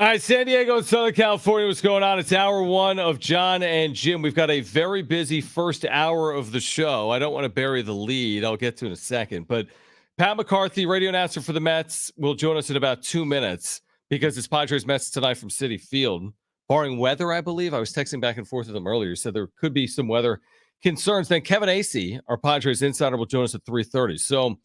All right, San Diego and Southern California, what's going on? It's hour one of Jon and Jim. We've got a very busy first hour of the show. I don't want to bury the lead. I'll get to it in a second. But Pat McCarthy, radio announcer for the Mets, will join us in about 2 minutes because it's Padres Mets tonight from Citi Field. Barring weather, I believe. I was texting back and forth with him earlier. He said there could be some weather concerns. Then Kevin Acee, our Padres insider, will join us at 3:30. So,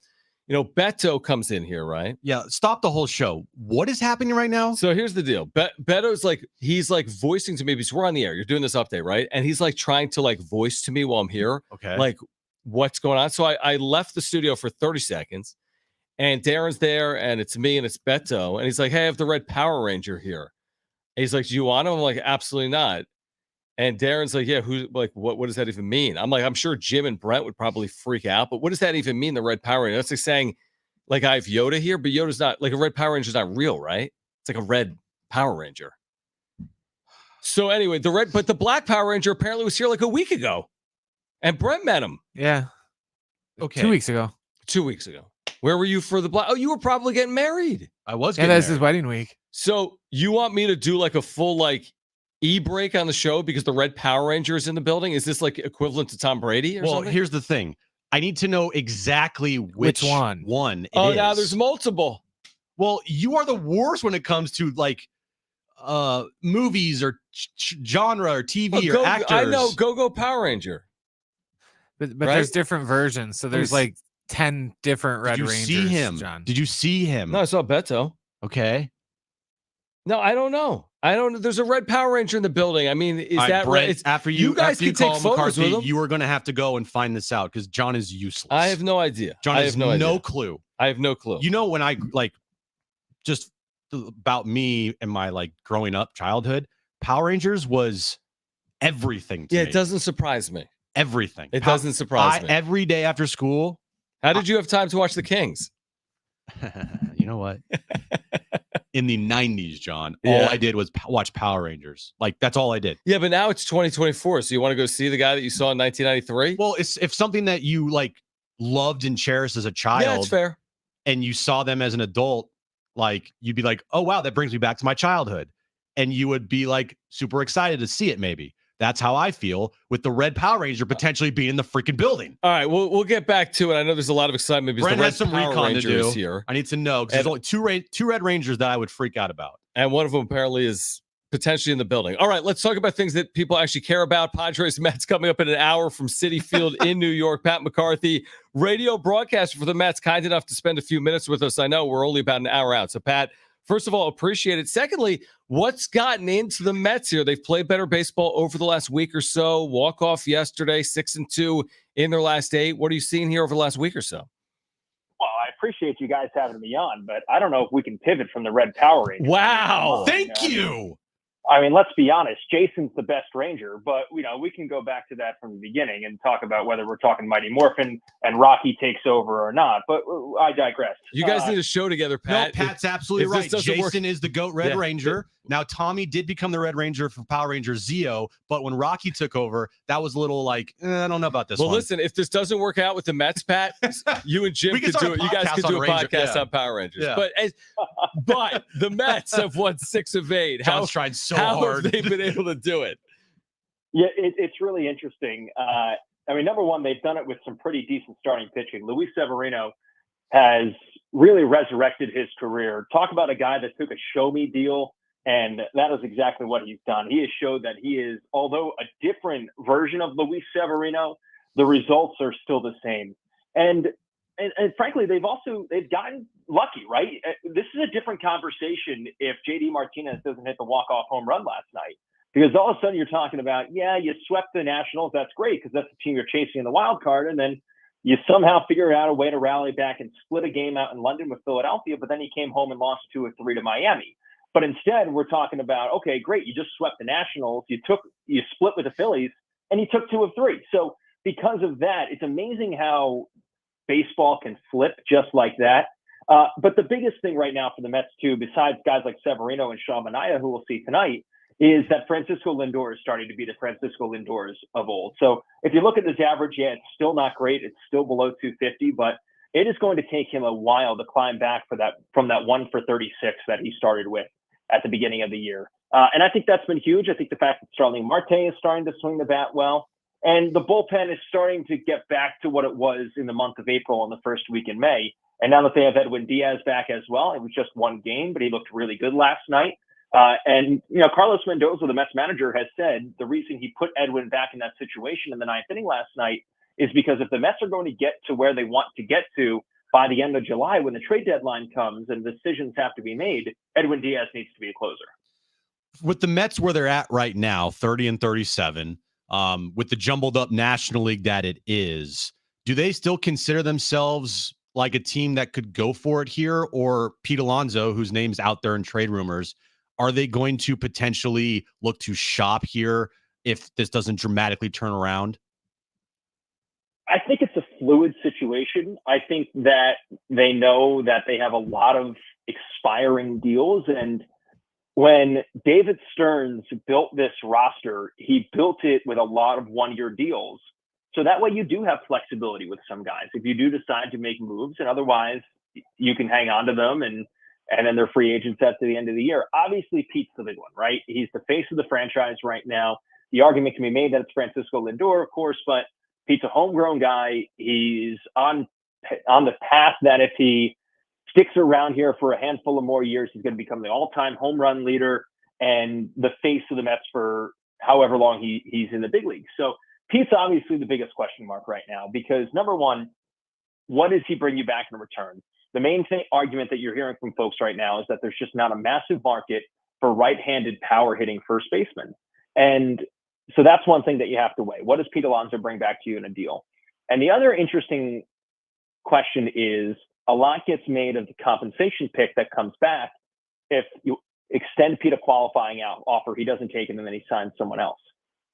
Beto comes in here, right? Yeah, stop the whole show. What is happening right now? So here's the deal. Beto's he's voicing to me because we're on the air. You're doing this update, right? And he's trying to voice to me while I'm here. Okay. What's going on? So I left the studio for 30 seconds and Darren's there and it's me and it's Beto. And he's like, hey, I have the Red Power Ranger here. And he's like, do you want him? I'm like, absolutely not. And Darren's like, yeah, what does that even mean? I'm like, I'm sure Jim and Brent would probably freak out, but what does that even mean, the Red Power Ranger? That's like saying, I have Yoda here, but Yoda's not, a Red Power Ranger is not real, right? It's like a red Power Ranger. So anyway, but the Black Power Ranger apparently was here a week ago. And Brent met him. Yeah. Okay. 2 weeks ago. 2 weeks ago. Where were you for the Black? Oh, you were probably getting married. I was Yeah, getting that's married. his wedding week. So you want me to do a full e-break on the show because the Red Power Ranger is in the building? Is this equivalent to Tom Brady or something? Well, here's the thing. I need to know exactly which one it is. Now there's multiple. Well, you are the worst when it comes to movies or genre or TV or actors. I know, Go Power Ranger. But right? There's different versions. So there's 10 different Red Rangers. Did you see him? John? Did you see him? No, I saw Beto. Okay. No, I don't know. There's a Red Power Ranger in the building. I mean, is that Brent, right? After you guys can take photos with him. You are going to have to go and find this out because John is useless. I have no idea. John has no clue. I have no clue. When I just about me and my growing up childhood, Power Rangers was everything to me. It doesn't surprise me. Everything. It doesn't surprise me. Every day after school. How did you have time to watch the Kings? You know what? In the 90s, John, all I did was watch Power Rangers. That's all I did. Yeah, but now it's 2024. So you want to go see the guy that you saw in 1993? Well, if something that you loved and cherished as a child. Yeah, that's fair. And you saw them as an adult, you'd be like, oh, wow, that brings me back to my childhood. And you would be super excited to see it maybe. That's how I feel with the Red Power Ranger potentially being in the freaking building. All right, we'll get back to it. I know there's a lot of excitement because Brent the Red has some Power recon Ranger to do. Is here. I need to know because there's only two Red Rangers that I would freak out about. And one of them apparently is potentially in the building. All right, let's talk about things that people actually care about. Padres Mets coming up in an hour from Citi Field in New York. Pat McCarthy, radio broadcaster for the Mets, kind enough to spend a few minutes with us. I know we're only about an hour out. So, Pat, first of all, appreciate it. Secondly, what's gotten into the Mets here? They've played better baseball over the last week or so. Walk off yesterday, 6-2 in their last 8. What are you seeing here over the last week or so? Well, I appreciate you guys having me on, but I don't know if we can pivot from the Red Power Ranger. Wow. Thank you. I mean, let's be honest. Jason's the best Ranger, but we can go back to that from the beginning and talk about whether we're talking Mighty Morphin and Rocky takes over or not. But I digress. You guys need a show together, Pat. No, Pat's absolutely right. Jason is the GOAT Red Ranger. Now, Tommy did become the Red Ranger for Power Ranger Zeo, but when Rocky took over, that was a little I don't know about this one. Well, listen, if this doesn't work out with the Mets, Pat, you and Jim could do it. You guys could do a podcast on Power Rangers. Yeah. But the Mets have won 6 of 8. John's tried so hard. How have they been able to do it? Yeah, it's really interesting. Number one, they've done it with some pretty decent starting pitching. Luis Severino has really resurrected his career. Talk about a guy that took a show-me deal, and that is exactly what he's done. He has showed that he is, although a different version of Luis Severino, the results are still the same. And frankly, they've gotten lucky, right? This is a different conversation if JD Martinez doesn't hit the walk-off home run last night. Because all of a sudden you're talking about, you swept the Nationals. That's great because that's the team you're chasing in the wild card. And then you somehow figure out a way to rally back and split a game out in London with Philadelphia. But then you came home and lost 2-3 to Miami. But instead, we're talking about, okay, great. You just swept the Nationals. You split with the Phillies and you took 2 of 3. So because of that, it's amazing how baseball can flip just like that. But the biggest thing right now for the Mets, too, besides guys like Severino and Sean Manaea, who we'll see tonight, is that Francisco Lindor is starting to be the Francisco Lindors of old. So if you look at his average, it's still not great. It's still below 250, but it is going to take him a while to climb back from that 1 for 36 that he started with. at the beginning of the year. And I think that's been huge. I think the fact that Starling Marte is starting to swing the bat well, and the bullpen is starting to get back to what it was in the month of April and the first week in May. And now that they have Edwin Diaz back as well, it was just one game, but he looked really good last night. And, Carlos Mendoza, the Mets manager, has said the reason he put Edwin back in that situation in the ninth inning last night is because if the Mets are going to get to where they want to get to by the end of July, when the trade deadline comes and decisions have to be made, Edwin Diaz needs to be a closer. With the Mets where they're at right now, 30-37, with the jumbled up National League that it is, do they still consider themselves like a team that could go for it here? Or Pete Alonso, whose name's out there in trade rumors, are they going to potentially look to shop here if this doesn't dramatically turn around? I think it's a fluid situation. I think that they know that they have a lot of expiring deals. And when David Stearns built this roster, he built it with a lot of one-year deals. So that way you do have flexibility with some guys if you do decide to make moves, and otherwise you can hang on to them and then they're free agents at the end of the year. Obviously, Pete's the big one, right? He's the face of the franchise right now. The argument can be made that it's Francisco Lindor, of course, but Pete's a homegrown guy. He's on the path that if he sticks around here for a handful of more years, he's going to become the all-time home run leader and the face of the Mets for however long he's in the big league. So Pete's obviously the biggest question mark right now because, number one, what does he bring you back in return? The main argument that you're hearing from folks right now is that there's just not a massive market for right-handed power hitting first baseman. And so that's one thing that you have to weigh. What does Pete Alonso bring back to you in a deal? And the other interesting question is a lot gets made of the compensation pick that comes back if you extend Pete a qualifying offer he doesn't take and then he signs someone else.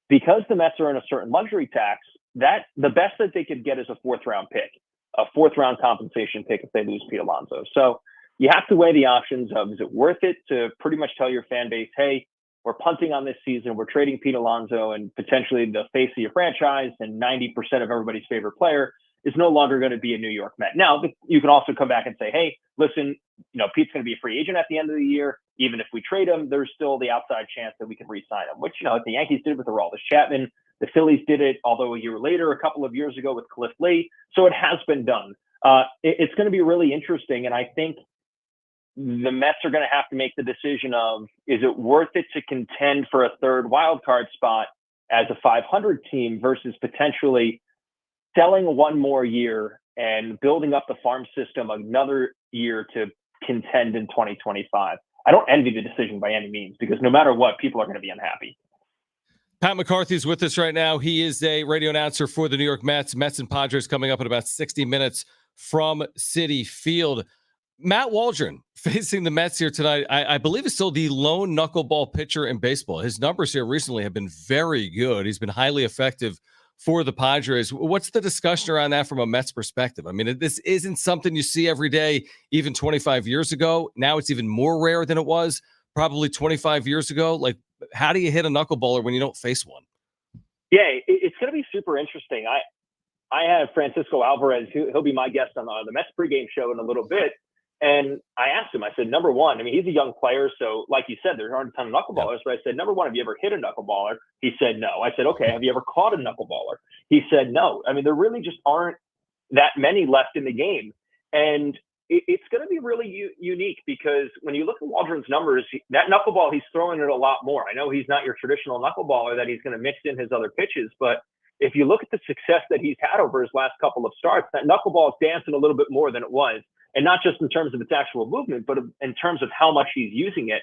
Because the Mets are in a certain luxury tax, that the best that they could get is a fourth-round pick, a fourth-round compensation pick if they lose Pete Alonso. So you have to weigh the options of, is it worth it to pretty much tell your fan base, hey, we're punting on this season, we're trading Pete Alonso and potentially the face of your franchise and 90% of everybody's favorite player is no longer going to be a New York Met. Now, you can also come back and say, hey, listen, Pete's going to be a free agent at the end of the year. Even if we trade him, there's still the outside chance that we can re-sign him, which, the Yankees did with Aroldis Chapman. The Phillies did it, although a year later, a couple of years ago with Cliff Lee. So it has been done. It's going to be really interesting. And I think the Mets are going to have to make the decision of, is it worth it to contend for a third wild card spot as a 500 team versus potentially selling one more year and building up the farm system another year to contend in 2025. I don't envy the decision by any means because no matter what, people are going to be unhappy. Pat McCarthy is with us right now. He is a radio announcer for the New York Mets. Mets and Padres coming up in about 60 minutes from Citi Field. Matt Waldron facing the Mets here tonight, I believe is still the lone knuckleball pitcher in baseball. His numbers here recently have been very good. He's been highly effective for the Padres. What's the discussion around that from a Mets perspective? I mean, this isn't something you see every day, even 25 years ago. Now it's even more rare than it was probably 25 years ago. Like, how do you hit a knuckleballer when you don't face one? Yeah, it's going to be super interesting. I have Francisco Alvarez, he'll be my guest on the Mets pregame show in a little bit. And I asked him, I said, number one, I mean, he's a young player. So like you said, there aren't a ton of knuckleballers, but I said, number one, have you ever hit a knuckleballer? He said, no. I said, okay, have you ever caught a knuckleballer? He said, no. I mean, there really just aren't that many left in the game. And it's going to be really unique because when you look at Waldron's numbers, that knuckleball, he's throwing it a lot more. I know he's not your traditional knuckleballer that he's going to mix in his other pitches, but if you look at the success that he's had over his last couple of starts, that knuckleball is dancing a little bit more than it was. And not just in terms of its actual movement, but in terms of how much he's using it.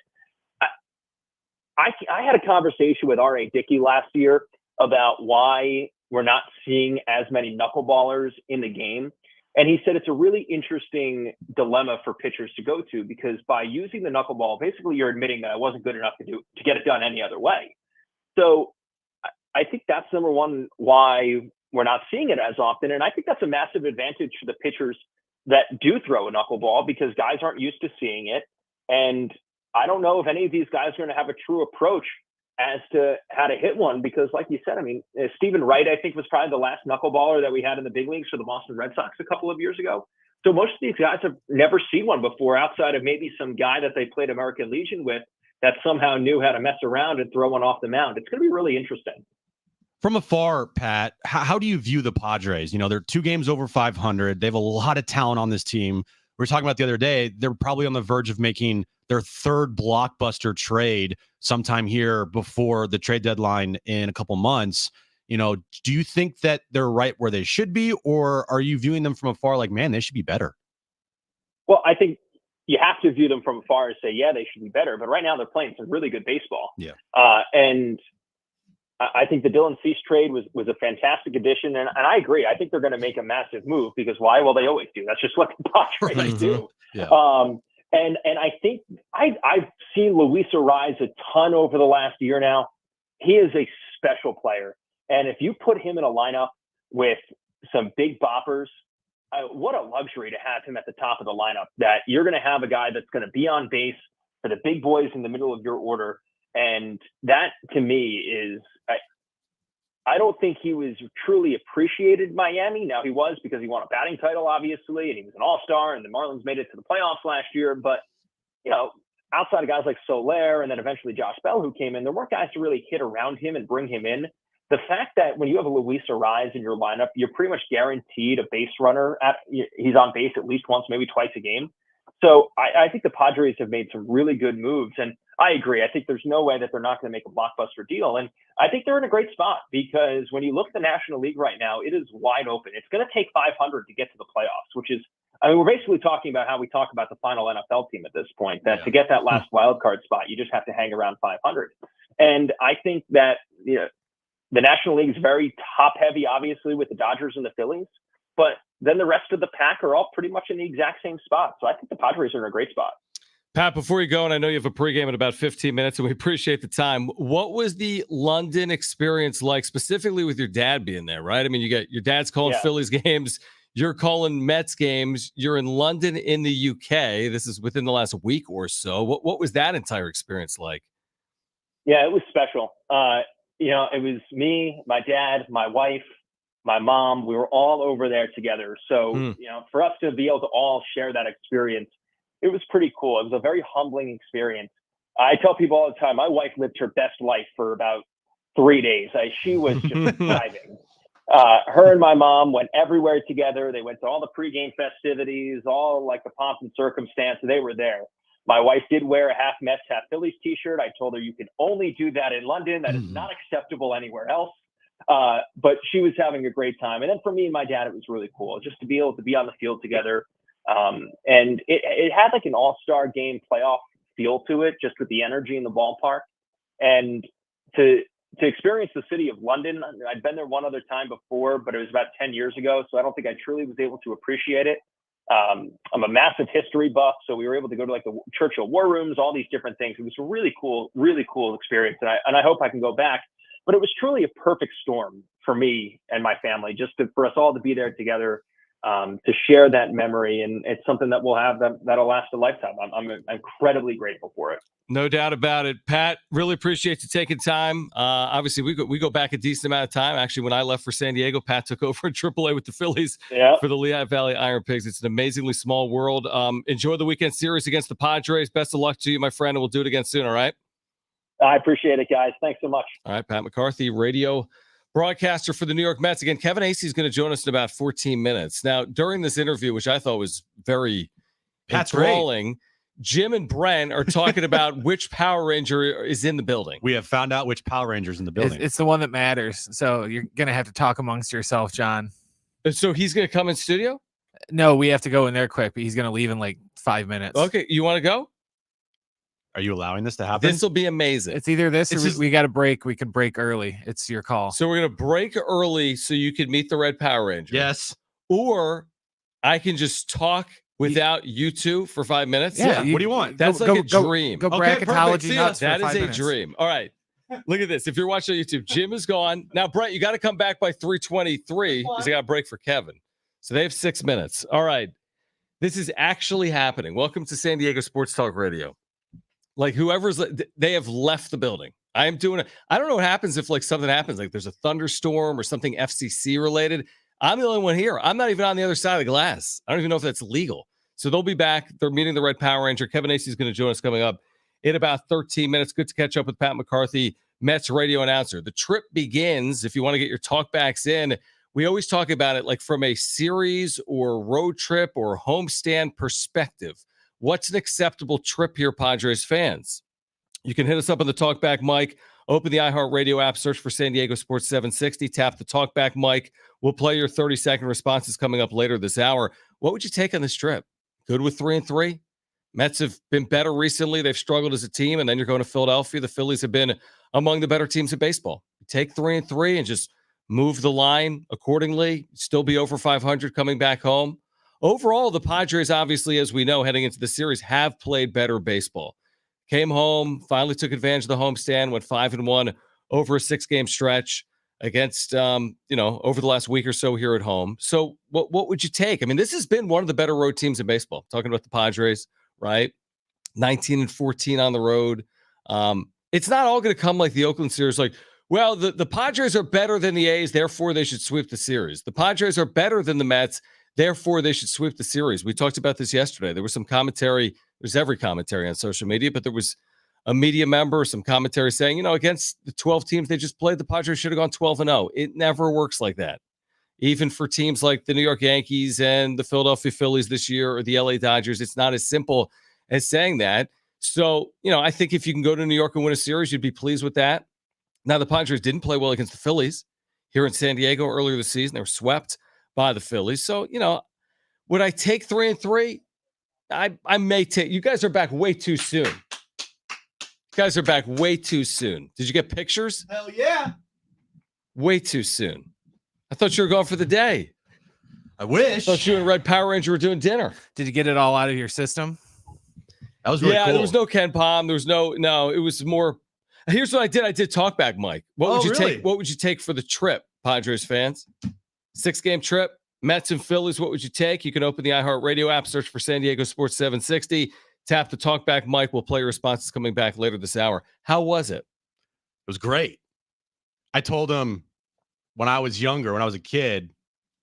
I had a conversation with R.A. Dickey last year about why we're not seeing as many knuckleballers in the game. And he said it's a really interesting dilemma for pitchers to go to because by using the knuckleball, basically you're admitting that I wasn't good enough to get it done any other way. So I think that's number one, why we're not seeing it as often. And I think that's a massive advantage for the pitchers that do throw a knuckleball because guys aren't used to seeing it. And I don't know if any of these guys are going to have a true approach as to how to hit one because like you said, I mean, Stephen Wright, I think was probably the last knuckleballer that we had in the big leagues for the Boston Red Sox a couple of years ago. So most of these guys have never seen one before outside of maybe some guy that they played American Legion with that somehow knew how to mess around and throw one off the mound. It's going to be really interesting. From afar, Pat, how do you view the Padres? They're 2 games over 500. They have a lot of talent on this team. We were talking about the other day, they're probably on the verge of making their 3rd blockbuster trade sometime here before the trade deadline in a couple months. Do you think that they're right where they should be, or are you viewing them from afar like, man, they should be better? Well, I think you have to view them from afar and say, yeah, they should be better. But right now they're playing some really good baseball. Yeah. And I think the Dylan Cease trade was a fantastic addition. And I agree. I think they're going to make a massive move because why? Well, they always do. That's just what the Padres do. Yeah. And I think I've seen Luis Arise a ton over the last year now. He is a special player. And if you put him in a lineup with some big boppers, what a luxury to have him at the top of the lineup, that you're going to have a guy that's going to be on base for the big boys in the middle of your order. And that to me is, I don't think he was truly appreciated in Miami. Now he was, because he won a batting title, obviously, and he was an all-star, and the Marlins made it to the playoffs last year. But, outside of guys like Soler and then eventually Josh Bell who came in, there weren't guys to really hit around him and bring him in. The fact that when you have a Luis Arise in your lineup, you're pretty much guaranteed a base runner. He's on base at least once, maybe twice a game. So I think the Padres have made some really good moves. And I agree. I think there's no way that they're not going to make a blockbuster deal. And I think they're in a great spot because when you look at the National League right now, it is wide open. It's going to take 500 to get to the playoffs, which is, we're basically talking about how we talk about the final NFL team at this point, that to get that last wild card spot, you just have to hang around 500. And I think that, the National League is very top heavy, obviously, with the Dodgers and the Phillies, but then the rest of the pack are all pretty much in the exact same spot. So I think the Padres are in a great spot. Pat, before you go, and I know you have a pregame in about 15 minutes, and we appreciate the time. What was the London experience like, specifically with your dad being there, right? I mean, you got your dad's calling Phillies games, you're calling Mets games, you're in London in the UK. This is within the last week or so. What was that entire experience like? Yeah, it was special. It was me, my dad, my wife, my mom. We were all over there together. So, for us to be able to all share that experience, it was pretty cool. It was a very humbling experience. I tell people all the time, my wife lived her best life for about 3 days. She was just thriving. Her and my mom went everywhere together. They went to all the pregame festivities, all like the pomp and circumstance. They were there. My wife did wear a half Mets, half Phillies t-shirt. I told her you can only do that in London. That is not acceptable anywhere else. But she was having a great time. And then for me and my dad, it was really cool just to be able to be on the field together. And it had like an all-star game playoff feel to it, just with the energy in the ballpark. And to experience the city of London, I'd been there one other time before, but it was about 10 years ago. So I don't think I truly was able to appreciate it. I'm a massive history buff, so we were able to go to like the Churchill War Rooms, all these different things. It was a really cool experience, and I hope I can go back. But it was truly a perfect storm for me and my family, for us all to be there together, to share that memory, and it's something that we'll have that'll last a lifetime. I'm incredibly grateful for it. No doubt about it. Pat, really appreciate you taking time. Obviously, we go back a decent amount of time. Actually, when I left for San Diego, Pat took over in AAA with the Phillies for the Lehigh Valley Iron Pigs. It's an amazingly small world. Enjoy the weekend series against the Padres. Best of luck to you, my friend, and we'll do it again soon, all right? I appreciate it, guys. Thanks so much. All right, Pat McCarthy, radio broadcaster for the New York Mets. Again, Kevin Acee is going to join us in about 14 minutes. Now, during this interview, which I thought was very enthralling, Jim and Brent are talking about which Power Ranger is in the building. We have found out which Power Ranger's in the building. It's the one that matters. So you're going to have to talk amongst yourself, John. So he's going to come in studio? No, we have to go in there quick, but he's going to leave in like 5 minutes. Okay. You want to go? Are you allowing this to happen? This will be amazing. It's either this or we got to break. We can break early. It's your call. So we're going to break early so you can meet the Red Power Ranger. Yes. Or I can just talk without you two for 5 minutes. Yeah. What do you want? That's like a dream. Go bracketology nuts. That is a dream. All right. Look at this. If you're watching on YouTube, Jim is gone. Now, Brett, you got to come back by 3:23 because I got a break for Kevin. So they have 6 minutes. All right. This is actually happening. Welcome to San Diego Sports Talk Radio. Like they have left the building. I am doing it. I don't know what happens if like something happens, like there's a thunderstorm or something FCC related. I'm the only one here. I'm not even on the other side of the glass. I don't even know if that's legal. So they'll be back. They're meeting the Red Power Ranger. Kevin Acee is going to join us coming up in about 13 minutes. Good to catch up with Pat McCarthy, Mets radio announcer. The trip begins, if you want to get your talkbacks in, we always talk about it like from a series or road trip or homestand perspective. What's an acceptable trip here, Padres fans? You can hit us up on the talkback mic. Open the iHeartRadio app, search for San Diego Sports 760, tap the talkback mic. We'll play your 30-second responses coming up later this hour. What would you take on this trip? Good with 3-3? Mets have been better recently. They've struggled as a team, and then you're going to Philadelphia. The Phillies have been among the better teams in baseball. Take 3-3 and just move the line accordingly, still be over 500 coming back home. Overall, the Padres, obviously, as we know, heading into the series, have played better baseball. Came home, finally took advantage of the homestand, went 5-1 over a 6-game stretch against, over the last week or so here at home. So what would you take? I mean, this has been one of the better road teams in baseball. Talking about the Padres, right? 19-14 on the road. It's not all going to come like the Oakland series, like, well, the Padres are better than the A's, therefore they should sweep the series. The Padres are better than the Mets, therefore they should sweep the series. We talked about this yesterday. There was some commentary. There's every commentary on social media, but there was a media member, some commentary saying, against the 12 teams they just played, the Padres should have gone 12-0. It never works like that. Even for teams like the New York Yankees and the Philadelphia Phillies this year or the LA Dodgers, it's not as simple as saying that. So, I think if you can go to New York and win a series, you'd be pleased with that. Now, the Padres didn't play well against the Phillies here in San Diego earlier this season. They were swept by the Phillies. So, would I take 3-3? I may take. You guys are back way too soon. You guys are back way too soon. Did you get pictures? Hell yeah. Way too soon. I thought you were going for the day. I wish. I thought you and Red Power Ranger were doing dinner. Did you get it all out of your system? That was really cool. There was no Ken Palm. There was no, it was more. Here's what I did. I did talkback, Mike. What would you take? What would you take for the trip, Padres fans? 6-game trip, Mets and Phillies. What would you take? You can open the iHeartRadio app, search for San Diego Sports 760, tap the talkback mic. We'll play your responses coming back later this hour. How was it? It was great. I told him when I was younger, when I was a kid,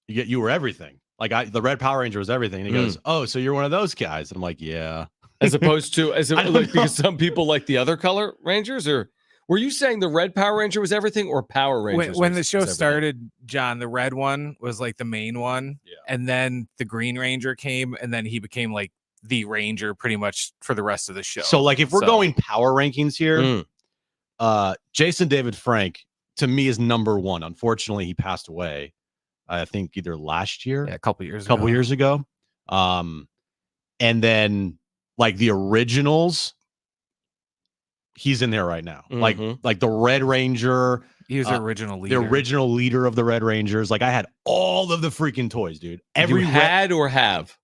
you were everything. Like the Red Power Ranger was everything. And he goes, "Oh, so you're one of those guys?" And I'm like, "Yeah." As opposed to because some people like the other color Rangers, or were you saying the Red Power Ranger was everything, or Power Rangers? When the show started, John, the red one was like the main one, and then the Green Ranger came, and then he became like the Ranger pretty much for the rest of the show. So like if we're going power rankings here, Jason David Frank to me is number one. Unfortunately, he passed away. I think either last year, a couple years ago. And then like the originals, he's in there right now. Like the Red Ranger. He was the original leader. The original leader of the Red Rangers. Like I had all of the freaking toys, dude. You had or have?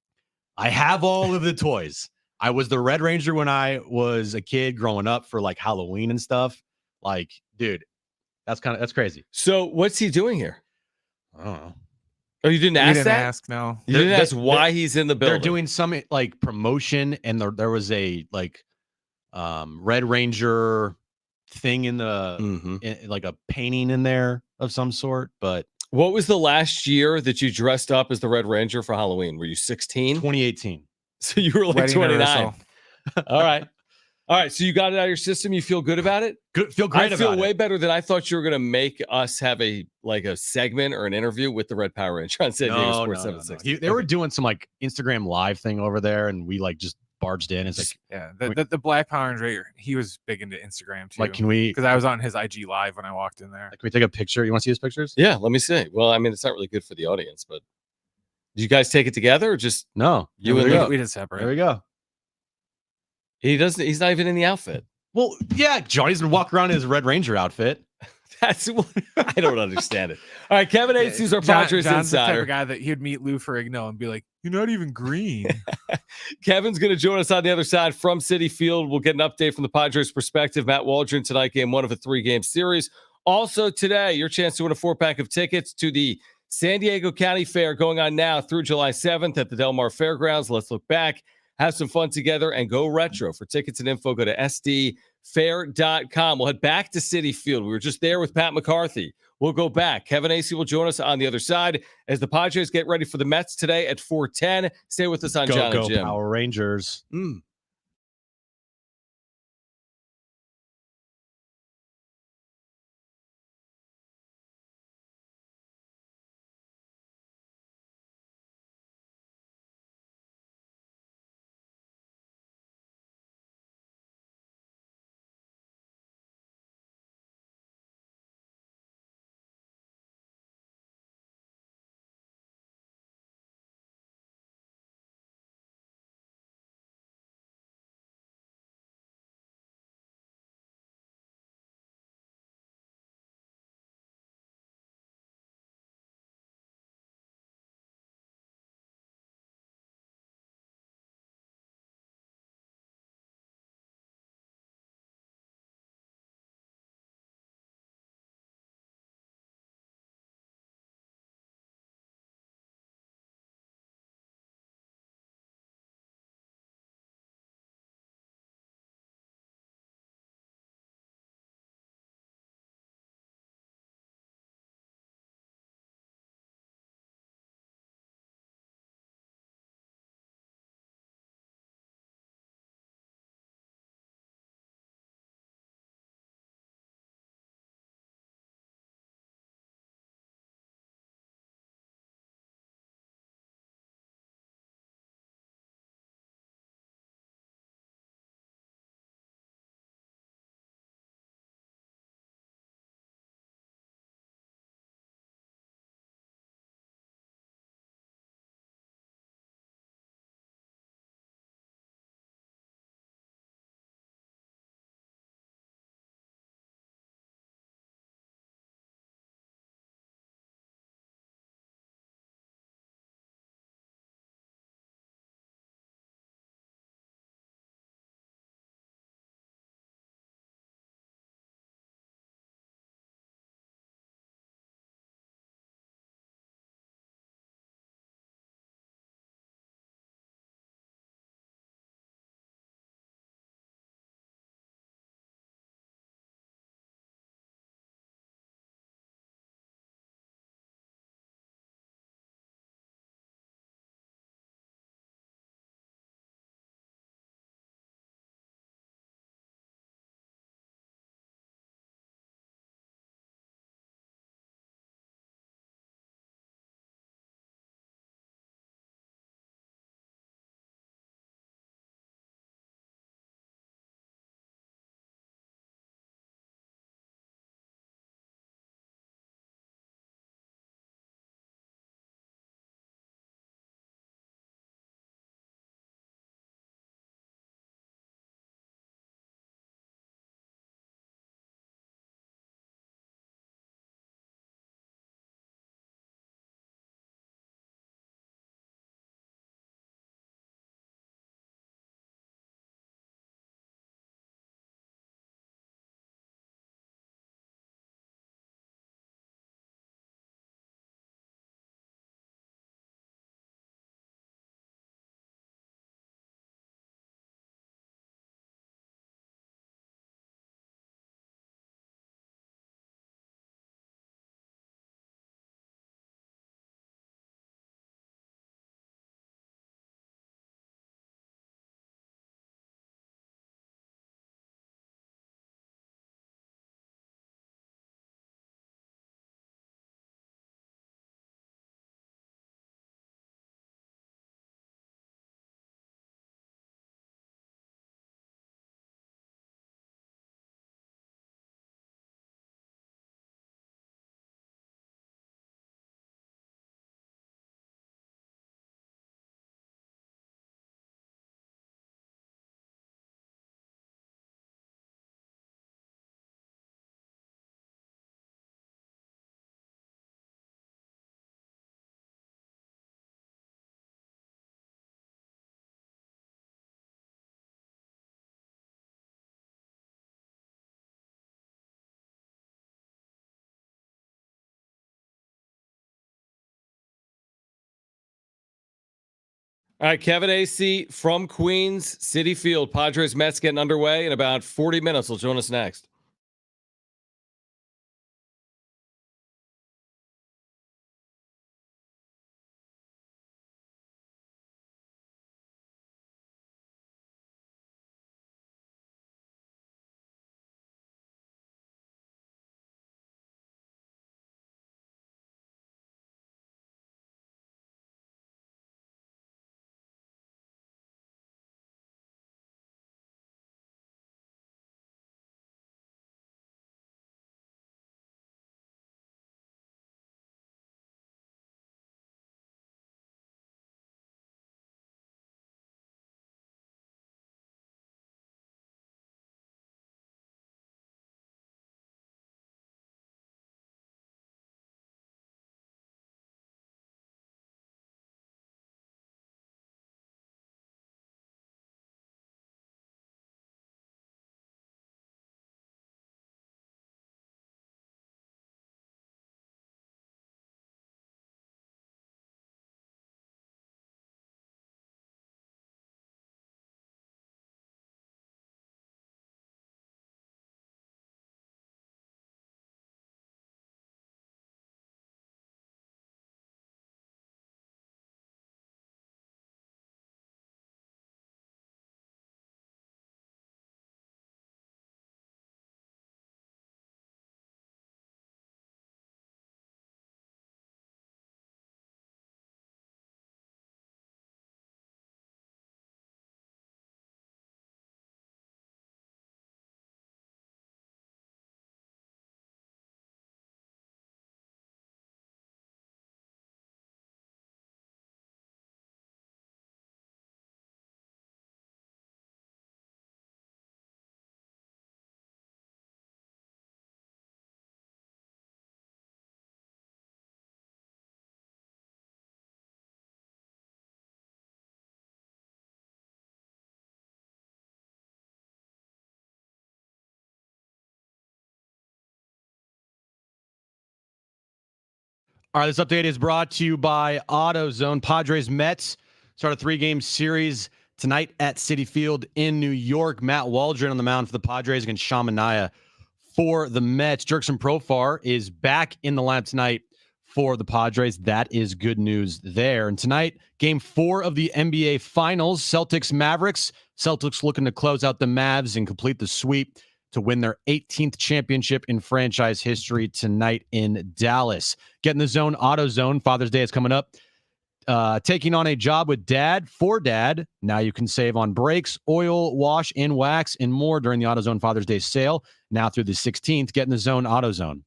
I have all of the toys. I was the Red Ranger when I was a kid growing up for like Halloween and stuff. Like, dude, that's crazy. So what's he doing here? I don't know. Oh, you didn't ask that? Ask, no. You didn't ask why he's in the building. They're doing some like promotion, and there was a like Red Ranger thing in the in, like a painting in there of some sort. But what was the last year that you dressed up as the Red Ranger for Halloween? Were you 16? 2018. So you were like Wedding 29. All right. So you got it out of your system. You feel good about it? Feel great about it. I feel way better than I thought you were going to make us have a segment or an interview with the Red Power Ranger on San Diego Sports 760. They were doing some like Instagram live thing over there, and we like just barged in. It's like, the Black Power Ranger, he was big into Instagram too. Like, can we? Because I was on his IG live when I walked in there. Like, can we take a picture? You want to see his pictures? Yeah, let me see. Well, I mean, it's not really good for the audience, but did you guys take it together or just no? You and we did separate. There we go. He's not even in the outfit. Well, yeah, Johnny's been walking around in his Red Ranger outfit. That's what I don't understand it. All right, Kevin Acee's our Padres John's insider. the type of guy that he'd meet Lou Ferrigno and be like, "You're not even green." Kevin's going to join us on the other side from Citi Field. We'll get an update from the Padres' perspective. Matt Waldron tonight, game one of a 3-game series. Also today, your chance to win a 4-pack of tickets to the San Diego County Fair going on now through July 7th at the Del Mar Fairgrounds. Let's look back, have some fun together, and go retro. For tickets and info, go to sdfair.com. We'll head back to Citi Field. We were just there with Pat McCarthy. We'll go back. Kevin Acee will join us on the other side as the Padres get ready for the Mets today at 4:10. Stay with us on Jon Jim. Power Rangers. All right, Kevin Acee from Queens, Citi Field. Padres Mets getting underway in about 40 minutes. He'll join us next. All right, this update is brought to you by AutoZone. Padres Mets start a 3-game series tonight at Citi Field in New York. Matt Waldron on the mound for the Padres against Shamanaya for the Mets. Jurickson Profar is back in the lineup tonight for the Padres. That is good news there. And tonight, game 4 of the NBA Finals, Celtics-Mavericks. Celtics looking to close out the Mavs and complete the sweep to win their 18th championship in franchise history tonight in Dallas. Get in the zone, AutoZone. Father's Day is coming up. Taking on a job with Dad for Dad. Now you can save on brakes, oil, wash, and wax, and more during the AutoZone Father's Day sale. Now through the 16th. Get in the zone, AutoZone.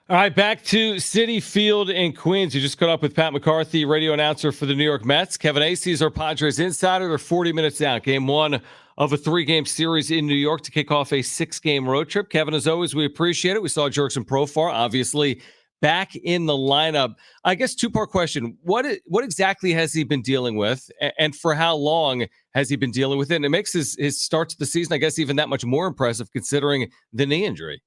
All right, back to Citi Field in Queens. You just caught up with Pat McCarthy, radio announcer for the New York Mets. Kevin Acee is our Padres insider. They're 40 minutes out. Game 1 of a 3-game series in New York to kick off a 6-game road trip. Kevin, as always, we appreciate it. We saw Jurickson Profar, obviously, back in the lineup. I guess 2-part question. What exactly has he been dealing with, and for how long has he been dealing with it? And it makes his start to the season, I guess, even that much more impressive considering the knee injury.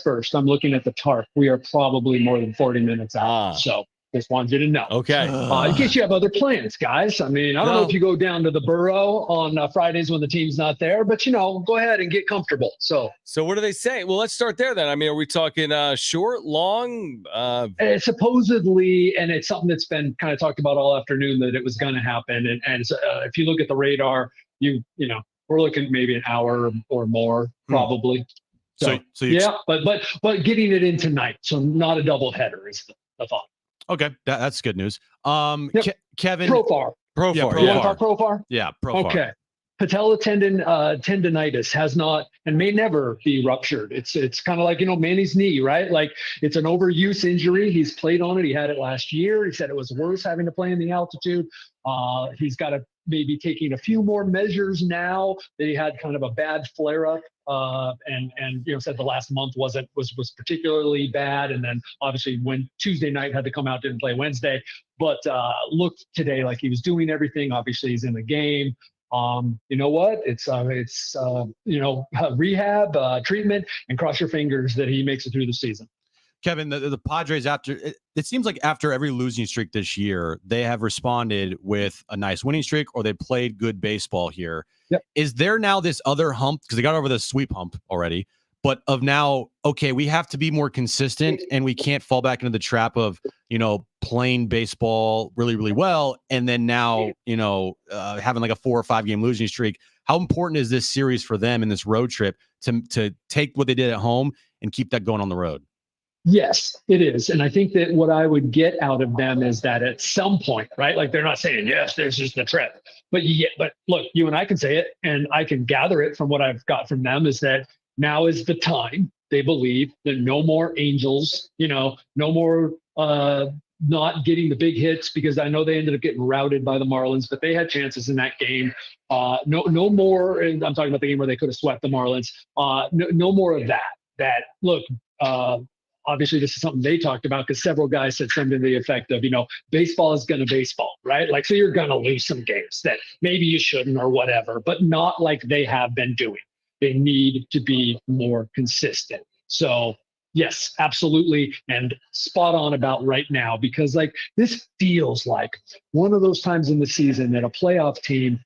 First, I'm looking at the tarp. We are probably more than 40 minutes out. So just wanted you to know. Okay. In case you have other plans, guys. I mean, I don't know if you go down to the borough on Fridays when the team's not there, but, go ahead and get comfortable. So what do they say? Well, let's start there then. I mean, are we talking short, long? Supposedly, and it's something that's been kind of talked about all afternoon, that it was going to happen. And if you look at the radar, we're looking maybe an hour or more, probably. So yeah, but getting it in tonight, so not a double header is the thought. Okay, that's good news. Kevin, Profar. Yeah, You want to talk Profar? Yeah, Profar. Okay. Patella tendonitis has not and may never be ruptured. It's kind of like Manny's knee, right? Like it's an overuse injury. He's played on it. He had it last year. He said it was worse having to play in the altitude. He's got to maybe taking a few more measures now that he had kind of a bad flare up. And said the last month was particularly bad, and then obviously when Tuesday night had to come out, didn't play Wednesday, but looked today like he was doing everything. Obviously he's in the game. you know what? It's rehab, treatment, and cross your fingers that he makes it through the season. Kevin, the Padres, it seems like after every losing streak this year, they have responded with a nice winning streak or they played good baseball here. Yep. Is there now this other hump? Because they got over the sweep hump already, but of now, okay, we have to be more consistent and we can't fall back into the trap of, playing baseball really, really well. And then now, having like a 4 or 5 game losing streak. How important is this series for them in this road trip to take what they did at home and keep that going on the road? Yes, it is. And I think that what I would get out of them is that at some point, right? Like they're not saying, yes, this is the trip. But look, you and I can say it, and I can gather it from what I've got from them is that now is the time they believe that no more Angels, no more not getting the big hits, because I know they ended up getting routed by the Marlins, but they had chances in that game. No more, and I'm talking about the game where they could have swept the Marlins. No more of that. Look, obviously, this is something they talked about because several guys said something to the effect of, baseball is going to baseball, right? Like, so you're going to lose some games that maybe you shouldn't or whatever, but not like they have been doing. They need to be more consistent. So, yes, absolutely. And spot on about right now, because like this feels like one of those times in the season that a playoff team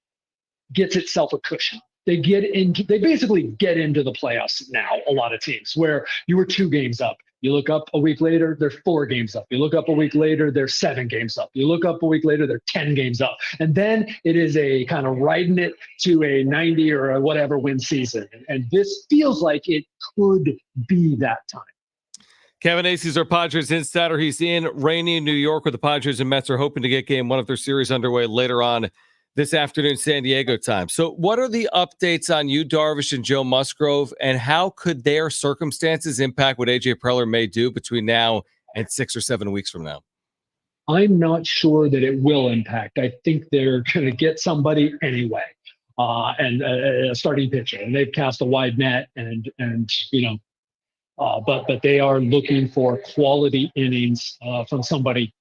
gets itself a cushion. They basically get into the playoffs now, a lot of teams, where you were 2 games up. You look up a week later, they're 4 games up. You look up a week later, they're 7 games up. You look up a week later, they're 10 games up. And then it is a kind of riding it to a 90 or a whatever win season. And this feels like it could be that time. Kevin Acee is our Padres insider. He's in rainy New York, where the Padres and Mets are hoping to get game 1 of their series underway later on this afternoon, San Diego time. So what are the updates on Yu Darvish and Joe Musgrove, and how could their circumstances impact what A.J. Preller may do between now and 6 or 7 weeks from now? I'm not sure that it will impact. I think they're going to get somebody anyway, and a starting pitcher, and they've cast a wide net, but they are looking for quality innings from somebody.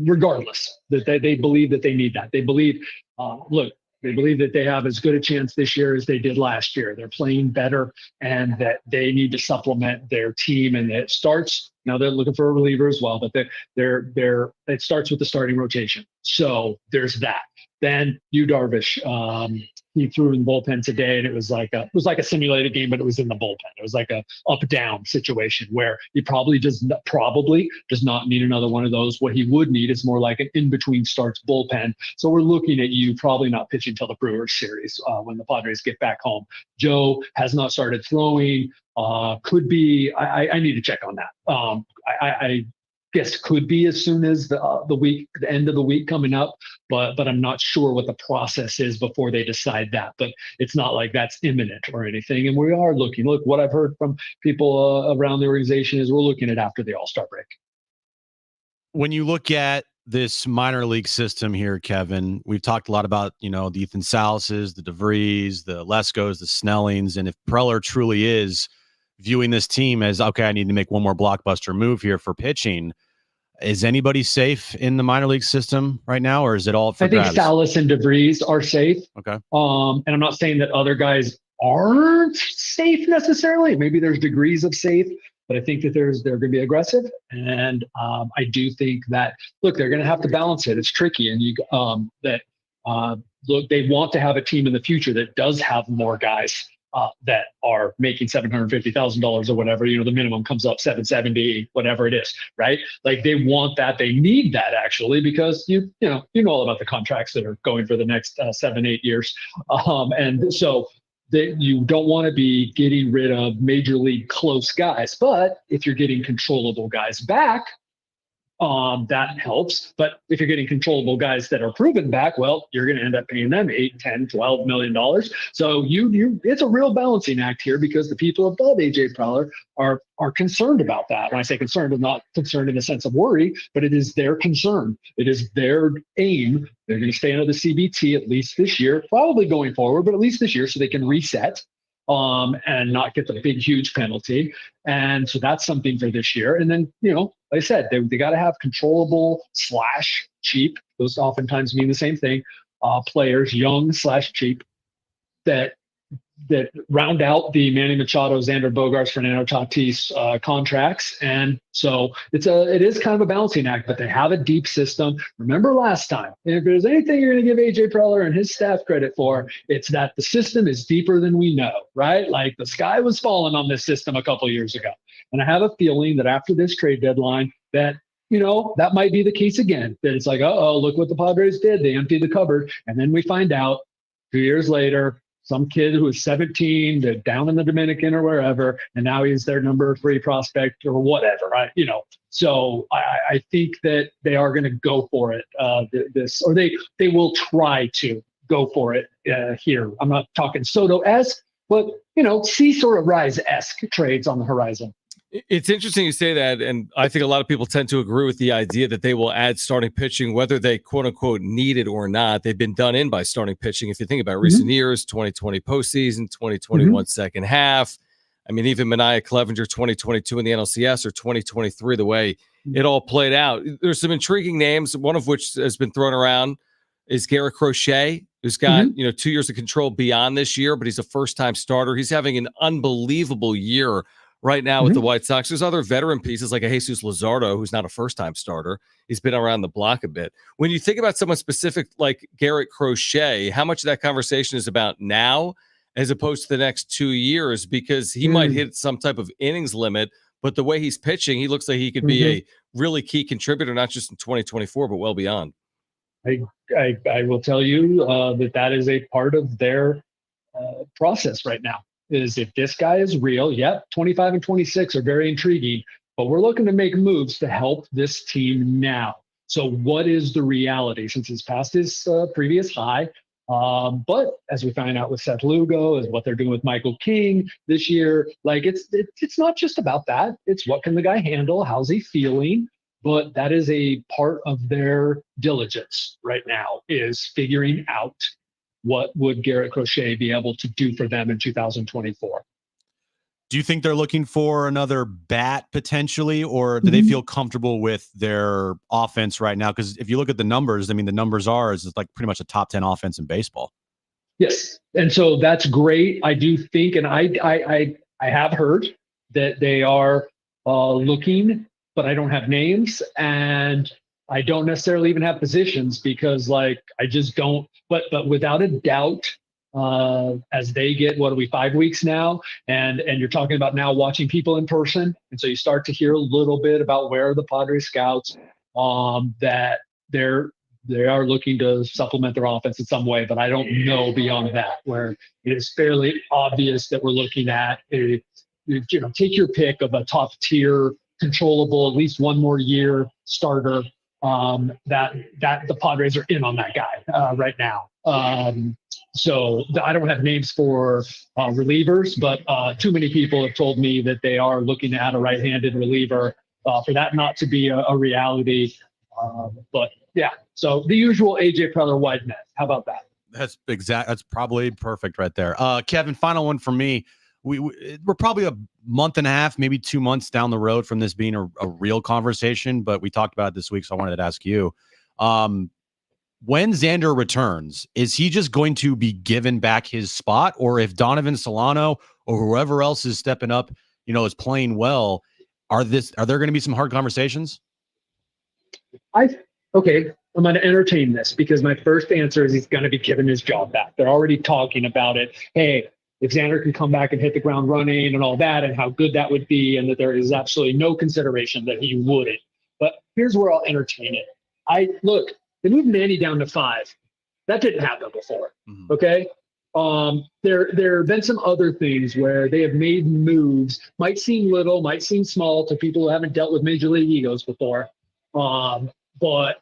Regardless, that they believe that they need that. They believe, they believe that they have as good a chance this year as they did last year. They're playing better, and that they need to supplement their team. And it starts now. They're looking for a reliever as well, but it starts with the starting rotation. So there's that. Then Yu Darvish, he threw in the bullpen today, and it was like a simulated game, but it was in the bullpen. It was like a up-down situation where he probably does not need another one of those. What he would need is more like an in-between starts bullpen. So we're looking at you probably not pitching until the Brewers series when the Padres get back home. Joe has not started throwing. Could be. I need to check on that. I guess could be as soon as the end of the week coming up, but I'm not sure what the process is before they decide that. But it's not like that's imminent or anything. And we are looking. Look, what I've heard from people around the organization is we're looking at after the All-Star break. When you look at this minor league system here, Kevin, we've talked a lot about, the Ethan Salases, the DeVries, the Leskos, the Snellings, and if Preller truly is viewing this team as, okay, I need to make one more blockbuster move here for pitching, is anybody safe in the minor league system right now, or is it all for grabs? I think Salas and DeVries are safe. Okay. And I'm not saying that other guys aren't safe necessarily. Maybe there's degrees of safe, but I think that they're going to be aggressive. And I do think that, look, they're going to have to balance it. It's tricky. And look, they want to have a team in the future that does have more guys that are making $750,000 or whatever, the minimum comes up 770, whatever it is, right? Like they want that, they need that actually, because you know all about the contracts that are going for the next 7-8 years, and so that you don't want to be getting rid of major league close guys, but if you're getting controllable guys back, that helps. But if you're getting controllable guys that are proven back, well, you're going to end up paying them $8, $10, $12 million. So it's a real balancing act here, because the people above AJ Preller are concerned about that. When I say concerned, I'm not concerned in the sense of worry, but it is their concern. It is their aim. They're going to stay under the CBT at least this year, probably going forward, but at least this year, so they can reset and not get the big, huge penalty. And so that's something for this year. And then, like I said, they got to have controllable / cheap. Those oftentimes mean the same thing. players, young/cheap, that round out the Manny Machado, Xander Bogaerts, Fernando Tatis contracts. And so it is kind of a balancing act, but they have a deep system. Remember last time, and if there's anything you're going to give AJ Preller and his staff credit for, it's that the system is deeper than we know, right? Like the sky was falling on this system a couple of years ago. And I have a feeling that after this trade deadline, that that might be the case again. That it's like, oh, look what the Padres did. They emptied the cupboard. And then we find out 2 years later, some kid who was 17, down in the Dominican or wherever, and now he's their number 3 prospect or whatever, right? So I think that they are going to go for it. They will try to go for it here. I'm not talking Soto-esque, but Cesar Rise-esque trades on the horizon. It's interesting you say that, and I think a lot of people tend to agree with the idea that they will add starting pitching, whether they quote-unquote need it or not. They've been done in by starting pitching. If you think about recent years, 2020 postseason, 2021 second half. I mean, even Manaea Clevenger, 2022 in the NLCS, or 2023, the way it all played out. There's some intriguing names, one of which has been thrown around is Garrett Crochet, who's got 2 years of control beyond this year, but he's a first-time starter. He's having an unbelievable year right now with the White Sox. There's other veteran pieces like a Jesus Luzardo, who's not a first-time starter. He's been around the block a bit. When you think about someone specific like Garrett Crochet, how much of that conversation is about now as opposed to the next 2 years? Because he might hit some type of innings limit, but the way he's pitching, he looks like he could be a really key contributor, not just in 2024, but well beyond. I will tell you that is a part of their process right now. Is if this guy is real, 25 and 26 are very intriguing, but we're looking to make moves to help this team now. So what is the reality since it's past his previous high? But as we find out with Seth Lugo, is what they're doing with Michael King this year. Like it's not just about that. It's what can the guy handle? How's he feeling? But that is a part of their diligence right now, is figuring out what would Garrett Crochet be able to do for them in 2024. Do you think they're looking for another bat potentially, or do they feel comfortable with their offense right now? Because if you look at the numbers, I mean, the numbers is like pretty much a top 10 offense in baseball. Yes. And so that's great. I do think, and I have heard that they are looking, but I don't have names, and I don't necessarily even have positions because I just don't, but without a doubt, as they get, 5 weeks now, and you're talking about now watching people in person. And so you start to hear a little bit about where the Padres scouts, that they are looking to supplement their offense in some way, but I don't know beyond that, where it is fairly obvious that we're looking at take your pick of a top tier, controllable, at least one more year starter, that the Padres are in on that guy right now. So I don't have names for relievers, but too many people have told me that they are looking to add a right-handed reliever for that not to be a reality. But yeah, so the usual AJ Preller wide net. How about that? That's probably perfect right there. Kevin, final one for me. We're probably a month and a half, maybe 2 months down the road from this being a real conversation, but we talked about it this week, so I wanted to ask you. When Xander returns, is he just going to be given back his spot? Or if Donovan Solano or whoever else is stepping up, is playing well, are there going to be some hard conversations? Okay, I'm going to entertain this because my first answer is he's going to be given his job back. They're already talking about it. Hey, if Xander can come back and hit the ground running and all that, and how good that would be, and that there is absolutely no consideration that he wouldn't. But here's where I'll entertain it. They moved Manny down to 5. That didn't happen before. Okay. There have been some other things where they have made moves, might seem little, might seem small to people who haven't dealt with major league egos before. But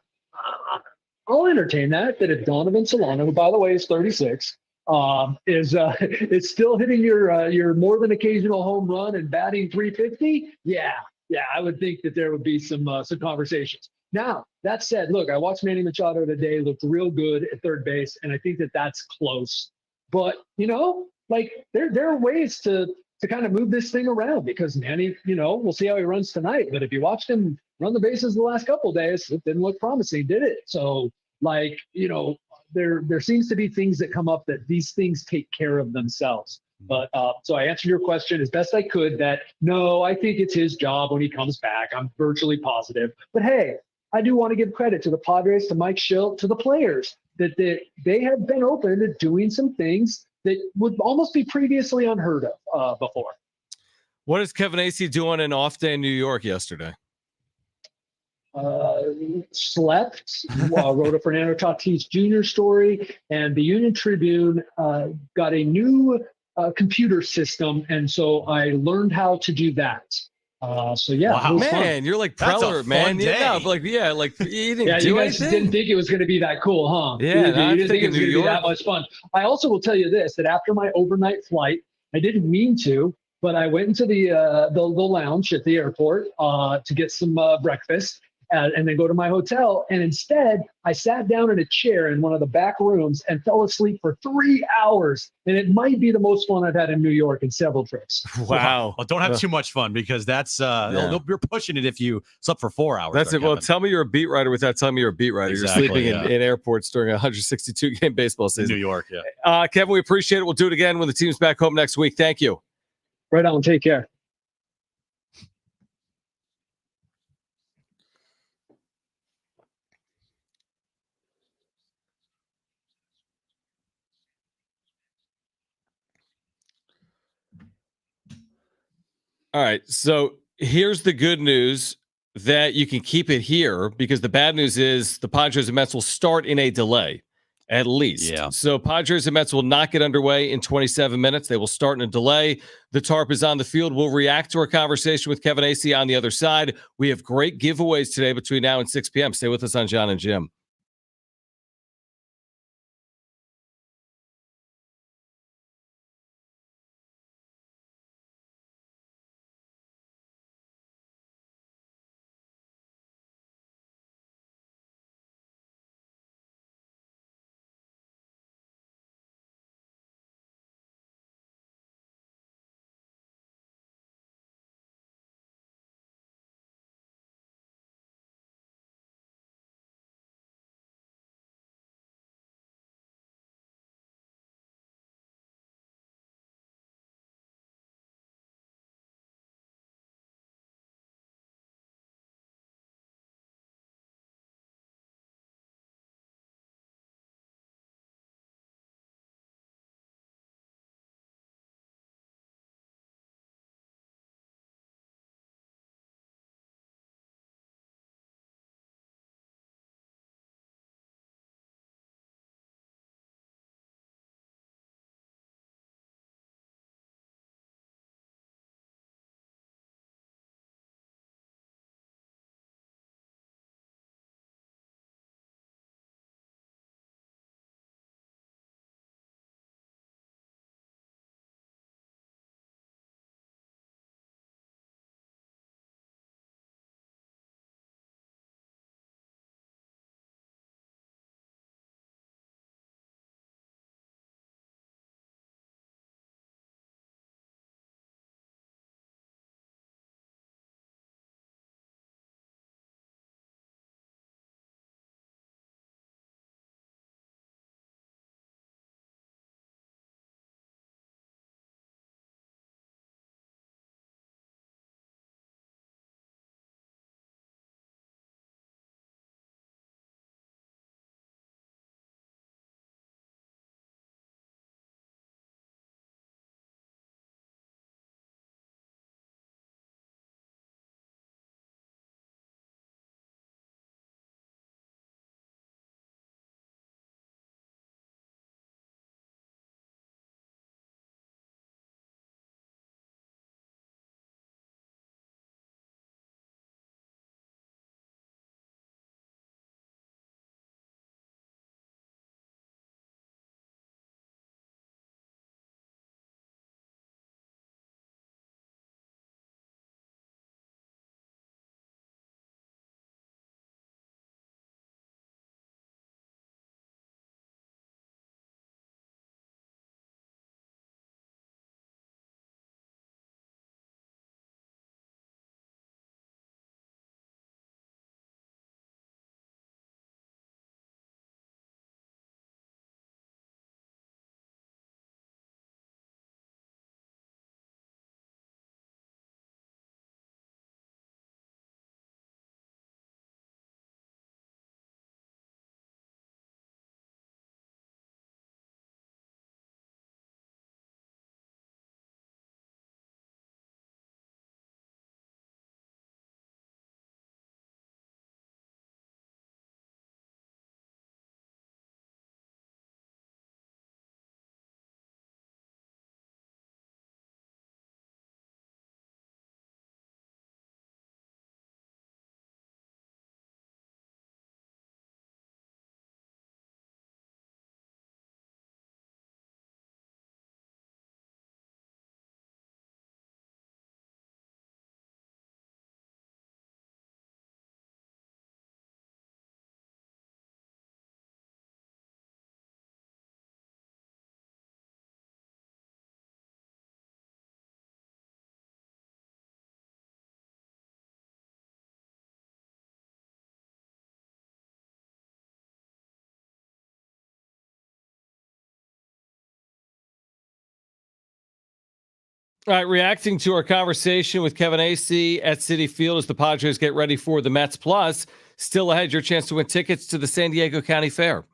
I'll entertain that if Donovan Solano, who by the way is 36, is still hitting your more than occasional home run and batting 350. Yeah, I would think that there would be some conversations. Now, that said, look, I watched Manny Machado today, looked real good at third base, and I think that that's close. But, there are ways to kind of move this thing around because Manny, we'll see how he runs tonight. But if you watched him run the bases the last couple of days, it didn't look promising, did it? So, there seems to be things that come up that these things take care of themselves. But so I answered your question as best I could that no, I think it's his job when he comes back. I'm virtually positive. But hey, I do want to give credit to the Padres, to Mike Schilt, to the players that they have been open to doing some things that would almost be previously unheard of before. What is Kevin Acee doing an off day in New York yesterday? Slept, wrote a Fernando Tatis Jr. story, and the Union Tribune got a new computer system, and so I learned how to do that. So yeah, wow, it was man, fun. you're like That's a Preller, fun man. day. Yeah, no, like you didn't Yeah, do you guys anything. didn't think it was going to be that cool, huh? Yeah, you no, I'm didn't think it thinking was New going to be York. that much fun. I also will tell you this: that after my overnight flight, I didn't mean to, but I went into the lounge at the airport to get some breakfast. And then go to my hotel. And instead, I sat down in a chair in one of the back rooms and fell asleep for 3 hours. And it might be the most fun I've had in New York in several trips. Wow. Well, don't have too much fun because that's you're pushing it if you slept for 4 hours. That's there, it. Well, Kevin. tell me you're a beat writer without telling me you're a beat writer. Exactly, you're sleeping in airports during a 162 game baseball in season. New York, yeah. Kevin, we appreciate it. We'll do it again when the team's back home next week. Thank you. Right on. Take care. All right. So here's the good news that you can keep it here because the bad news is the Padres and Mets will start in a delay, at least. Yeah. So Padres and Mets will not get underway in 27 minutes. They will start in a delay. The tarp is on the field. We'll react to our conversation with Kevin Acee on the other side. We have great giveaways today between now and 6 p.m. Stay with us on Jon and Jim. All right, reacting to our conversation with Kevin Acee at Citi Field as the Padres get ready for the Mets. Plus, still ahead, your chance to win tickets to the San Diego County Fair.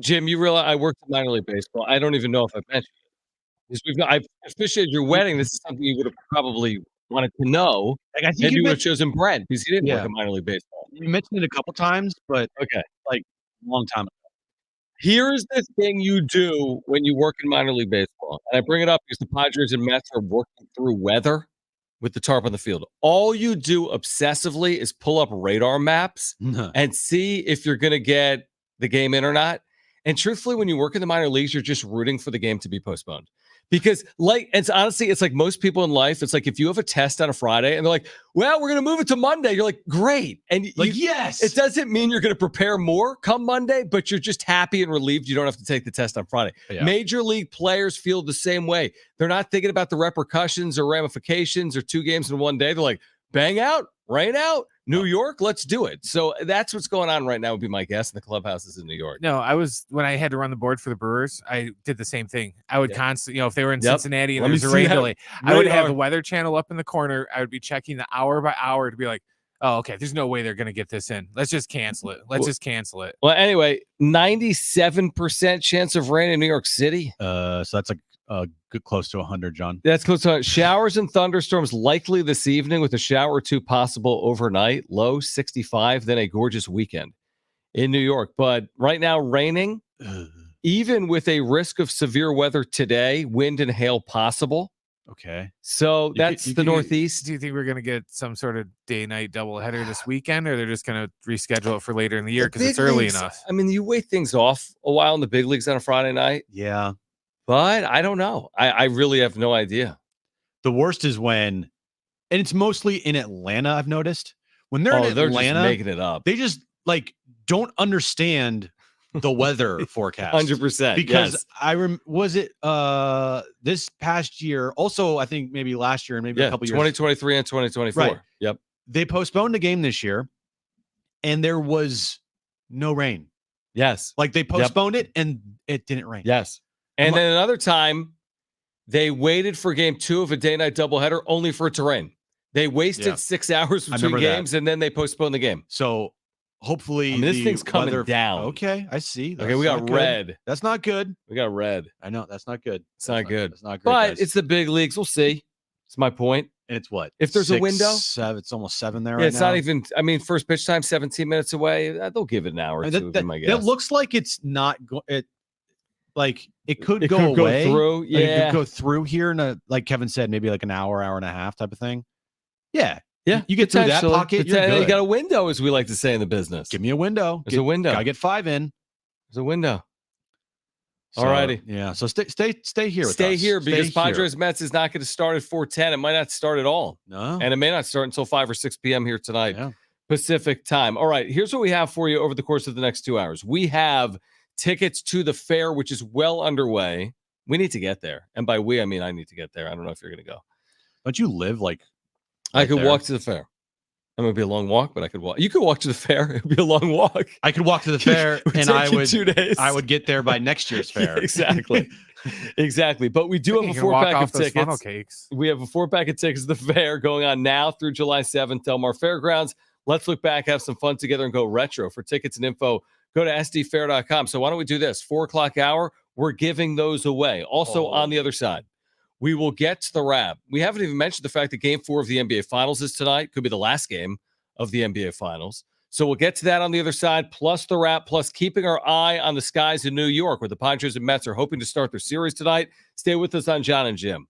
Jim, you realize I worked in minor league baseball. I don't even know if I've mentioned it. I've officiated your wedding. This is something you would have probably wanted to know. Like, I think Maybe you you would have mentioned, chosen Brent because he didn't work yeah, in minor league baseball. you mentioned it a couple times, but Okay. like a long time ago. Here's the thing you do when you work in minor league baseball. And I bring it up because the Padres and Mets are working through weather with the tarp on the field. All you do obsessively is pull up radar maps and see if you're going to get the game in or not. And truthfully, when you work in the minor leagues, you're just rooting for the game to be postponed. Because, like, it's honestly, it's like most people in life. It's like if you have a test on a Friday and they're like, well, we're going to move it to Monday. You're like, great. And yes, it doesn't mean you're going to prepare more come Monday, but you're just happy and relieved you don't have to take the test on Friday. Yeah. Major league players feel the same way. They're not thinking about the repercussions or ramifications or 2 games in one day. They're like, bang out, rain out, New York, let's do it. So that's what's going on right now would be my guess. And the clubhouse is in New York. No, when I had to run the board for the Brewers, I did the same thing. I would constantly, if they were in Cincinnati and there was a rain delay, I would have the weather channel up in the corner. I would be checking the hour by hour to be like, oh, okay, there's no way they're going to get this in. Let's just cancel it. Just cancel it. Well, anyway, 97% chance of rain in New York City. So that's like good close to 100, John. That's close to showers and thunderstorms likely this evening with a shower or two possible overnight. Low 65, then a gorgeous weekend in New York. But right now, raining, even with a risk of severe weather today, wind and hail possible. Okay. So that's the Northeast. Do you think we're going to get some sort of day-night doubleheader this weekend, or they're just going to reschedule it for later in the year because it's early enough? I mean, you wait things off a while in the big leagues on a Friday night. Yeah. But I don't know. I really have no idea. The worst is when, and it's mostly in Atlanta, I've noticed. When they're in Atlanta, they're just making it up. They just like don't understand the weather forecast. 100%. Because was it this past year, also I think maybe last year and maybe a couple years, 2023 and 2024. Right. Yep. They postponed the game this year and there was no rain. Yes. Like they postponed it and it didn't rain. Yes. And then another time, they waited for game 2 of a day-night doubleheader only for it to rain. They wasted 6 hours between games, and then they postponed the game. So hopefully this thing's coming down. Okay, I see. Okay, we got red. That's not good. We got red. I know that's not good. It's not good. That's not great. But guys. it's the big leagues. We'll see. That's my point. And it's what? If there's a window? 7, it's almost 7 there Yeah, right it's now. not even, first pitch time, 17 minutes away. They'll give it an hour or two, my guess. That looks like it's not it could go away. Go through. Yeah. It could go through here in like Kevin said, maybe like an hour and a half type of thing. Yeah. Yeah. You get through that pocket, you're good. You got a window, as we like to say in the business. Give me a window. There's a window. Gotta get 5 in. There's a window. So, all righty. Yeah. So stay here. Stay here because stay Padres Mets is not going to start at 4:10. It might not start at all. No. And it may not start until 5 or 6 p.m. here tonight, Yeah. Pacific time. All right. Here's what we have for you over the course of the next 2 hours. We have tickets to the fair, which is well underway. We need to get there. And by we, I mean I need to get there. I don't know if you're going to go. Don't you live like I could walk to the fair. It would be a long walk, but I could walk. You could walk to the fair. It would be a long walk. I could walk to the fair and I would 2 days. I would get there by next year's fair. Exactly. Exactly. But we do have a 4-pack of tickets. Funnel cakes. We have a 4-pack of tickets to the fair going on now through July 7th, Del Mar Fairgrounds. Let's look back, have some fun together, and go retro. For tickets and info, go to sdfair.com. So why don't we do this? 4 o'clock hour, we're giving those away. Also on the other side, we will get to the wrap. We haven't even mentioned the fact that game 4 of the NBA Finals is tonight. Could be the last game of the NBA Finals. So we'll get to that on the other side, plus the wrap, plus keeping our eye on the skies in New York, where the Padres and Mets are hoping to start their series tonight. Stay with us on Jon and Jim.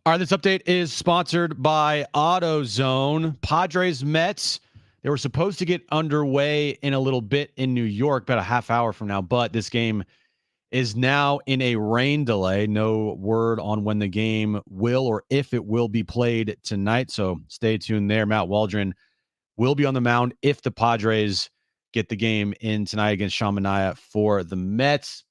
All right, this update is sponsored by AutoZone. Padres Mets, they were supposed to get underway in a little bit in New York, about a half hour from now, but this game is now in a rain delay. No word on when the game will or if it will be played tonight, so stay tuned there. Matt Waldron will be on the mound if the Padres get the game in tonight against Sean Manaea for the Mets.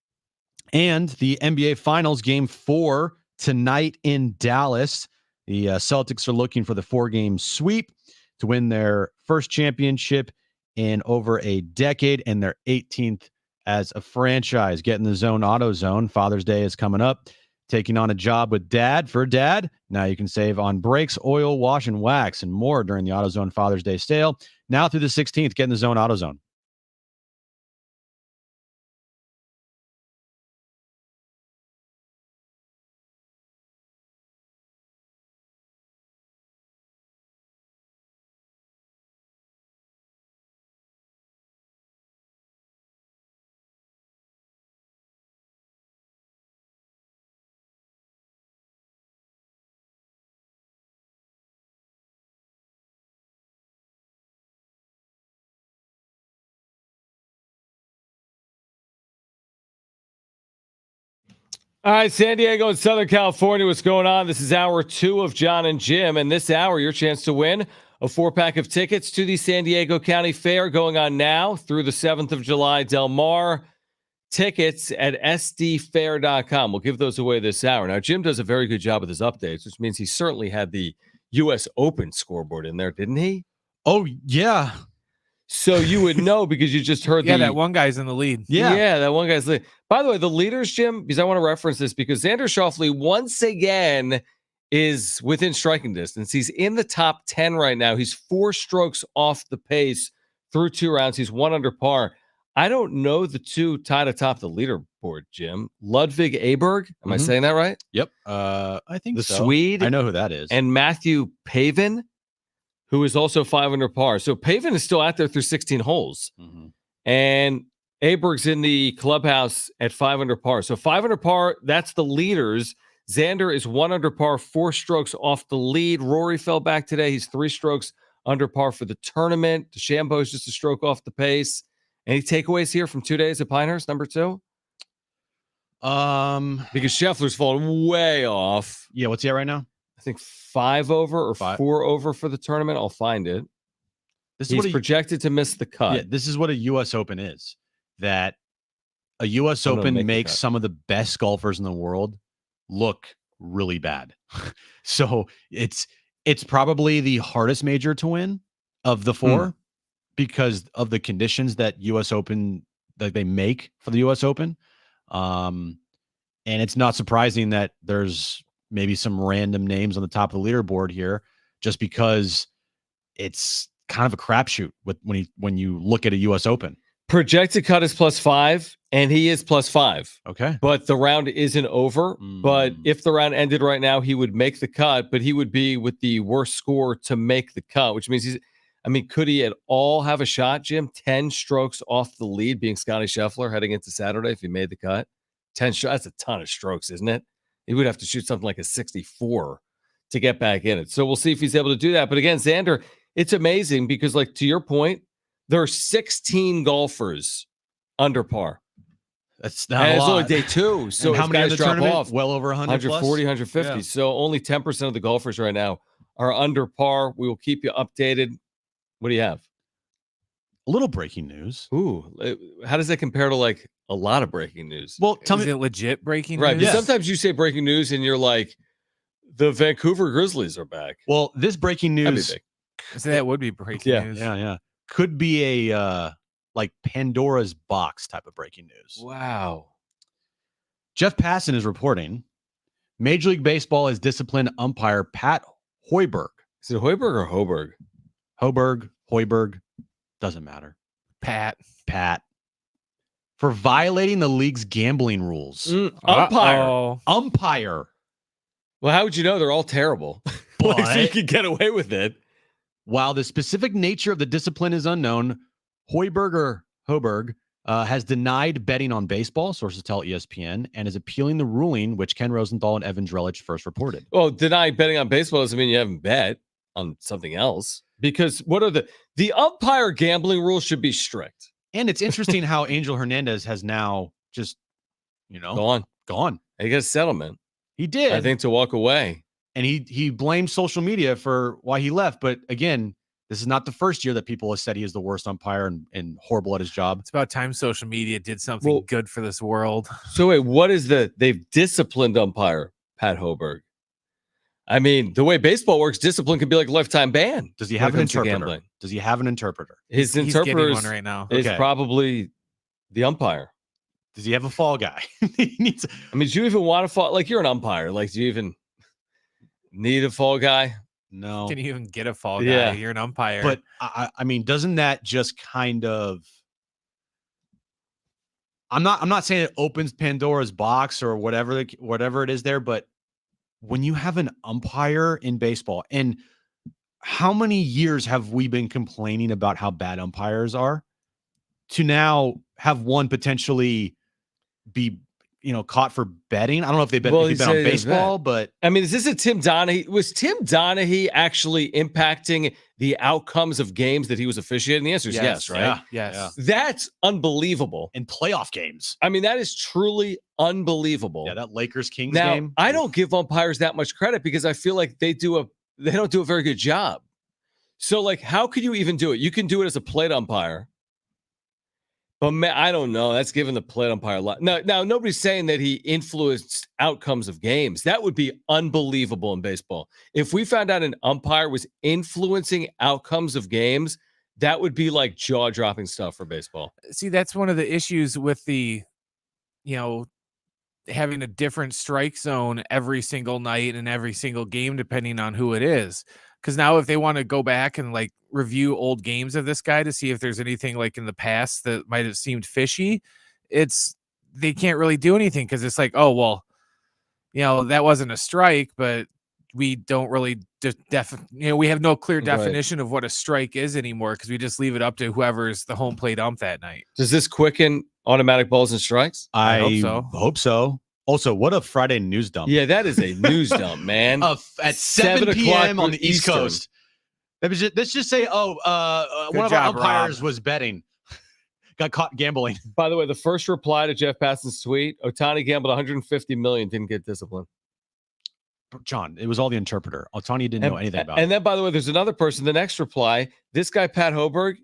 And the NBA Finals Game 4 tonight in Dallas. The Celtics are looking for the 4-game sweep to win their first championship in over a decade and their 18th as a franchise. Get in the zone, AutoZone. Father's Day is coming up. Taking on a job with Dad for Dad. Now you can save on brakes, oil, wash, and wax, and more during the AutoZone Father's Day sale. Now through the 16th, get in the zone, AutoZone. All right, San Diego and Southern California, what's going on? This is hour 2 of Jon and Jim, and this hour, your chance to win a 4-pack of tickets to the San Diego County Fair going on now through the 7th of July. Del Mar tickets at sdfair.com. We'll give those away this hour. Now, Jim does a very good job with his updates, which means he certainly had the U.S. Open scoreboard in there, didn't he? Oh, yeah. So you would know because you just heard that one guy's in the lead. Yeah, that one guy's lead. By the way, the leaders, Jim, because I want to reference this because Xander Schauffele once again is within striking distance. He's in the top 10 right now. He's 4 strokes off the pace through 2 rounds. He's 1 under par. I don't know the 2 tied atop the leaderboard, Jim. Ludwig Aberg. Am I saying that right? Yep. I think the so. Swede. I know who that is. And Matthew Pavin, who is also 5 under par. So Pavin is still out there through 16 holes. And Aberg's in the clubhouse at 5 under par. So 5 under par, that's the leaders. Xander is 1 under par, 4 strokes off the lead. Rory fell back today. He's 3 strokes under par for the tournament. DeChambeau's just a stroke off the pace. Any takeaways here from 2 days at Pinehurst, number 2? Because Scheffler's fallen way off. Yeah, what's he at right now? I think 5 over or 4 over for the tournament. I'll find it. He's projected to miss the cut. Yeah, this is what a U.S. Open is. That a U.S. Open makes some of the best golfers in the world look really bad. So it's probably the hardest major to win of the 4 because of the conditions that U.S. Open that they make for the U.S. Open. And it's not surprising that there's maybe some random names on the top of the leaderboard here, just because it's kind of a crapshoot when you look at a U.S. Open. Projected cut is +5, and he is +5. Okay. But the round isn't over. But if the round ended right now, he would make the cut, but he would be with the worst score to make the cut, which means could he at all have a shot, Jim? 10 strokes off the lead, being Scotty Scheffler heading into Saturday if he made the cut? 10 shots, that's a ton of strokes, isn't it? He would have to shoot something like a 64 to get back in it. So we'll see if he's able to do that. But again, Xander, it's amazing because, like, to your point, there are 16 golfers under par. That's not a lot. It's only day 2. So how many guys drop off? Well over 100 140, 150. Yeah. So only 10% of the golfers right now are under par. We will keep you updated. What do you have? A little breaking news. Ooh, how does that compare to like a lot of breaking news? Well, tell me, is it legit breaking news? Right. Yes. Sometimes you say breaking news and you're like, the Vancouver Grizzlies are back. Well, this breaking news. So that would be breaking news. Yeah. Could be a like Pandora's box type of breaking news. Wow. Jeff Passan is reporting Major League Baseball has disciplined umpire Pat Hoiberg. Is it Hoiberg or Hoberg? Hoiberg, doesn't matter. Pat. For violating the league's gambling rules. Umpire. Well, how would you know? They're all terrible. But so you could get away with it. While the specific nature of the discipline is unknown, Hoiberg has denied betting on baseball, sources tell ESPN, and is appealing the ruling, which Ken Rosenthal and Evan Drellich first reported. Well, denying betting on baseball doesn't mean you haven't bet on something else. Because what are the umpire gambling rules should be strict. And it's interesting how Angel Hernandez has now just, gone. He got a settlement. He did. I think to walk away. And he blamed social media for why he left. But again, this is not the first year that people have said he is the worst umpire and horrible at his job. It's about time social media did something good for this world. So wait, what is they've disciplined umpire, Pat Hoberg? I mean, the way baseball works, discipline could be like a lifetime ban. Does he have an interpreter? Does he have an interpreter? His He's interpreter one right now. is probably the umpire. Does he have a fall guy? He needs. I mean, do you even want to fall? Like, you're an umpire. Like, do you even need a fall guy? No. Can you even get a fall guy? Yeah. You're an umpire. But I mean, doesn't that just kind of? I'm not saying it opens Pandora's box or whatever it is there, but when you have an umpire in baseball, and how many years have we been complaining about how bad umpires are, to now have one potentially be caught for betting? I don't know if they bet on baseball, but I mean, is this a Tim Donaghy? Was Tim Donaghy actually impacting the outcomes of games that he was officiating? The answer is yes, right? Yeah, yes. That's unbelievable. In playoff games. I mean, that is truly unbelievable. Yeah, that Lakers-Kings now, game. I don't give umpires that much credit because I feel like they don't do a very good job. So, like, how could you even do it? You can do it as a plate umpire. But man, I don't know. That's giving the plate umpire a lot. Now, nobody's saying that he influenced outcomes of games. That would be unbelievable in baseball. If we found out an umpire was influencing outcomes of games, that would be like jaw-dropping stuff for baseball. See, that's one of the issues with the, having a different strike zone every single night and every single game, depending on who it is. Because now if they want to go back and like review old games of this guy to see if there's anything like in the past that might have seemed fishy, they can't really do anything because it's like, oh, well, that wasn't a strike, but we don't really we have no clear definition of what a strike is anymore because we just leave it up to whoever's the home plate ump that night. Does this quicken automatic balls and strikes? I hope so. Also, what a Friday news dump. Yeah, that is a news dump, man. At 7 p.m. on the East Coast. Let's just say, one of our umpires was betting. Got caught gambling. By the way, the first reply to Jeff Passan's tweet, Ohtani gambled $150 million, didn't get disciplined. John, it was all the interpreter. Ohtani didn't know anything about it. And then, by the way, there's another person, the next reply, this guy, Pat Hoberg,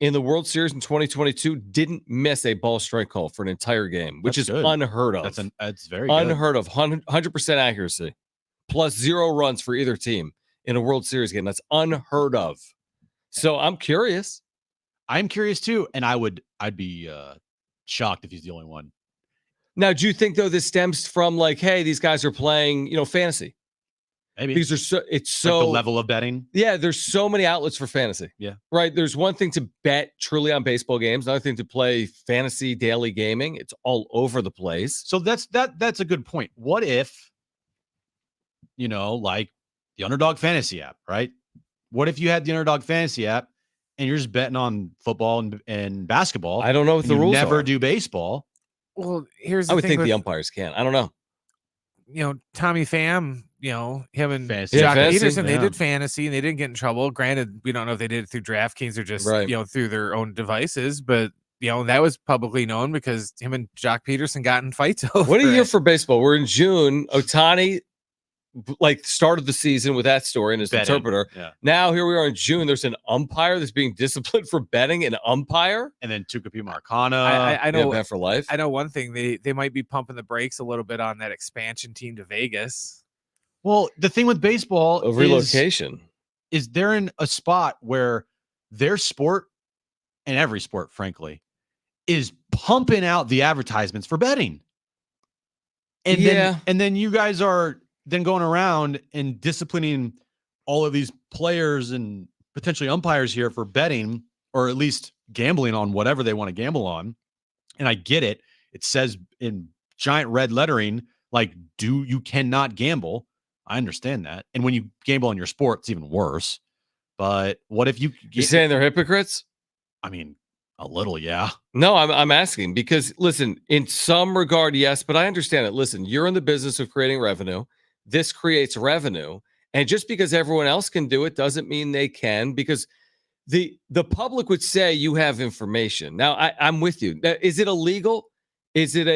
in the World Series in 2022, didn't miss a ball strike call for an entire game, which is unheard of. That's very unheard of. 100% accuracy, plus 0 runs for either team in a World Series game. That's unheard of. So I'm curious. I'm curious too, and I'd be shocked if he's the only one. Now, do you think though this stems from like, hey, these guys are playing, fantasy? Maybe because it's like the level of betting. Yeah, there's so many outlets for fantasy. Yeah, right. There's one thing to bet truly on baseball games, another thing to play fantasy daily gaming. It's all over the place. So that's a good point. What if, like the Underdog Fantasy app, right? What if you had the Underdog Fantasy app and you're just betting on football and basketball? I don't know what the rules never are. do baseball. Well, here's the I would thing think with, the umpires can. I don't know. Tommy Pham, him and fantasy. Jock fantasy, Peterson, they did fantasy and they didn't get in trouble. Granted, we don't know if they did it through DraftKings or just through their own devices, but that was publicly known because him and Jock Peterson got in fights over. What a year for baseball. We're in June. Ohtani started the season with that story and his interpreter. Yeah. Now here we are in June. There's an umpire that's being disciplined for betting, an umpire. And then Tucupita Marcana. I know bet for life. I know one thing. They might be pumping the brakes a little bit on that expansion team to Vegas. Well, the thing with baseball relocation is they're in a spot where their sport and every sport, frankly, is pumping out the advertisements for betting. And then you guys are then going around and disciplining all of these players and potentially umpires here for betting, or at least gambling on whatever they want to gamble on. And I get it. It says in giant red lettering, like, you cannot gamble. I understand that. And when you gamble on your sport, it's even worse. But what if you're saying they're hypocrites? I mean, A little, yeah. No, I'm asking because listen, in some regard, yes, but I understand it. Listen, you're in the business of creating revenue. This creates revenue. And just because everyone else can do it doesn't mean they can, because the public would say you have information. Now, I'm with you. Now, is it illegal? Is it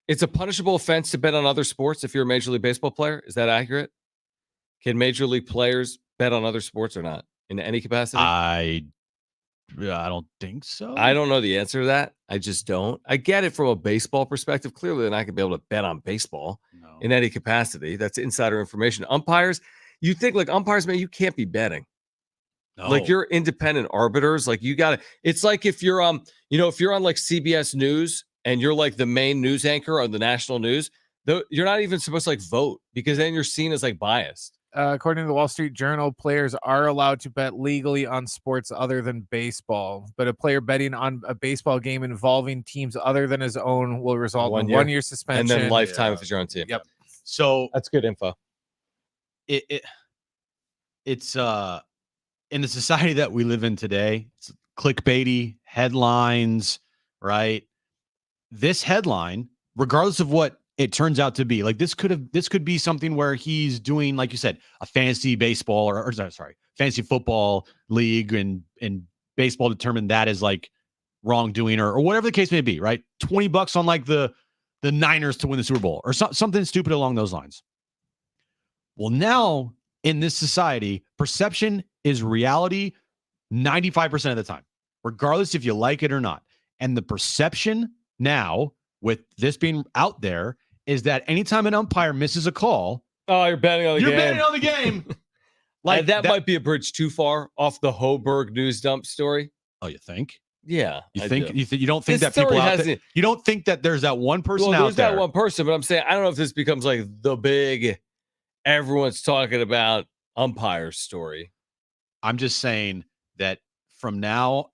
it's a punishable offense to bet on other sports if you're a Major League Baseball player? Is that accurate? Can Major League players bet on other sports or not in any capacity? I don't think so. I don't know the answer to that. I just don't. I get it from a baseball perspective. Clearly, they're not going to be able to bet on baseball in any capacity. That's insider information. Umpires, you think like umpires, man, you can't be betting. No. Like you're independent arbiters. Like you got to. It's like if you're if you're on like CBS News and you're like the main news anchor on the national news, you're not even supposed to like vote because then you're seen as like biased. According to the Wall Street Journal, players are allowed to bet legally on sports other than baseball, but a player betting on a baseball game involving teams other than his own will result in 1 year suspension and then lifetime if it's your own team. Yep. So that's good info. It's in the society that we live in today, it's clickbaity headlines, right? This headline, regardless of what it turns out to be, like this could be something where he's doing, like you said, a fantasy baseball or fantasy football league, and baseball determined that as like wrongdoing or whatever the case may be, right? $20 on like the Niners to win the Super Bowl or something stupid along those lines. Well, now in this society, perception is reality 95% of the time, regardless if you like it or not. And the perception now, with this being out there, is that anytime an umpire misses a call, you're betting on the game. You're betting on the game. Like that might be a bridge too far off the Hoburg news dump story. Oh, you think? Yeah. You don't think that people out there, you don't think that there's that one person out there's there? That one person, but I'm saying I don't know if this becomes like the big everyone's talking about umpire story. I'm just saying that from now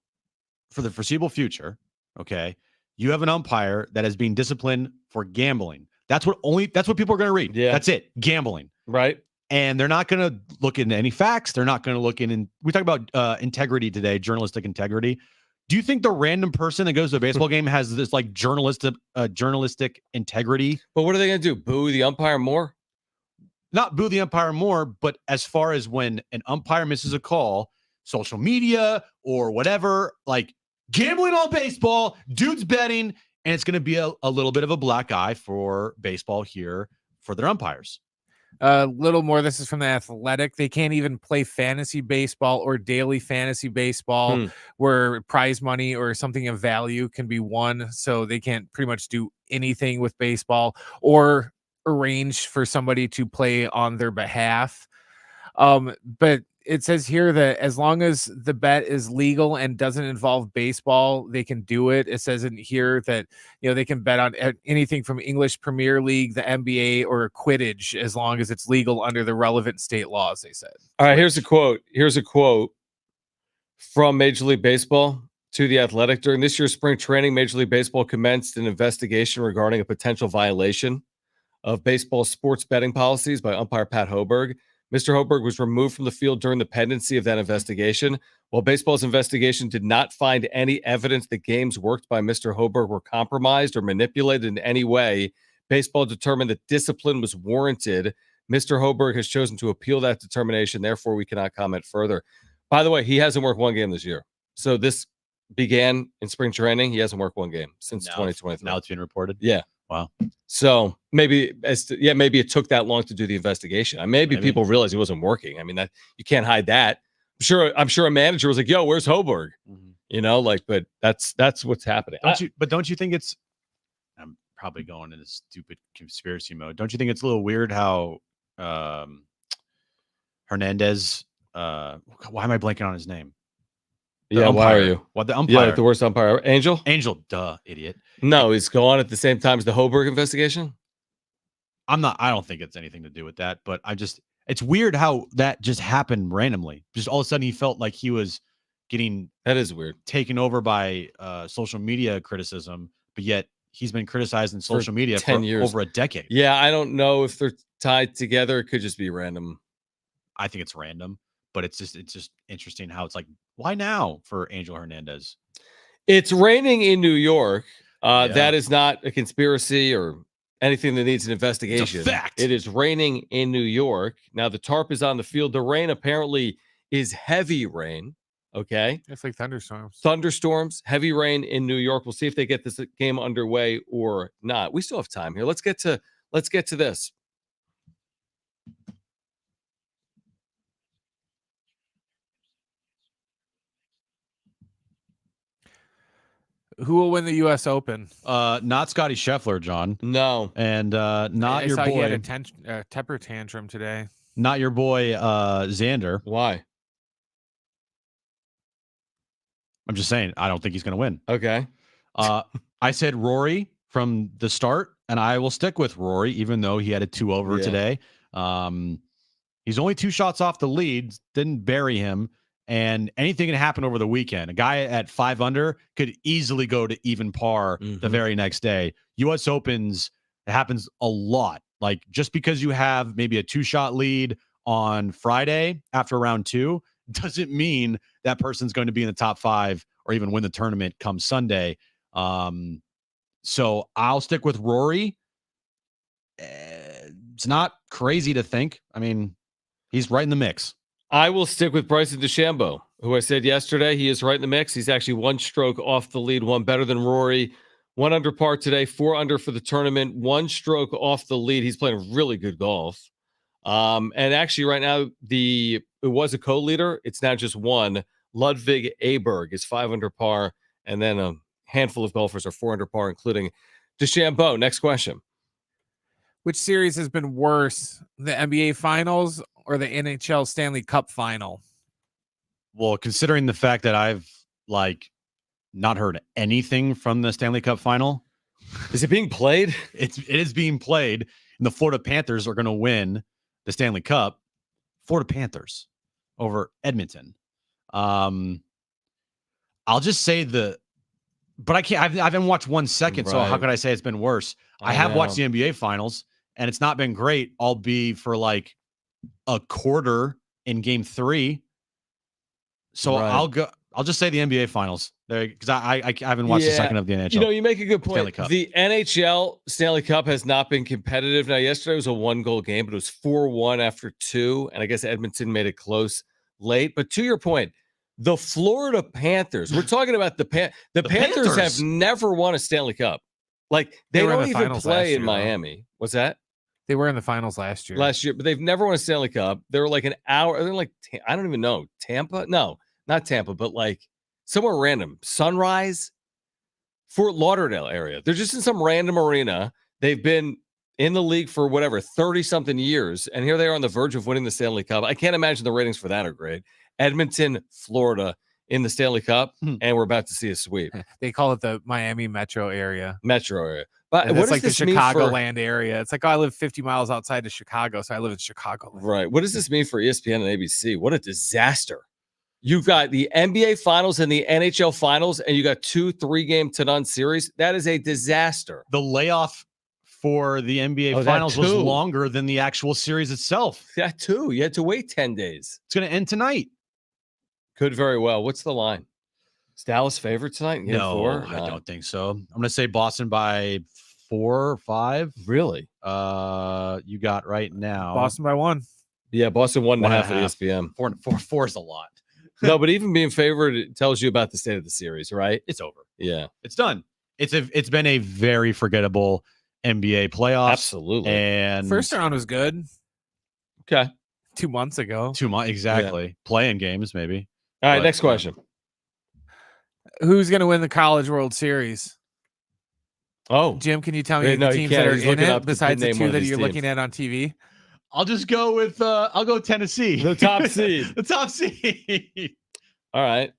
for the foreseeable future, okay, you have an umpire that is being disciplined for gambling. That's what people are going to read. Yeah. That's it. Gambling. Right. And they're not going to look into any facts. They're not going to look in. We talk about integrity today, journalistic integrity. Do you think the random person that goes to a baseball game has this like journalistic integrity? But what are they going to do? Boo the umpire more? Not boo the umpire more, but as far as when an umpire misses a call, social media or whatever, like gambling on baseball, dude's betting, and it's going to be a little bit of a black eye for baseball here for their umpires. A little more. This is from The Athletic. They can't even play fantasy baseball or daily fantasy baseball where prize money or something of value can be won. So they can't pretty much do anything with baseball or arrange for somebody to play on their behalf. But it says here that as long as the bet is legal and doesn't involve baseball, they can do it. It says in here that, they can bet on anything from English Premier League, the NBA, or Quidditch, as long as it's legal under the relevant state laws, they said. All right, here's a quote from Major League Baseball to The Athletic. During this year's spring training, Major League Baseball commenced an investigation regarding a potential violation of baseball sports betting policies by umpire Pat Hoburg. Mr. Hoburg was removed from the field during the pendency of that investigation. While baseball's investigation did not find any evidence that games worked by Mr. Hoburg were compromised or manipulated in any way, baseball determined that discipline was warranted. Mr. Hoburg has chosen to appeal that determination. Therefore, we cannot comment further. By the way, he hasn't worked one game this year. So this began in spring training. He hasn't worked one game since 2023. Now it's being reported? Yeah. Wow. So maybe it took that long to do the investigation. Maybe people realized he wasn't working. I mean, that you can't hide that. I'm sure a manager was like, "Yo, where's Hoburg?" But that's what's happening. Don't you think it's? I'm probably going into stupid conspiracy mode. Don't you think it's a little weird how Hernandez? Why am I blanking on his name? Why are you? What the umpire? Yeah, the worst umpire, Angel. Duh, idiot. No, he's going at the same time as the Hoburg investigation. I don't think it's anything to do with that, but it's weird how that just happened randomly. Just all of a sudden he felt like he was getting that is weird taken over by social media criticism, but yet he's been criticized in social media 10 for years. Over a decade. Yeah, I don't know if they're tied together. It could just be random. I think it's random, but it's just interesting how it's like, why now for Angel Hernandez? It's raining in New York. That is not a conspiracy or anything that needs an investigation. It's a fact. It is raining in New York. Now, the tarp is on the field. The rain apparently is heavy rain. Okay. It's like thunderstorms. Thunderstorms, heavy rain in New York. We'll see if they get this game underway or not. We still have time here. Let's get to this. Who will win the U.S. Open? Not Scotty Scheffler, John. No. And not your boy. He had a temper tantrum today. Not your boy, Xander. Why? I'm just saying, I don't think he's going to win. Okay. I said Rory from the start, and I will stick with Rory, even though he had a 2-over today. He's only 2 shots off the lead, didn't bury him, and anything can happen over the weekend. A guy at 5 under could easily go to even par the very next day. U.S. Opens, it happens a lot. Like, just because you have maybe a 2-shot lead on Friday after round 2 doesn't mean that person's going to be in the top 5 or even win the tournament come Sunday. So I'll stick with Rory. It's not crazy to think. I mean, he's right in the mix. I will stick with Bryson DeChambeau, who I said yesterday, he is right in the mix. He's actually 1 stroke off the lead, 1 better than Rory. 1 under par today, 4 under for the tournament, 1 stroke off the lead. He's playing really good golf. And actually right now, it was a co-leader. It's now just 1. Ludwig Aberg is 5 under par. And then a handful of golfers are 4 under par, including DeChambeau. Next question. Which series has been worse, the NBA Finals or the NHL Stanley Cup Final? Well, considering the fact that I've not heard anything from the Stanley Cup Final. Is it being played? It is being played, and the Florida Panthers are going to win the Stanley Cup. Florida Panthers over Edmonton. I'll just say but I can't. I haven't watched 1 second, so how could I say it's been worse? I have watched the NBA Finals, and it's not been great. I'll be for like a quarter in Game 3. So I'll just say the NBA Finals there, because I haven't watched a second of the NHL. You know, you make a good point. The NHL Stanley Cup has not been competitive. Now, yesterday was a 1-goal game, but it was 4-1 after 2, and I guess Edmonton made it close late. But to your point, the Florida Panthers, we're talking about the Panthers have never won a Stanley Cup. Like, they don't even play in Miami. What's that? They were in the finals last year. But they've never won a Stanley Cup. They're like an hour. They're like, I don't even know. Tampa? No, not Tampa, but like somewhere random. Sunrise, Fort Lauderdale area. They're just in some random arena. They've been in the league for 30-something years, and here they are on the verge of winning the Stanley Cup. I can't imagine the ratings for that are great. Edmonton, Florida in the Stanley Cup, and we're about to see a sweep. They call it the Miami metro area. But it's like the Chicagoland area. It's like, I live 50 miles outside of Chicago, so I live in Chicago. Right. What does this mean for ESPN and ABC? What a disaster. You've got the NBA Finals and the NHL Finals, and you got 2 3-game to none series. That is a disaster. The layoff for the NBA Finals was longer than the actual series itself. That too. You had to wait 10 days. It's going to end tonight. Could very well. What's the line? Is Dallas favorite tonight? No, I don't think so. I'm going to say Boston by 4 or 5. Really? You got right now Boston by 1. Yeah, Boston 1.5 at ESPN. 4 is a lot. No, but even being favored, it tells you about the state of the series, right? It's over. Yeah, it's done. It's been a very forgettable NBA playoffs. Absolutely. And first round was good. Okay. 2 months ago. 2 months exactly. Yeah. Playing games maybe. All right, next question. Who's going to win the College World Series? Oh, Jim, can you tell me the teams that are in it besides the 2 that you're looking at on TV? I'll just go with I'll go Tennessee. The top seed. The top seed. All right.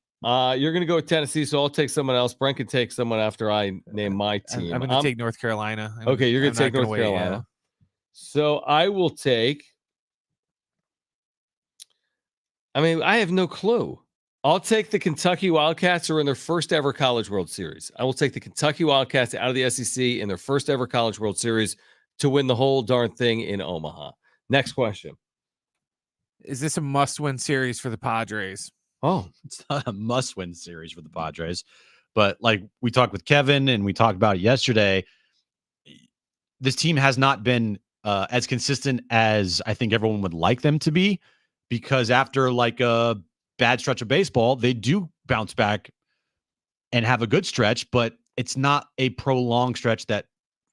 You're going to go with Tennessee, so I'll take someone else. Brent can take someone after I name my team. I'm going to take North Carolina. Okay, you're going to take North Carolina. Yeah. So I will take I have no clue. I'll take the Kentucky Wildcats, who are in their first ever College World Series. I will take the Kentucky Wildcats out of the SEC in their first ever College World Series to win the whole darn thing in Omaha. Next question. Is this a must-win series for the Padres? Oh, it's not a must-win series for the Padres. But like we talked with Kevin and we talked about it yesterday, this team has not been as consistent as I think everyone would like them to be, because after like a bad stretch of baseball, they do bounce back and have a good stretch, but it's not a prolonged stretch that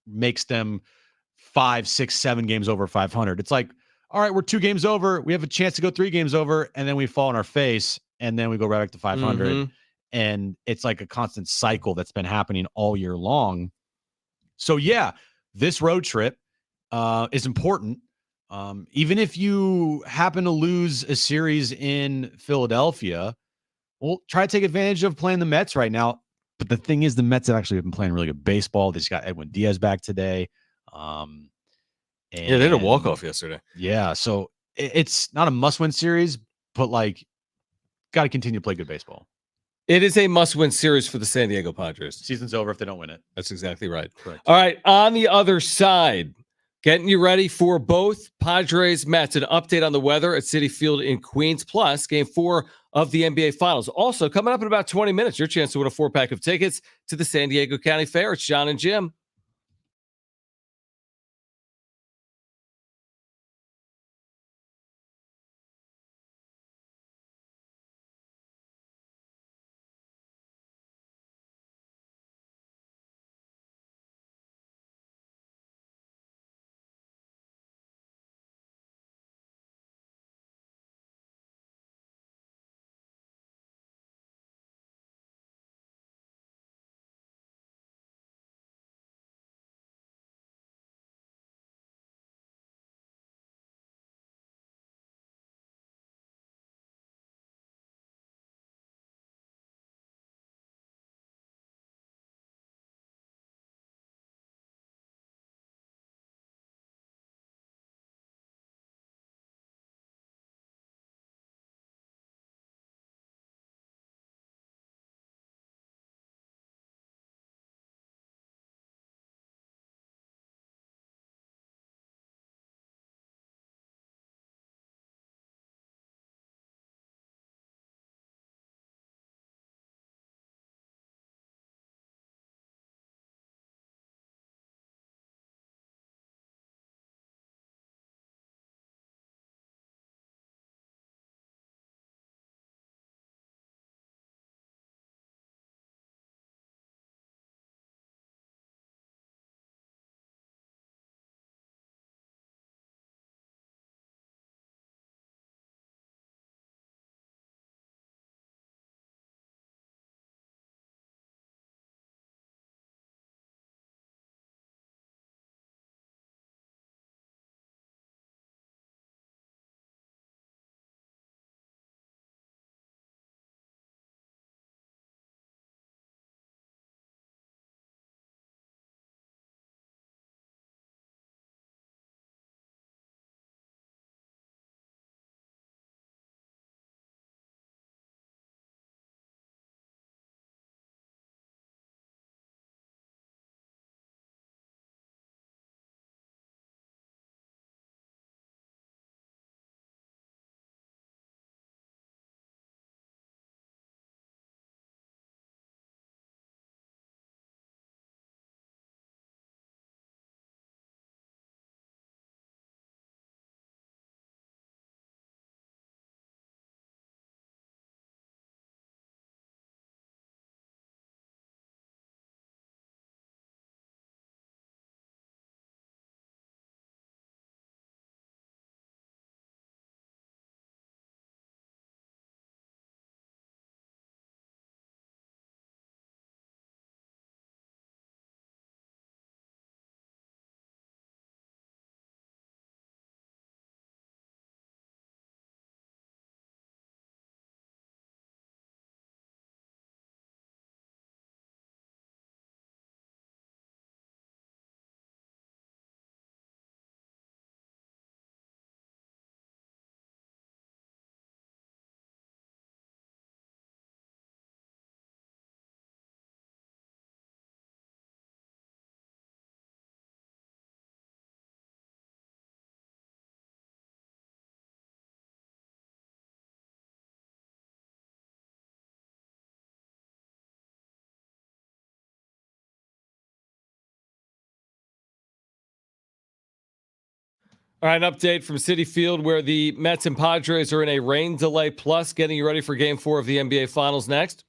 makes them 5, 6, 7 games over 500. It's like, all right, we're 2 games over. We have a chance to go 3 games over, and then we fall on our face, and then we go right back to 500. Mm-hmm. And it's like a constant cycle that's been happening all year long. So yeah, this road trip is important. Even if you happen to lose a series in Philadelphia, well, try to take advantage of playing the Mets right now. But the thing is, the Mets have actually been playing really good baseball. They just got Edwin Diaz back today. Yeah, they had a walk-off yesterday. Yeah, so it's not a must-win series, but like, got to continue to play good baseball. It is a must-win series for the San Diego Padres. Season's over if they don't win it. That's exactly right. Correct. All right, on the other side, getting you ready for both Padres Mets. An update on the weather at Citi Field in Queens, plus Game 4 of the NBA Finals. Also, coming up in about 20 minutes, your chance to win a 4-pack of tickets to the San Diego County Fair. It's Jon and Jim. All right, an update from Citi Field where the Mets and Padres are in a rain delay plus, getting you ready for Game 4 of the NBA Finals next.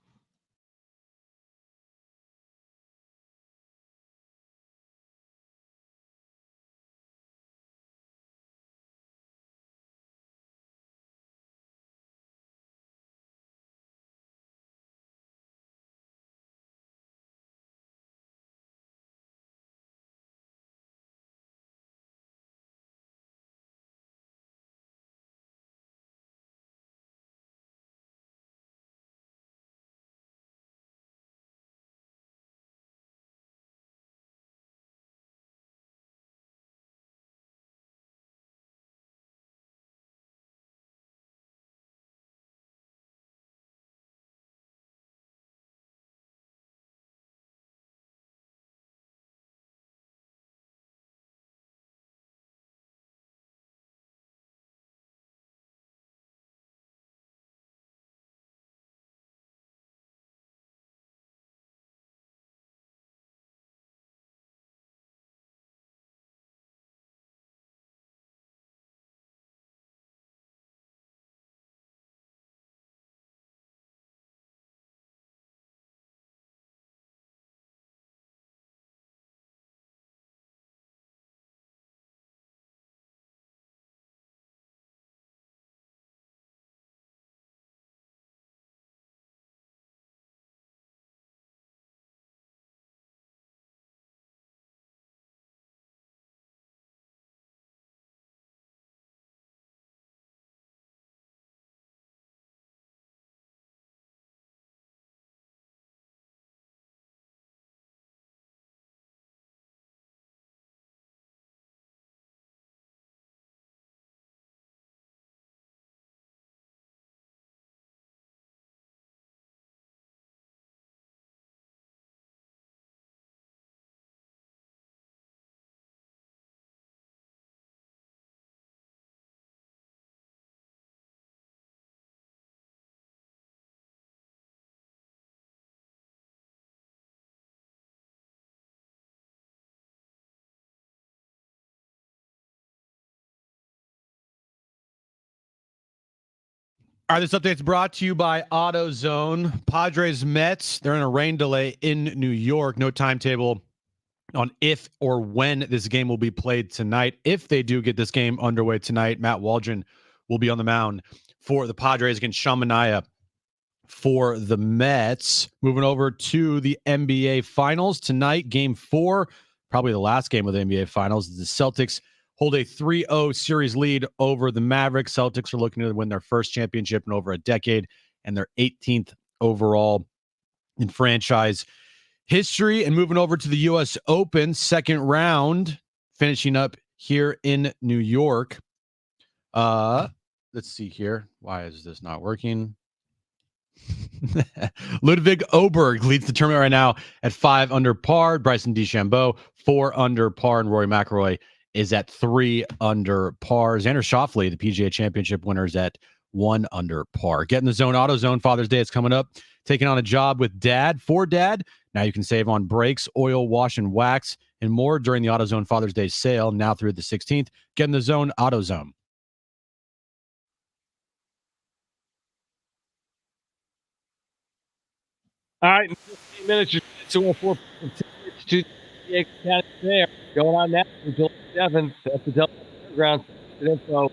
All right, this update's brought to you by AutoZone. Padres Mets, they're in a rain delay in New York. No timetable on if or when this game will be played tonight. If they do get this game underway tonight, Matt Waldron will be on the mound for the Padres against Sean Manaea for the Mets. Moving over to the NBA Finals tonight, Game 4, probably the last game of the NBA Finals. The Celtics hold a 3-0 series lead over the Mavericks. Celtics are looking to win their first championship in over a decade and their 18th overall in franchise history. And moving over to the U.S. Open, second round, finishing up here in New York. Let's see here. Why is this not working? Ludwig Oberg leads the tournament right now at 5 under par. Bryson DeChambeau 4 under par, and Rory McIlroy is at 3 under par. Xander Schauffele, the PGA Championship winner, is at 1 under par. Get in the zone. AutoZone Father's Day is coming up. Taking on a job with Dad for Dad. Now you can save on brakes, oil, wash, and wax, and more during the AutoZone Father's Day sale now through the 16th. Get in the zone. AutoZone. All right, in 15 minutes, you're 204 to the County Fair going on now until 7th. That's the Delta Fairgrounds. Info.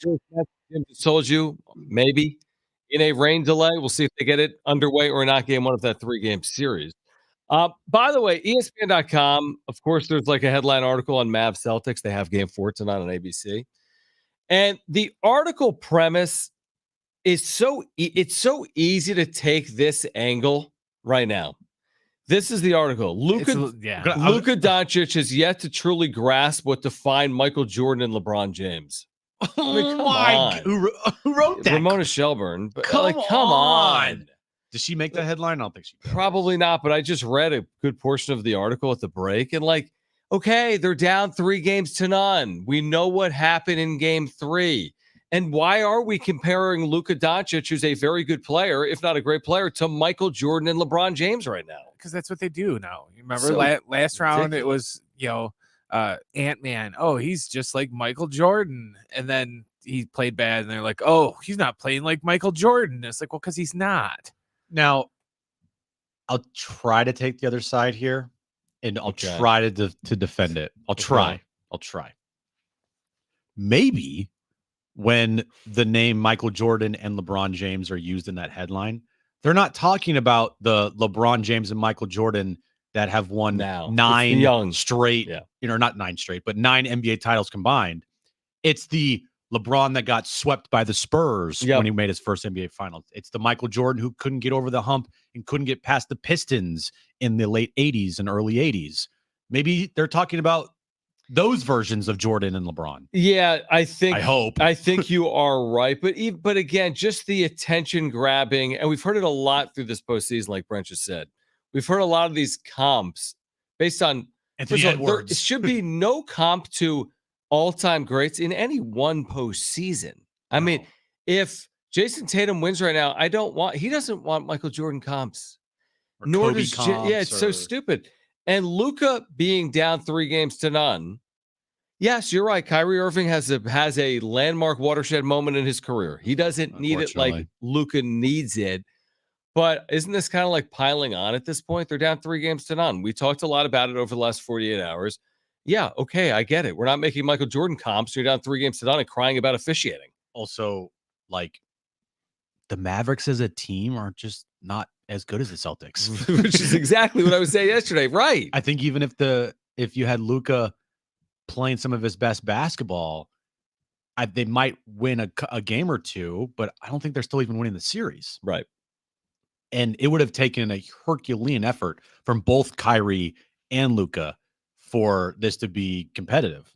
Jon Jim just told you, maybe in a rain delay. We'll see if they get it underway or not. Game 1 of that 3-game series. By the way, ESPN.com, of course, there's like a headline article on Mavs Celtics. They have Game 4 tonight on ABC. And the article premise is it's so easy to take this angle right now. This is the article. Luka Doncic has yet to truly grasp what defined Michael Jordan and LeBron James. I mean, come on. Who wrote that? Ramona Shelburne. But come on. Did she make that headline? I don't think she did. Probably not, but I just read a good portion of the article at the break. And okay, they're down 3-0. We know what happened in Game 3. And why are we comparing Luka Doncic, who's a very good player, if not a great player, to Michael Jordan and LeBron James right now? Because that's what they do now. You remember last round, it was, Ant-Man, oh, he's just like Michael Jordan. And then he played bad, and they're like, oh, he's not playing like Michael Jordan. It's like, well, because he's not. Now, I'll try to take the other side here, and I'll try to defend it. I'll try. Maybe when the name Michael Jordan and LeBron James are used in that headline, they're not talking about the LeBron James and Michael Jordan that have won nine straight, not 9 straight, but 9 NBA titles combined. It's the LeBron that got swept by the Spurs when he made his first NBA Finals. It's the Michael Jordan who couldn't get over the hump and couldn't get past the Pistons in the late 80s and early 80s. Maybe they're talking about those versions of Jordan and LeBron. Yeah, I hope. I think you are right. But again, just the attention grabbing, and we've heard it a lot through this postseason, like Brent just said. We've heard a lot of these comps based on Anthony Edwards. There should be no comp to all-time greats in any one postseason. I mean, if Jason Tatum wins right now, he doesn't want Michael Jordan comps. Or nor Kobe does comps. It's so stupid. And Luka being down 3-0. Yes, you're right. Kyrie Irving has a landmark watershed moment in his career. He doesn't need it like Luka needs it. But isn't this kind of like piling on at this point? They're down 3-0. We talked a lot about it over the last 48 hours. Yeah, okay, I get it. We're not making Michael Jordan comps. You're down 3-0 and crying about officiating. Also, like, the Mavericks as a team are just not as good as the Celtics, which is exactly what I was saying yesterday. Right. I think even if you had Luka playing some of his best basketball, they might win a game or two, but I don't think they're still even winning the series. Right. And it would have taken a Herculean effort from both Kyrie and Luka for this to be competitive.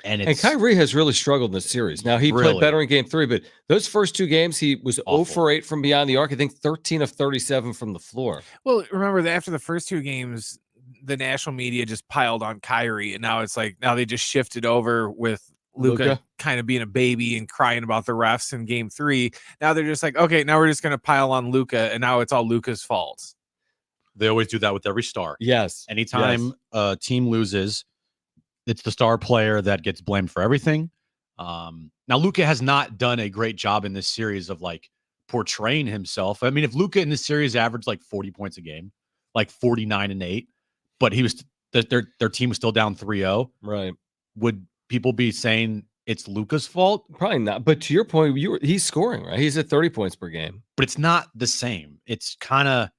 And Kyrie has really struggled in this series. Now, he played better in game 3, but those first 2 games, he was 0 for 8 from beyond the arc. I think 13 of 37 from the floor. Well, remember that after the first 2 games, the national media just piled on Kyrie, and now it's like, now they just shifted over with Luka kind of being a baby and crying about the refs in game 3. Now they're just like, okay, now we're just going to pile on Luka, and now it's all Luka's fault. They always do that with every star. Yes. Anytime a team loses, it's the star player that gets blamed for everything. Now, Luka has not done a great job in this series of like portraying himself. I mean, if Luka in this series averaged like 40 points a game, like 49-8, but he was their team was still down 3-0, right? Would people be saying it's Luka's fault? Probably not. But to your point, he's scoring, right? He's at 30 points per game. But it's not the same. It's kind of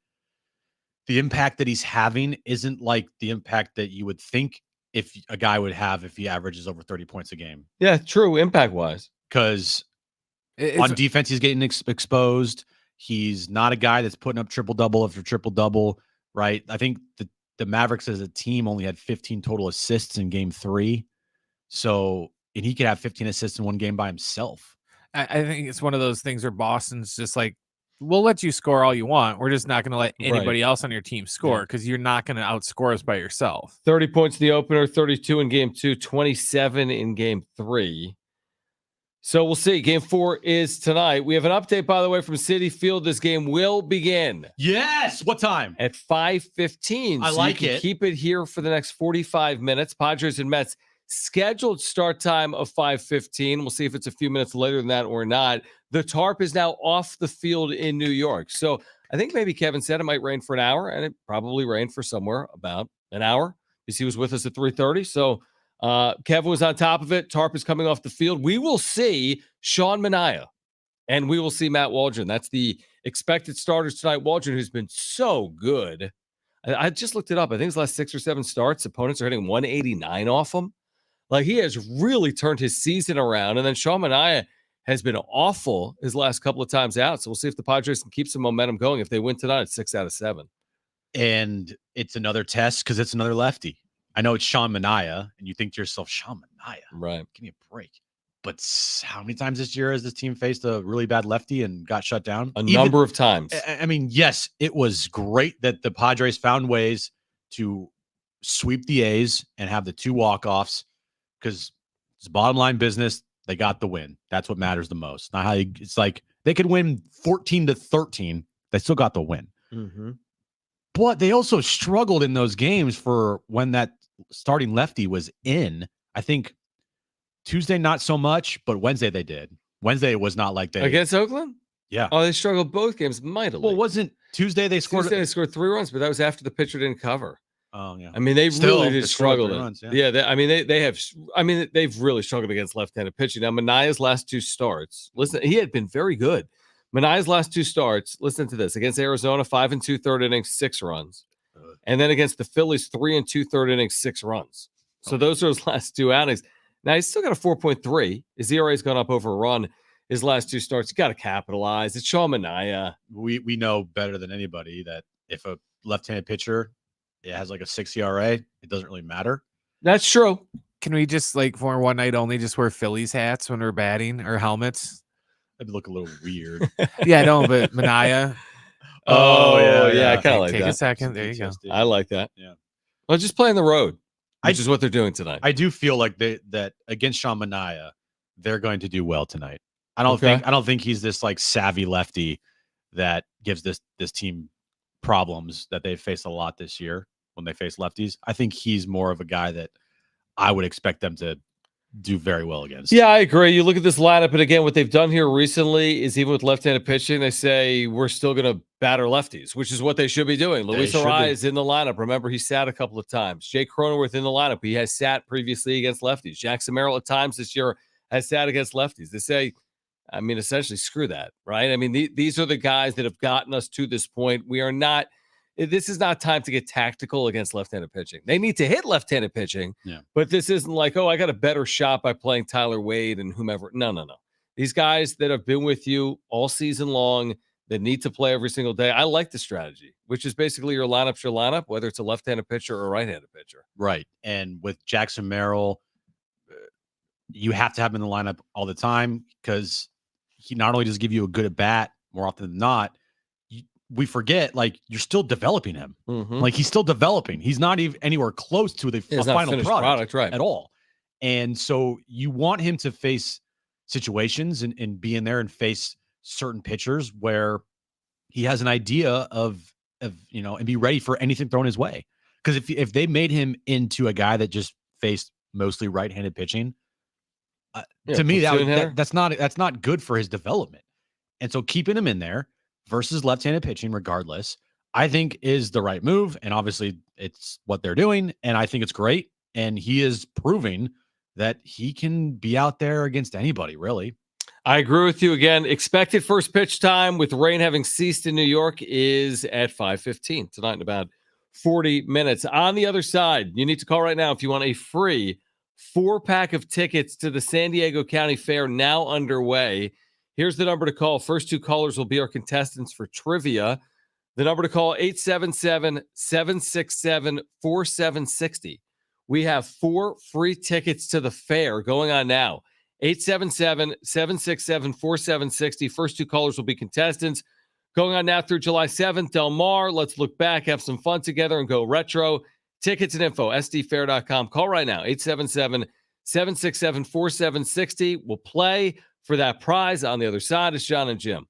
the impact that he's having isn't like the impact that you would think if a guy would have if he averages over 30 points a game. Yeah, true, impact-wise. Because on defense, he's getting exposed. He's not a guy that's putting up triple-double after triple-double, right? I think the Mavericks as a team only had 15 total assists in game 3. So, and he could have 15 assists in one game by himself. I think it's one of those things where Boston's just like, we'll let you score all you want. We're just not going to let anybody else on your team score because you're not going to outscore us by yourself. 30 points in the opener, 32 in game 2, 27 in game 3. So we'll see. Game 4 is tonight. We have an update, by the way, from Citi Field. This game will begin. Yes. What time? At 5:15. I like it. Keep it here for the next 45 minutes. Padres and Mets. Scheduled start time of 5:15. We'll see if it's a few minutes later than that or not. The tarp is now off the field in New York. So I think maybe Kevin said it might rain for an hour, and it probably rained for somewhere about an hour because he was with us at 3:30. So Kevin was on top of it. Tarp is coming off the field. We will see Sean Manaea, and we will see Matt Waldron. That's the expected starters tonight. Waldron, who's been so good. I just looked it up. I think his last 6 or 7 starts, opponents are hitting 189 off him. Like, he has really turned his season around. And then Sean Manaea has been awful his last couple of times out. So we'll see if the Padres can keep some momentum going. If they win tonight, it's 6 out of 7. And it's another test because it's another lefty. I know it's Sean Manaea, and you think to yourself, Sean Manaea, right? Give me a break. But how many times this year has this team faced a really bad lefty and got shut down? A number of times. I mean, yes, it was great that the Padres found ways to sweep the A's and have the 2 walk-offs because it's bottom line business. They got the win. That's what matters the most. Not how it's like they could win 14-13. They still got the win. Mm-hmm. But they also struggled in those games for when that starting lefty was in. I think Tuesday not so much, but Wednesday they did. Wednesday it was not like they against Oakland. Yeah. Oh, they struggled both games mightily. Well, wasn't Tuesday they scored? Tuesday they scored 3 runs, but that was after the pitcher didn't cover. Oh yeah. I mean, they really did struggle. Runs, yeah, they have. I mean, they've really struggled against left-handed pitching. Now, Manaya's last 2 starts. Listen, he had been very good. Manaya's last 2 starts. Listen to this: against Arizona, 5 2/3 innings, 6 runs, and then against the Phillies, 3 2/3 innings, 6 runs. So those are his last 2 outings. Now he's still got a 4.3. His ERA's gone up over a run. His last 2 starts, you got to capitalize. It's Sean Manaea. We know better than anybody that if a left-handed pitcher has like a 6 ERA, it doesn't really matter. That's true. Can we just for one night only just wear Phillies hats when we're batting or helmets? That'd look a little weird. Yeah, I know, but Manaea. Yeah, I kind of like Take that. a second. There you go. I like that. Yeah. Well, just playing the road, which is what they're doing tonight. I do feel like that against Sean Manaea, they're going to do well tonight. I don't think he's this like savvy lefty that gives this team problems that they've faced a lot this year when they face lefties. I think he's more of a guy that I would expect them to do very well against. Yeah, I agree. You look at this lineup, and again, what they've done here recently is even with left-handed pitching, they say we're still going to batter lefties, which is what they should be doing. Luis Arraez is in the lineup. Remember, he sat a couple of times. Jake Cronenworth in the lineup. He has sat previously against lefties. Jackson Merrill at times this year has sat against lefties. They say, I mean, essentially, screw that, right? I mean, these are the guys that have gotten us to this point. This is not time to get tactical against left-handed pitching. They need to hit left-handed pitching, but this isn't like, I got a better shot by playing Tyler Wade and whomever. No. These guys that have been with you all season long that need to play every single day. I like the strategy, which is basically your lineup, whether it's a left-handed pitcher or a right-handed pitcher. Right. And with Jackson Merrill, you have to have him in the lineup all the time because he not only does give you a good at bat more often than not, we forget, like, you're still developing him. Mm-hmm. Like, he's still developing. He's not even anywhere close to the final product right. at all. And so you want him to face situations and be in there and face certain pitchers where he has an idea of and be ready for anything thrown his way. Because if they made him into a guy that just faced mostly right-handed pitching, to me that's not good for his development. And so keeping him in there versus left-handed pitching, regardless, I think is the right move. And obviously it's what they're doing. And I think it's great. And he is proving that he can be out there against anybody, really. I agree with you again. Expected first pitch time with rain having ceased in New York is at 5:15 tonight in about 40 minutes. On the other side, you need to call right now if you want a free 4-pack of tickets to the San Diego County Fair now underway. Here's the number to call. First 2 callers will be our contestants for trivia. The number to call, 877-767-4760. We have 4 free tickets to the fair going on now. 877-767-4760. First 2 callers will be contestants. Going on now through July 7th. Del Mar, let's look back, have some fun together, and go retro. Tickets and info, sdfair.com. Call right now, 877-767-4760. We'll play for that prize. On the other side is Jon and Jim.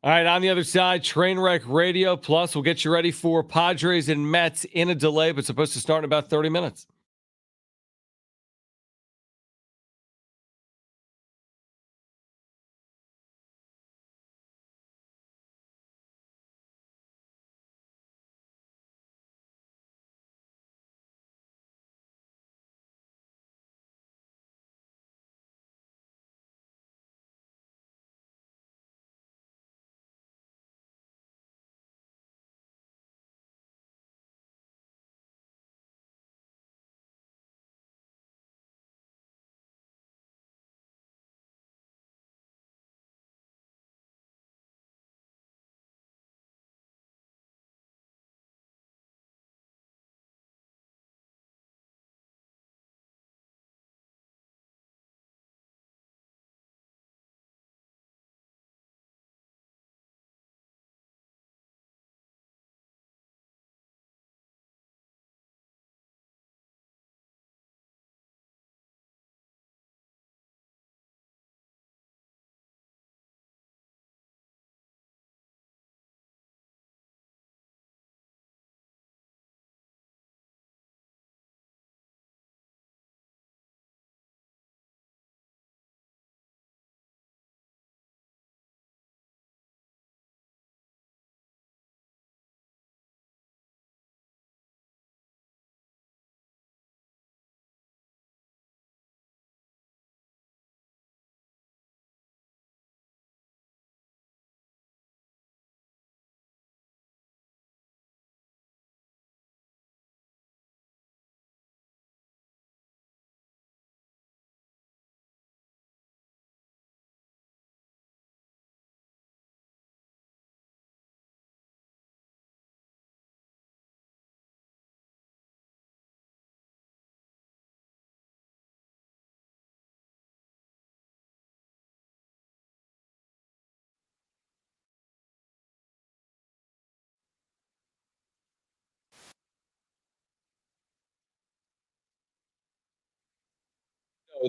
All right, on the other side, Trainwreck Radio Plus will get you ready for Padres and Mets in a delay, but supposed to start in about 30 minutes.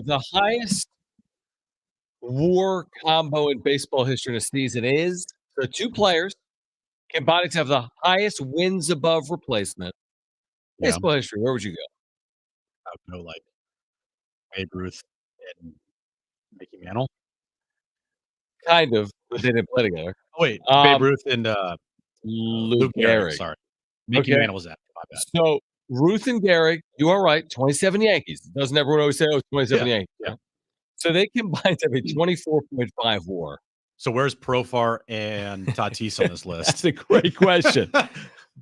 The highest WAR combo in baseball history in a season is the two players combining to have the highest wins above replacement. Yeah. Baseball history, where would you go? I would go like Babe Ruth and Mickey Mantle. Kind of, but they didn't play together. Oh, wait, Babe Ruth and Lou Lou Gehrig. Gehrig. Sorry, Mickey Okay. Mantle was that. My bad. So Ruth and Gehrig, you are right. 27 Yankees. Doesn't everyone always say, "Oh, 27 Yankees"? Yeah. So they combined to have a 24.5 WAR. So where's Profar and Tatis on this list? That's a great question.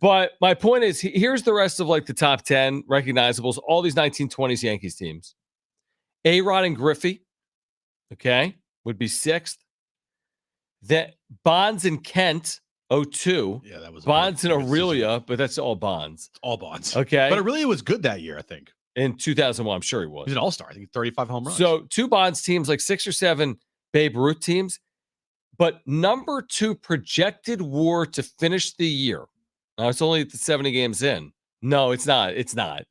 But my point is, here's the rest of like the top 10 recognizables. All these 1920s Yankees teams. A-Rod and Griffey, okay, would be sixth. That Bonds and Kent, 02. Yeah, that was Bonds and Aurelia, but that's all Bonds. All Bonds. Okay. But Aurelia was good that year, I think. In 2001, I'm sure he was. He's an all-star. I think 35 home runs. So two Bonds teams, like 6 or 7 Babe Ruth teams. But number 2 projected WAR to finish the year. Now, it's only the 70 games in. No, it's not. It's not.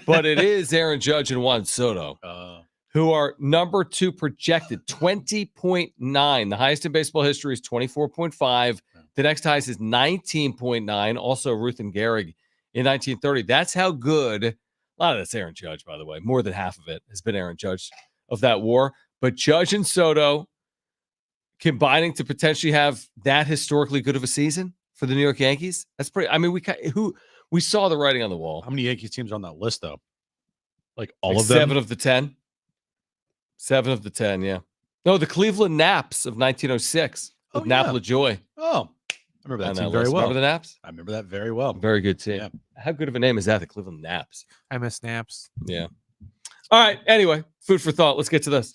But it is Aaron Judge and Juan Soto, who are number 2 projected, 20.9. The highest in baseball history is 24.5. The next highest is 19.9. Also, Ruth and Gehrig in 1930. That's how good. A lot of that's Aaron Judge, by the way. More than half of it has been Aaron Judge of that WAR. But Judge and Soto combining to potentially have that historically good of a season for the New York Yankees. That's pretty. I mean, we saw the writing on the wall. How many Yankees teams are on that list, though? Like all like of them? 7 of the 10. 7 of the 10, yeah. No, the Cleveland Naps of 1906 with Nap LaJoy. Oh, I remember that team very list. well. Remember the Naps? I remember that very well. Very good team. Yeah. How good of a name is that, the Cleveland Naps? I miss Naps. Yeah. All right. Anyway, food for thought. Let's get to this.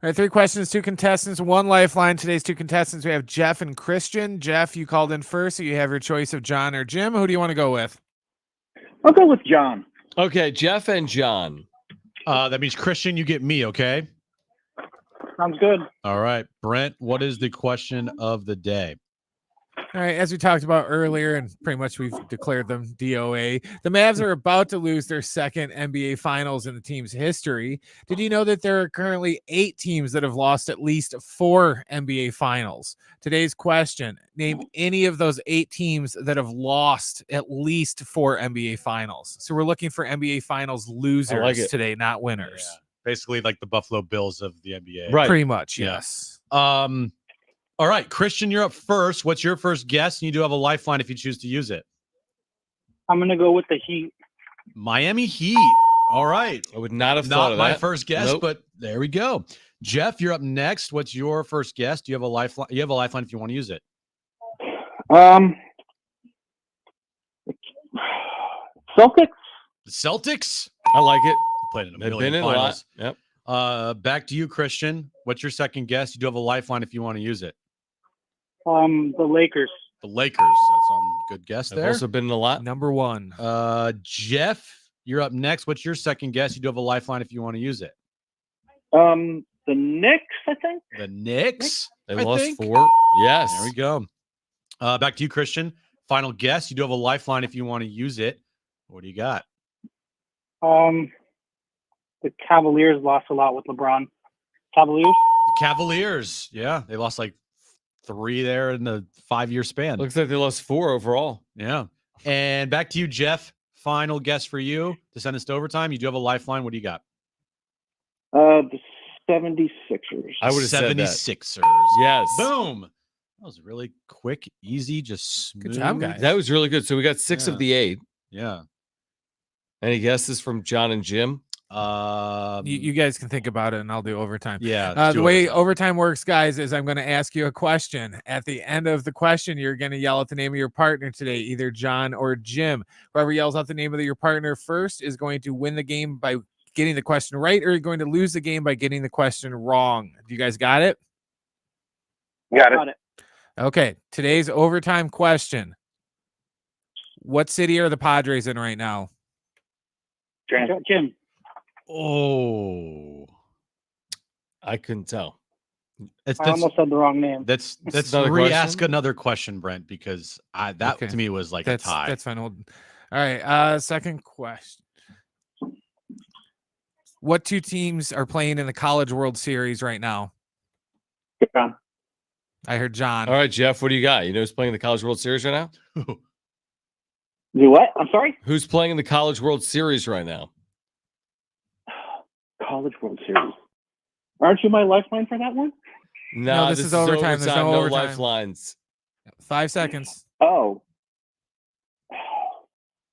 All right, 3 questions, 2 contestants, 1 lifeline. Today's 2 contestants, we have Jeff and Christian. Jeff, you called in first, so you have your choice of John or Jim. Who do you want to go with? I'll go with John. Okay, Jeff and John. That means Christian, you get me, okay? Sounds good. All right. Brent, what is the question of the day? All right, as we talked about earlier, and pretty much we've declared them DOA, the Mavs are about to lose their second NBA Finals in the team's history. Did you know that there are currently 8 teams that have lost at least 4 NBA Finals? Today's question, name any of those 8 teams that have lost at least 4 NBA Finals. So we're looking for NBA Finals losers today, not winners. Yeah. Basically like the Buffalo Bills of the NBA. Right. Pretty much, Yeah. yes. All right, Christian, you're up first. What's your first guess? And you do have a lifeline if you choose to use it. I'm going to go with the Heat. Miami Heat. All right. I would not have thought of that. Not my first guess, Nope. but there we go. Jeff, you're up next. What's your first guess? Do you have a lifeline? You have a lifeline if you want to use it. Celtics. The Celtics. I like it. Played in a They've million been in finals. a lot. Yep. Back to you, Christian. What's your second guess? You do have a lifeline if you want to use it. The Lakers. The Lakers. That's good guess They've there. also been in a lot. Number 1. Jeff, you're up next. What's your second guess? You do have a lifeline if you want to use it. The Knicks, I think. The Knicks. They I lost think. 4. Yes. There we go. Back to you, Christian. Final guess. You do have a lifeline if you want to use it. What do you got? The Cavaliers lost a lot with LeBron. Cavaliers. The Cavaliers. Yeah, they lost like 3 there in the 5-year span. Looks like they lost 4 overall. Yeah. And back to you, Jeff. Final guess for you to send us to overtime. You do have a lifeline. What do you got? The 76ers. I would have said that. 76ers. Yes. Boom. That was really quick, easy, just smooth. Good job, guys. That was really good. So we got 6 of the 8. Yeah. Any guesses from Jon and Jim? You guys can think about it, and I'll do overtime. Yeah. The way overtime works, guys, is I'm going to ask you a question. At the end of the question, you're going to yell out the name of your partner today, either Jon or Jim. Whoever yells out the name of your partner first is going to win the game by getting the question right, or you're going to lose the game by getting the question wrong. You guys got it? Got it. Okay. Today's overtime question. What city are the Padres in right now? Jim. Oh. I couldn't tell. I almost said the wrong name. Let's another re-ask question? another question, Brent, because to me was like a tie. That's fine. All right. Second question. What 2 teams are playing in the College World Series right now? John. I heard Jon. All right, Jeff, what do you got? You know who's playing in the College World Series right now? Do what? I'm sorry? Who's playing in the College World Series right now? College World Series. Aren't you my lifeline for that one? No, this is overtime. There's no overtime. Lifelines. 5 seconds. Oh.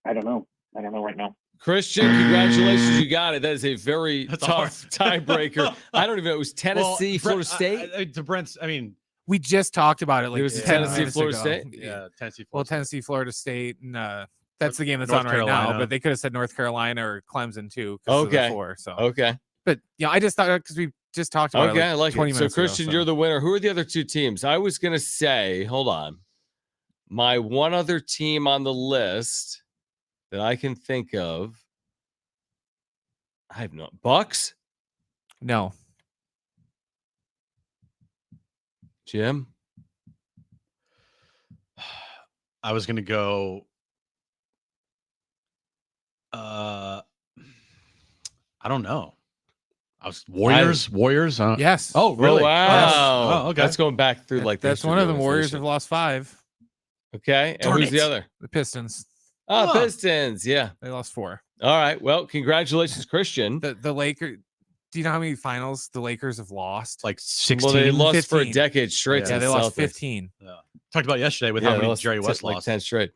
I don't know right now. Christian, congratulations. You got it. That is a very That's tough tiebreaker. I don't even know. It was Tennessee, Florida State. To Brent's, I mean, We just talked about it. Like It was 10 Tennessee, minutes Florida ago. State? yeah, Tennessee. Well, Florida State. Tennessee, Florida State, and that's the game that's North on right now. Carolina. But they could have said North Carolina or Clemson too. 'Cause of the Okay. 4, so. Okay. But I just thought because we just talked about Okay, it. I like 20 it. So, minutes ago, Christian, you're the winner. Who are the other 2 teams? I was going to say, hold on. My one other team on the list that I can think of. I have no Bucks. No. Jim. I was gonna go. I don't know. I was Warriors. Warriors. Yes. Oh, really? Oh, wow. Yes. Oh, okay. That's going back through like that's one of them. Warriors have lost 5. Okay. And Darn who's the it. other? The Pistons. Oh, Huh. Pistons. Yeah. They lost 4. All right. Well, congratulations, Christian. The Lakers. Do you know how many finals the Lakers have lost? Like 16. Well, they lost for a 15. decade straight. Yeah, to they the lost Celtics. 15. Talked about yesterday with Yeah, how they many lost Jerry West like lost. 10 straight.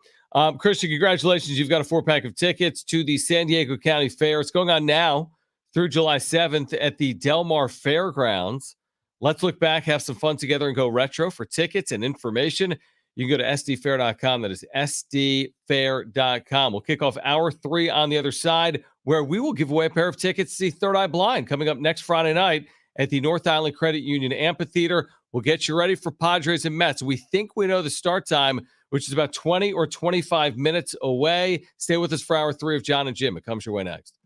Christian, congratulations. You've got a 4-pack of tickets to the San Diego County Fair. It's going on now through July 7th at the Del Mar Fairgrounds. Let's look back, have some fun together, and go retro. For tickets and information, you can go to sdfair.com. That is sdfair.com. We'll kick off hour 3 on the other side, where we will give away a pair of tickets to see Third Eye Blind coming up next Friday night at the North Island Credit Union Amphitheater. We'll get you ready for Padres and Mets. We think we know the start time, which is about 20 or 25 minutes away. Stay with us for hour 3 of Jon and Jim. It comes your way next.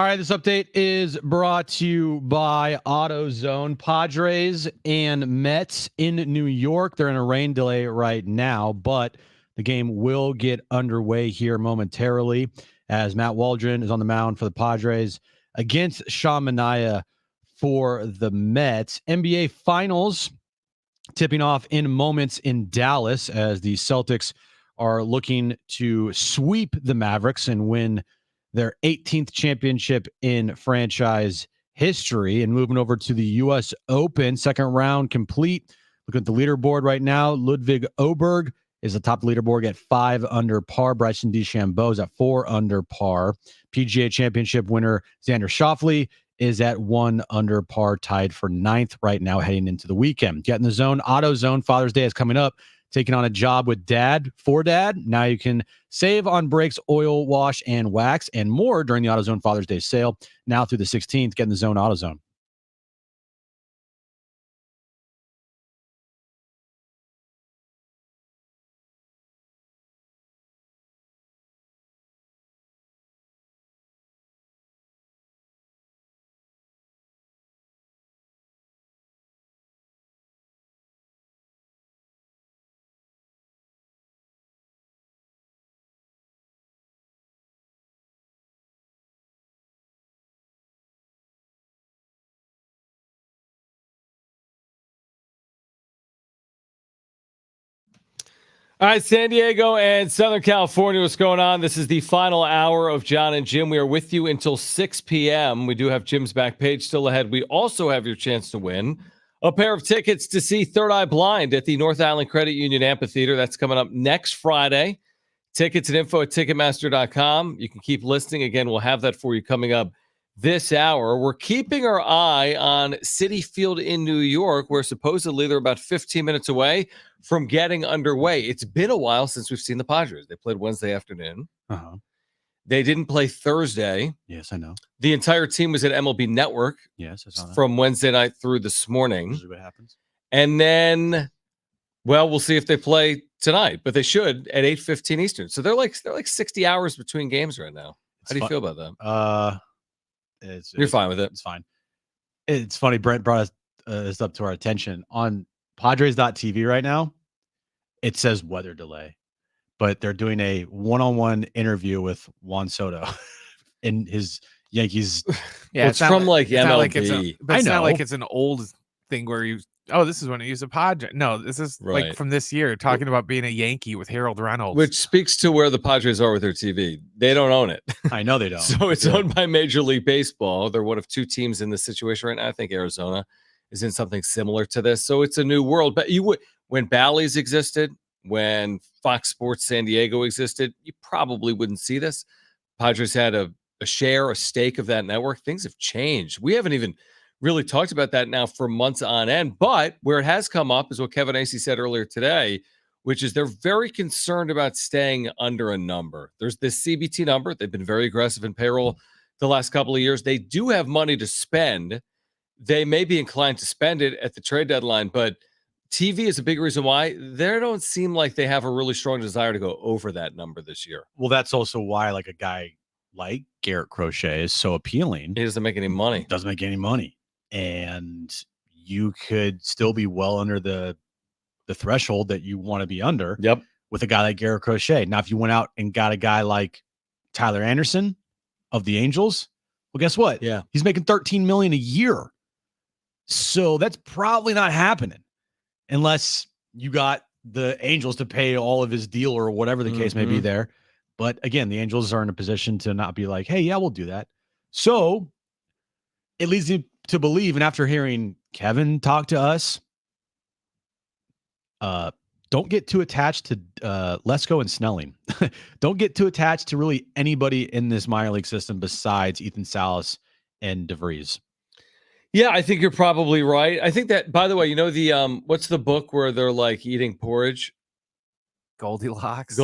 All right, this update is brought to you by AutoZone. Padres and Mets in New York. They're in a rain delay right now, but the game will get underway here momentarily as Matt Waldron is on the mound for the Padres against Sean Manaea for the Mets. NBA Finals tipping off in moments in Dallas as the Celtics are looking to sweep the Mavericks and win their 18th championship in franchise history. And moving over to the U.S. Open, second round complete. Look at the leaderboard right now. Ludwig Oberg is atop the leaderboard at 5 under par. Bryson DeChambeau is at 4 under par. PGA Championship winner Xander Schauffele is at 1 under par, tied for 9th right now heading into the weekend. Get in the zone. AutoZone. Father's Day is coming up. Taking on a job with dad for dad. Now you can save on brakes, oil, wash, and wax, and more during the AutoZone Father's Day sale. Now through the 16th. Get in the zone. AutoZone. All right, San Diego and Southern California, what's going on? This is the final hour of Jon and Jim. We are with you until 6 p.m. We do have Jim's back page still ahead. We also have your chance to win a pair of tickets to see Third Eye Blind at the North Island Credit Union Amphitheater. That's coming up next Friday. Tickets and info at Ticketmaster.com. You can keep listening. Again, we'll have that for you coming up this hour. We're keeping our eye on Citi Field in New York, where supposedly they're about 15 minutes away from getting underway. It's been a while since we've seen the Padres. They played Wednesday afternoon. Uh-huh. They didn't play Thursday. Yes, I know. The entire team was at MLB Network. Yes, I saw that. From Wednesday night through this morning. Usually what happens. And then, well, we'll see if they play tonight, but they should at 8:15 Eastern. So they're like 60 hours between games right now. How do you feel about that? You're fine with it. It's fine. It's funny. Brent brought this up to our attention on Padres.tv right now. It says weather delay, but they're doing a one-on-one interview with Juan Soto in his Yankees. Yeah, it's from like MLB. It's not like it's an old thing where this is when I use a Padre. No, this is like from this year, talking about being a Yankee with Harold Reynolds. Which speaks to where the Padres are with their TV. They don't own it. I know they don't. So it's owned by Major League Baseball. They're one of 2 teams in this situation right now. I think Arizona is in something similar to this. So it's a new world. But when Bally's existed, when Fox Sports San Diego existed, you probably wouldn't see this. Padres had a stake of that network. Things have changed. We haven't even really talked about that now for months on end, but where it has come up is what Kevin Acee said earlier today, which is they're very concerned about staying under a number. There's this CBT number. They've been very aggressive in payroll the last couple of years. They do have money to spend. They may be inclined to spend it at the trade deadline, but TV is a big reason why. They don't seem like they have a really strong desire to go over that number this year. Well, that's also why like a guy like Garrett Crochet is so appealing. He doesn't make any money. Doesn't make any money. And you could still be well under the threshold that you want to be under. Yep. With a guy like Garrett Crochet. Now, if you went out and got a guy like Tyler Anderson of the Angels, well, guess what? Yeah. He's making $13 million a year. So that's probably not happening unless you got the Angels to pay all of his deal or whatever the case may be there. But again, the Angels are in a position to not be like, hey, yeah, we'll do that. So it leads you to believe, and after hearing Kevin talk to us, don't get too attached to Lesko and Snelling. Don't get too attached to really anybody in this minor league system besides Ethan Salas and DeVries. Yeah, I think you're probably right. I think that, by the way, the what's the book where they're like eating porridge? Goldilocks.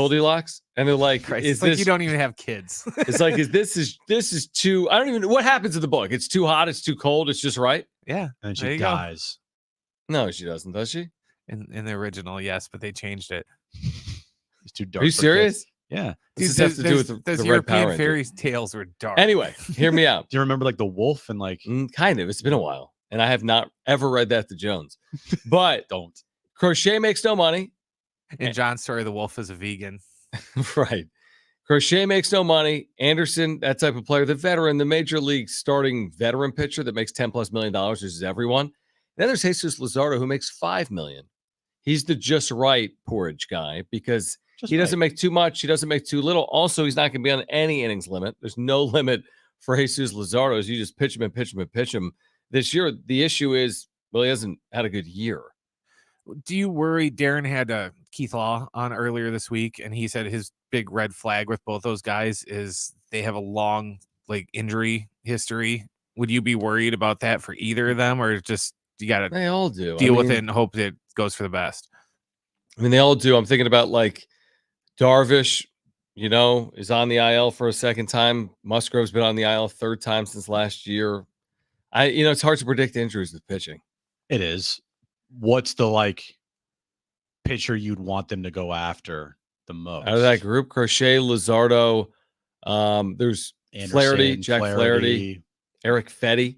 And they're like, Christ, it's like you don't even have kids. It's like, this is too, I don't even know what happens in the book. It's too hot, it's too cold, it's just right. Yeah. And she dies. No, she doesn't, does she? In the original, yes, but they changed it. It's too dark. Are you serious? Kids. Yeah. Does this have to do with the Red Power European Ranger? fairy tales were dark. Anyway, hear me out. Do you remember like the wolf and like Kind of. It's been a while, and I have not ever read that to Jones. But don't. Crochet makes no money. In John's story, the wolf is a vegan. Right. Crochet makes no money. Anderson, that type of player, the veteran, the major league starting veteran pitcher that makes $10+ million, which is everyone. Then there's Jesus Luzardo, who makes $5 million. He's the just right porridge guy because he doesn't make too much. He doesn't make too little. Also, he's not going to be on any innings limit. There's no limit for Jesus Luzardo. You just pitch him and pitch him and pitch him. This year, the issue is, well, he hasn't had a good year. Do you worry? Darren had Keith Law on earlier this week, and he said his big red flag with both those guys is they have a long injury history. Would you be worried about that for either of them, or just you got to they all do deal with it and hope that it goes for the best? I mean, they all do. I'm thinking about Darvish, is on the IL for a second time. Musgrove's been on the IL third time since last year. It's hard to predict injuries with pitching. It is. What's the pitcher you'd want them to go after the most? Out of that group, Crochet, Luzardo, there's Anderson, Flaherty, Jack Flaherty, Eric Fetty.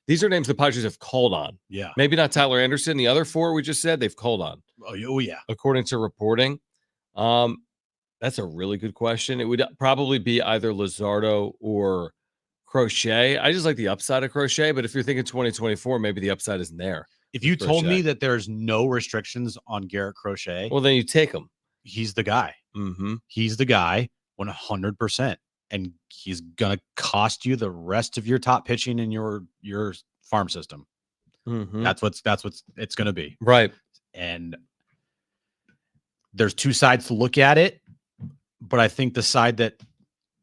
These are names the Padres have called on. Yeah. Maybe not Tyler Anderson. The other four we just said they've called on. Oh yeah. According to reporting. That's a really good question. It would probably be either Luzardo or Crochet. I just like the upside of Crochet, but if you're thinking 2024, maybe the upside isn't there. If you told me that there's no restrictions on Garrett Crochet, well, then you take him. He's the guy. Mm-hmm. He's the guy 100%. And he's going to cost you the rest of your top pitching in your farm system. Mm-hmm. That's what it's going to be. Right. And there's two sides to look at it. But I think the side that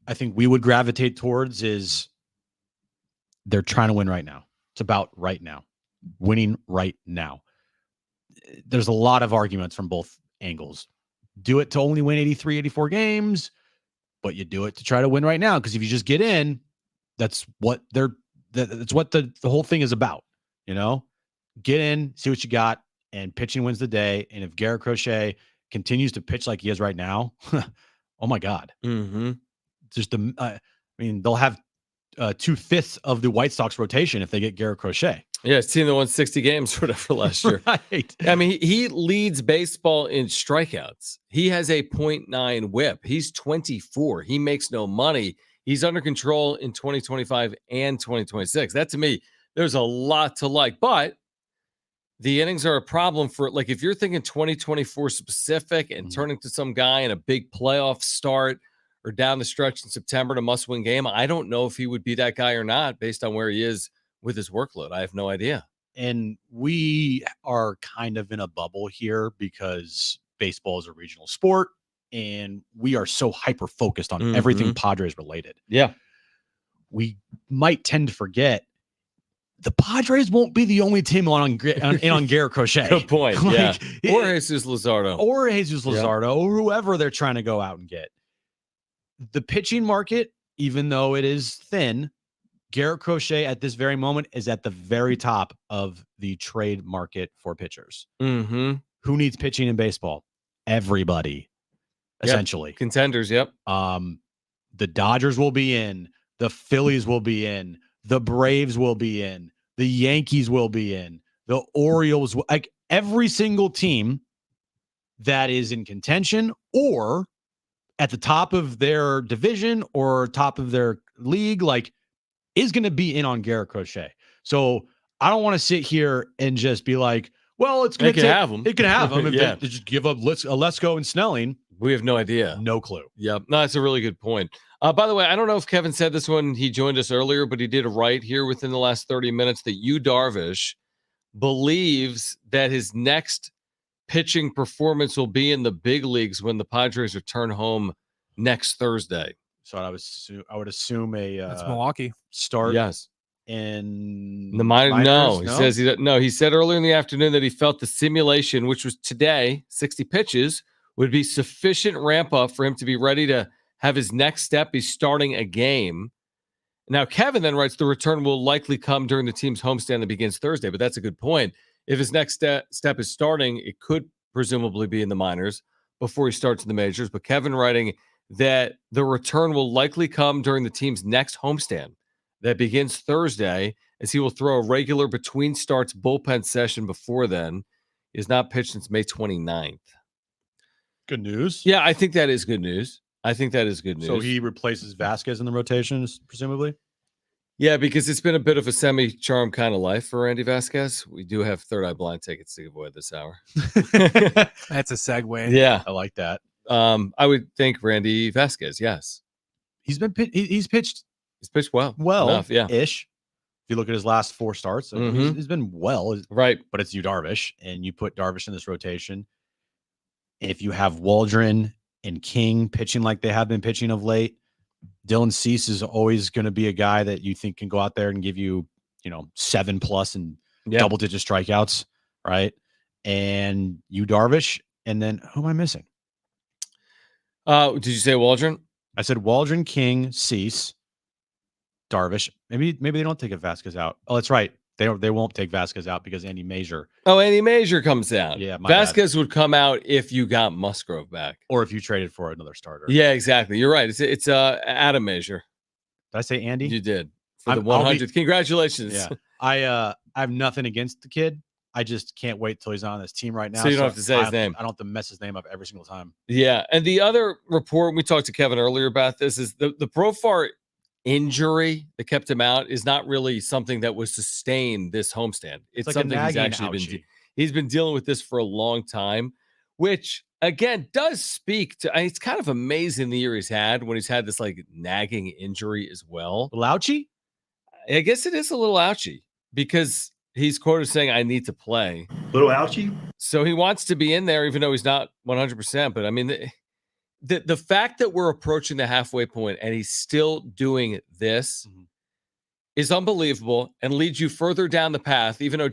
I think we would gravitate towards is they're trying to win right now. It's about right now, winning right now. There's a lot of arguments from both angles. Do it to only win 83, 84 games, but you do it to try to win right now. Because if you just get in, that's what that's what the whole thing is about. Get in, see what you got, and pitching wins the day. And if Garrett Crochet continues to pitch like he is right now, oh my God. Mm-hmm. Just they'll have 2/5 of the White Sox rotation if they get Garrett Crochet. Yeah, it's team that won 60 games or whatever last year. Right. I mean, he leads baseball in strikeouts. He has a .9 whip. He's 24. He makes no money. He's under control in 2025 and 2026. That to me, there's a lot to like. But the innings are a problem for if you're thinking 2024 specific and turning to some guy in a big playoff start or down the stretch in September to must-win game. I don't know if he would be that guy or not based on where he is with his workload. I have no idea. And we are kind of in a bubble here because baseball is a regional sport and we are so hyper-focused on everything Padres related. Yeah. We might tend to forget the Padres won't be the only team on Garrett Crochet. Good point. Yeah. Or Jesus Luzardo. Or whoever they're trying to go out and get. The pitching market, even though it is thin, Garrett Crochet at this very moment is at the very top of the trade market for pitchers. Mm-hmm. Who needs pitching in baseball? Everybody, essentially. Contenders, yep. The Dodgers will be in. The Phillies will be in. The Braves will be in. The Yankees will be in. The Orioles, every single team that is in contention or at the top of their division or top of their league, is going to be in on Garrett Crochet. So I don't want to sit here and just be like, well, it's going to have them. It can have them if yeah. they just give up Lesko and Snelling. We have no idea. No clue. Yep. No, that's a really good point. By the way, I don't know if Kevin said this when he joined us earlier, but he did write here within the last 30 minutes that Darvish believes that his next pitching performance will be in the big leagues when the Padres return home next Thursday. So I would assume that's Milwaukee start. Yes. In the minors. No, he says he said earlier in the afternoon that he felt the simulation, which was today, 60 pitches, would be sufficient ramp up for him to be ready to have his next step be starting a game. Now, Kevin then writes the return will likely come during the team's homestand that begins Thursday, but that's a good point. If his next step is starting, it could presumably be in the minors. before he starts in the majors. But Kevin writing that the return will likely come during the team's next homestand that begins Thursday, as he will throw a regular between starts bullpen session before then. He has not pitched since May 29th. Good news. Yeah, I think that is good news. So he replaces Vasquez in the rotations, presumably? Yeah, because it's been a bit of a semi-charm kind of life for Randy Vasquez. We do have Third Eye Blind tickets to give away this hour. That's a segue. Yeah. I like that. I would think Randy Vasquez, yes. He's pitched. He's pitched well. Enough, yeah. Ish. If you look at his last 4 starts, he's been well. Right. But it's you, Darvish, and you put Darvish in this rotation. If you have Waldron and King pitching like they have been pitching of late, Dylan Cease is always going to be a guy that you think can go out there and give you, 7+ and double-digit strikeouts, right? And you, Darvish, and then who am I missing? Did you say Waldron? I said Waldron, King, Cease, Darvish. Maybe they don't take Vasquez out. Oh, that's right. They won't take Vasquez out because Andy Major. Oh, Andy Major comes out. Yeah, Vasquez would come out if you got Musgrove back, or if you traded for another starter. Yeah, exactly. You're right. It's Adam Major. Did I say Andy? You did for the 100th. Congratulations. Yeah, I have nothing against the kid. I just can't wait till he's on this team right now. So you don't have to say his name. I don't have to mess his name up every single time. Yeah, and the other report, we talked to Kevin earlier about this, is the Profar injury that kept him out is not really something that was sustained this homestand. It's like something he's actually been dealing with this for a long time, which again does speak to. It's kind of amazing the year he's had when he's had this like nagging injury as well. Ouchie? I guess it is a little ouchy because he's quoted saying, "I need to play." Little ouchie. So he wants to be in there, even though he's not 100%. But I mean, the fact that we're approaching the halfway point and he's still doing this is unbelievable and leads you further down the path. Even though not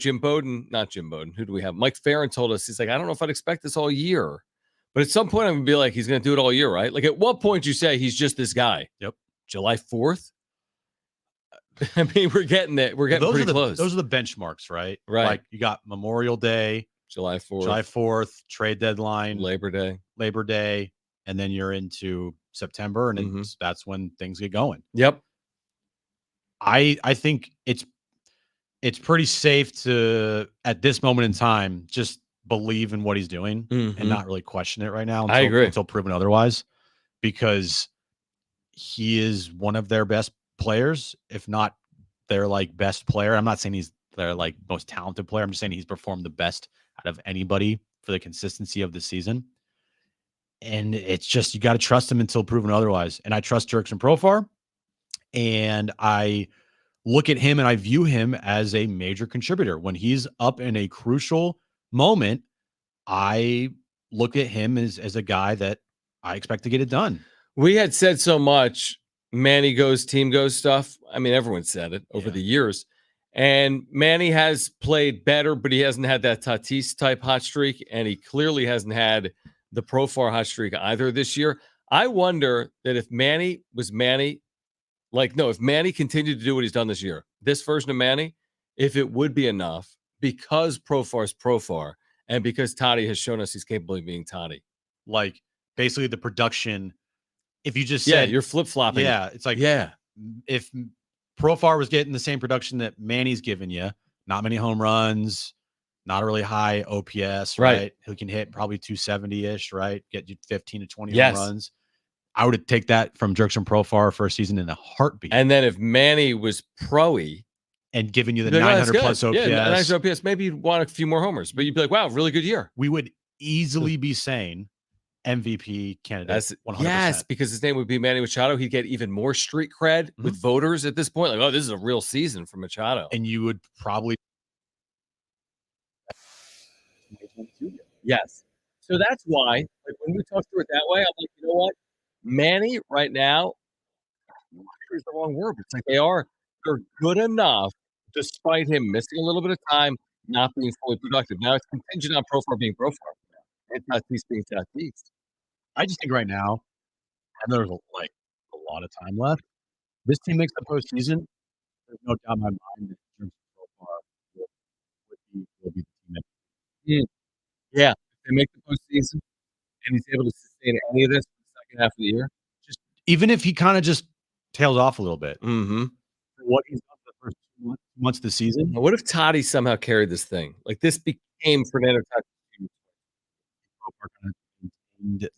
Jim Bowden, who do we have? Mike Farron told us, he's like, I don't know if I'd expect this all year, but at some point I'm gonna be like, he's gonna do it all year, right? Like at what point you say he's just this guy? Yep. July 4th. I mean, we're getting it. We're getting pretty close. Those are the benchmarks, right? Right. Like you got Memorial Day, July 4th, trade deadline, Labor Day, and then you're into September, and that's when things get going. Yep. I think it's pretty safe to, at this moment in time, just believe in what he's doing and not really question it right now. I agree. Until proven otherwise, because he is one of their best players, if not their like best player. I'm not saying he's their like most talented player. I'm just saying he's performed the best out of anybody for the consistency of the season. And it's just, you got to trust him until proven otherwise. And I trust Jurickson Profar, and I look at him and I view him as a major contributor. When he's up in a crucial moment, I look at him as a guy that I expect to get it done. We had said so much Manny goes, team goes stuff. I mean, everyone said it over the years. And Manny has played better, but he hasn't had that Tatis type hot streak. And he clearly hasn't had the Profar hot streak either this year. I wonder that if Manny was Manny, if Manny continued to do what he's done this year, this version of Manny, if it would be enough because Profar's Profar and because Toddy has shown us he's capable of being Toddy. Like basically the production. If you just said, you're flip-flopping. Yeah, it's like, if Profar was getting the same production that Manny's giving you, not many home runs, not a really high OPS, right? Who can hit probably 270-ish, right? Get you 15 to 20 home runs. I would take that from Jurickson Profar for a season in a heartbeat. And then if Manny was pro-y and giving you the 900 plus OPS, 900 OPS, maybe you'd want a few more homers, but you'd be like, wow, really good year. We would easily be saying MVP candidate. That's 100%. Yes, because his name would be Manny Machado. He'd get even more street cred with voters at this point. Like, oh, this is a real season for Machado. And you would probably. Yes. So that's why, like, when we talk through it that way, I'm like, you know what? Manny right now, is the wrong word. It's like they're good enough despite him missing a little bit of time, not being fully productive. Now it's contingent on Profar being Profar and Tatis being Tatis. I just think right now, and there's a lot of time left. This team makes the postseason. There's no doubt in my mind that Jurickson Profar will be the team. Yeah, if they make the postseason, and he's able to sustain any of this for the second half of the year. Just even if he kind of just tails off a little bit, Mm-hmm. what he's done for the first 2 months of the season. What if Toddy somehow carried this thing? Like this became Fernando Tatis.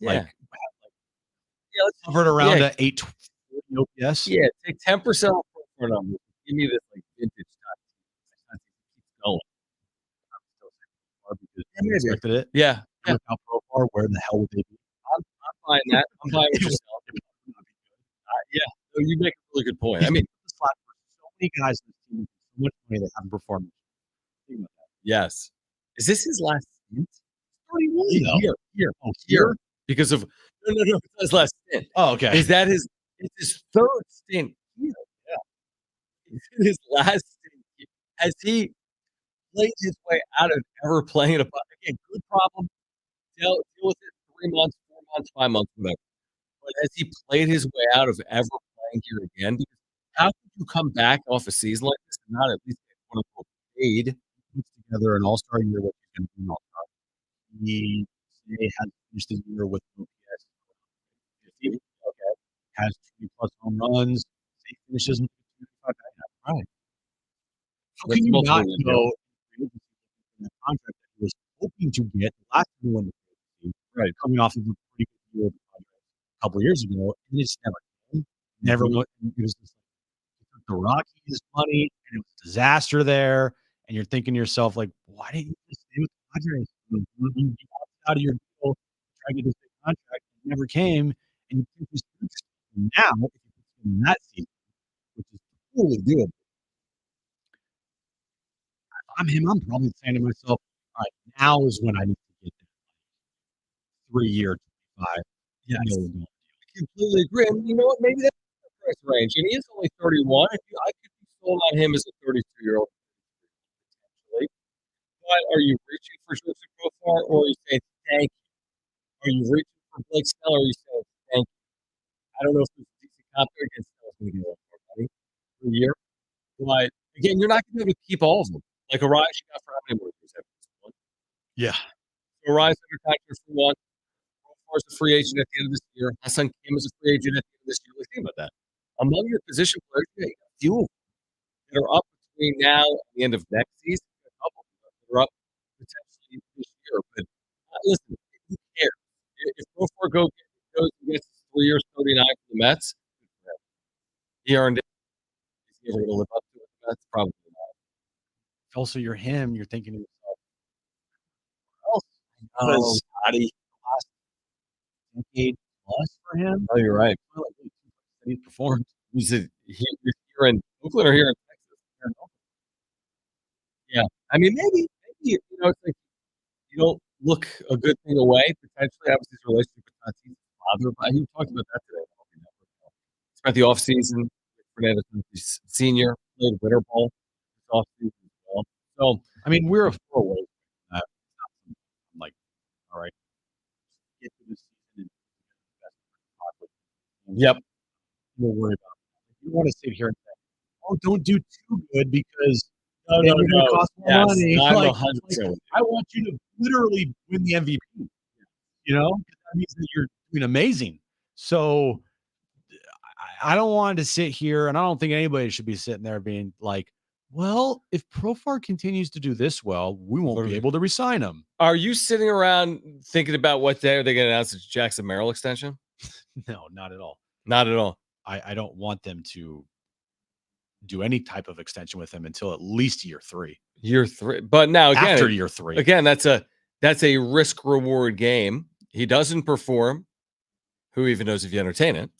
Like, yeah, let's hovered around a 840 OPS. Yeah, take 10% off for numbers. Give me this like vintage Tatis. Keeps going. Expected it. Yeah. Look how Profar, where the hell would they be? I'm buying that. I'm buying with yourself. Yeah, so you make a really good point. I mean, so many guys in this team with so much money that haven't performed. Yes. Is this his last stint? 31 Here. Oh, here? Because of no, it's not his last stint. Oh, okay. Is that his? It's his third stint here. Yeah. Is it his last stint here? Has he played his way out of ever playing a again? Good problem. Deal with it. 3 months, 4 months, 5 months, whatever. But has he played his way out of ever playing here again? Because how could you come back off a season like this and not at least get quote unquote paid? Puts together an all-star year with an all-star. He has finished the year with OPS 50. Okay. Has 20 plus home runs. He finishes in 25. Right. How can you not go in the contract that he was hoping to get last time when right coming off of a pretty good year of the Padres a couple of years ago, and it just never came. Never looked. It was just like the Rockies money, and it was a disaster there. And you're thinking to yourself, like, why didn't you just stay with the Padres? You out of your deal, try to get this big contract, it never came, and you think this now if you put in that season, which is totally doable. If I'm him, I'm probably saying to myself, all right, now is when I need to get that 3-year, 25. Yeah, I completely agree. And you know what? Maybe that's the price range. And he is only 31. I could be sold on him as a 32-year-old potentially. But are you reaching for Joseph Profar, or are you saying thank you? Are you reaching for Blake Snell, or are you saying thank you? I don't know if there's a decent contract against Snell's going to get a lot more money per year. But again, you're not going to be able to keep all of them. Like Arise, you got for how many more years after this one? Yeah. So Arise under contract for one. Profar's a free agent at the end of this year. Hassan Kim is a free agent at the end of this year. Let's think about that. Among your position players, you got a few of them that are up between now and the end of next season. A couple that are up potentially this year. But listen, who cares? If Profar goes and gets 3 years, 39 for the Mets, he earned it. Is he ever going to live up to it? That's probably not. Also, you're him. You're thinking to yourself, what else? Scotty, last decade plus for him. Oh, you're right. He performed. Was it here in Oakland or here in Texas? Yeah, I mean, maybe you know, it's like you don't look a good thing away. Potentially, obviously, his relationship with Tatis' father. But he talked about that today. Spent the offseason with Fernando Tatis Sr. Played winter ball this offseason as well. So, I mean, we're a 4 away. I'm like, all right, get to this season. Yep. We'll worry about it. You want to sit here and say, "Oh, don't do too good because no, you're going to cost more money." I'm like, 100%. I want you to literally win the MVP. You know, that means that you're doing amazing. So I don't want to sit here, and I don't think anybody should be sitting there being like, well, if Profar continues to do this well, we won't be able to resign him. Are you sitting around thinking about what day are they going to announce the Jackson Merrill extension? No, not at all. Not at all. I don't want them to do any type of extension with him until at least year 3. Year 3. But now again, after year 3. Again, that's a risk reward game. He doesn't perform. Who even knows if you entertain it?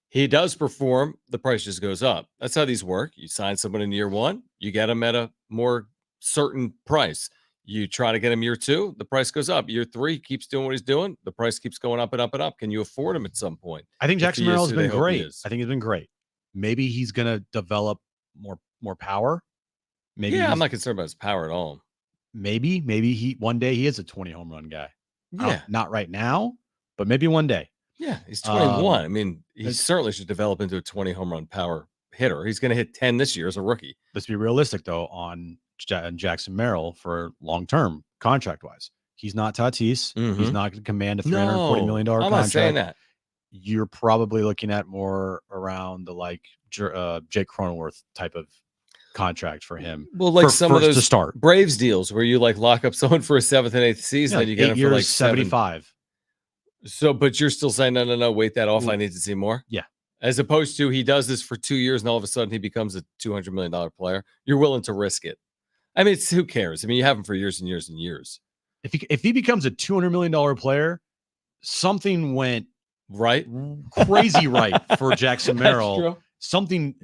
He does perform, the price just goes up. That's how these work. You sign someone in year 1, you get them at a more certain price. You try to get him year 2, the price goes up. Year 3, he keeps doing what he's doing. The price keeps going up and up and up. Can you afford him at some point? I think Jackson Merrill's been great. I think he's been great. Maybe he's going to develop more power. Maybe I'm not concerned about his power at all. Maybe he one day he is a 20 home run guy. Yeah. Not right now, but maybe one day. Yeah, he's 21. I mean, he certainly should develop into a 20 home run power hitter. He's going to hit 10 this year as a rookie. Let's be realistic, though, on Jackson Merrill for long-term contract-wise. He's not Tatis. He's Mhm. not going to command a $340 million I'm contract. not saying that. You're probably looking at more around the Jake Cronenworth type of contract for him. Well, like some of those to start Braves deals where you like lock up someone for a 7th and 8th season, and you get 8 him years, for like 75. So, but you're still saying no, wait that off. I need to see more. Yeah. As opposed to he does this for 2 years and all of a sudden he becomes a $200 million player. You're willing to risk it. I mean, who cares? I mean, you have him for years and years and years. If he becomes a $200 million player, something went right crazy right for Jackson Merrill. Something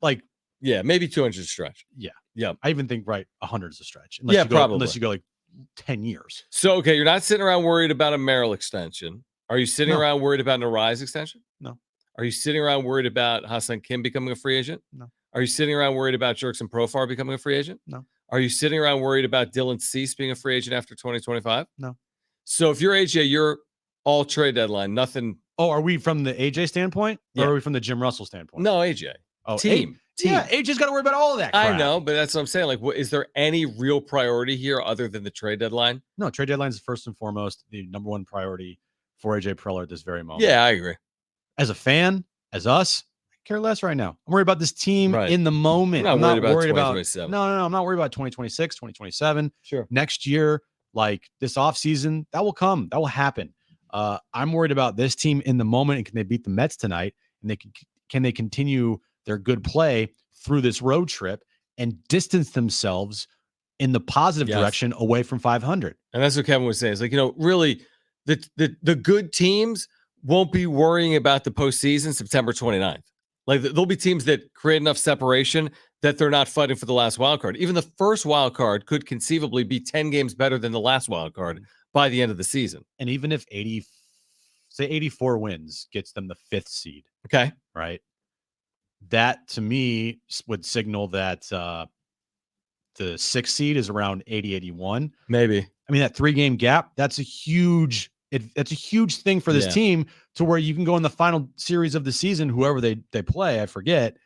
like maybe 200 is a stretch. Yeah. I even think 100 is a stretch. Probably. Unless you go like 10 years. So okay, you're not sitting around worried about a Merrill extension. Are you sitting around worried about an Arise extension? No. Are you sitting around worried about Hassan Kim becoming a free agent? No. Are you sitting around worried about Jerkson Profar becoming a free agent? No. Are you sitting around worried about Dylan Cease being a free agent after 2025? No. So if you're AJ, you're all trade deadline, nothing. Oh, are we from the AJ standpoint? Or are we from the Jim Russell standpoint? No, AJ. Oh, team. Yeah, AJ's got to worry about all of that crap. I know, but that's what I'm saying. Like, is there any real priority here other than the trade deadline? No, trade deadline is first and foremost the number one priority for AJ Preller at this very moment. Yeah, I agree. As a fan, as us, I care less right now. I'm worried about this team in the moment. I'm not worried worried about 2027. No, I'm not worried about 2026, 2027. Sure. Next year, like this offseason, that will come. That will happen. I'm worried about this team in the moment, and can they beat the Mets tonight? And can they continue their good play through this road trip and distance themselves in the positive direction away from 500? And that's what Kevin was saying. It's like, really, the good teams won't be worrying about the postseason September 29th. Like, there'll be teams that create enough separation that they're not fighting for the last wild card. Even the first wild card could conceivably be 10 games better than the last wild card by the end of the season. And even if 84 wins gets them the 5th seed. Okay. Right. That to me would signal that the 6th seed is around 80-81. Maybe. I mean, that 3-game gap, that's a huge thing for this team, to where you can go in the final series of the season, whoever they play, I forget,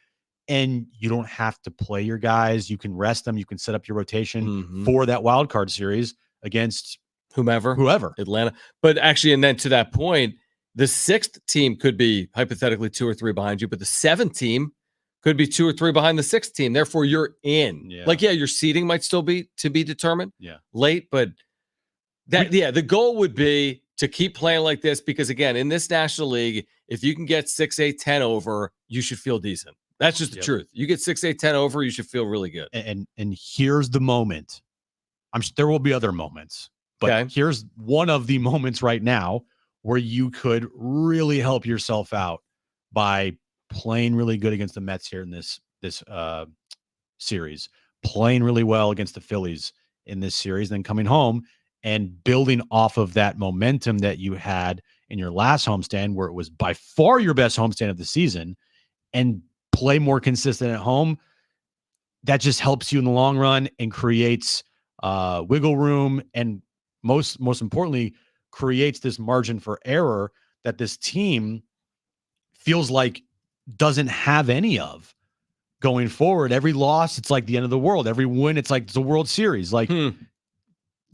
and you don't have to play your guys. You can rest them. You can set up your rotation for that wild card series against whoever. Atlanta. But actually, and then to that point, the 6th team could be hypothetically 2 or 3 behind you, but the 7th team could be 2 or 3 behind the 6th team. Therefore, you're in. Your seeding might still be to be determined late, but the goal would be to keep playing like this, because again, in this National League, if you can get 6, 8, 10 over, you should feel decent. That's just the truth. You get 6, 8, 10 over, you should feel really good. And here's the moment. I'm sure there will be other moments, but here's one of the moments right now where you could really help yourself out by playing really good against the Mets here in this series, playing really well against the Phillies in this series, then coming home and building off of that momentum that you had in your last homestand, where it was by far your best homestand of the season, and play more consistent at home. That just helps you in the long run and creates wiggle room, and most importantly, creates this margin for error that this team feels like doesn't have any of going forward. Every loss, it's like the end of the world. Every win, it's like it's a World Series. Like,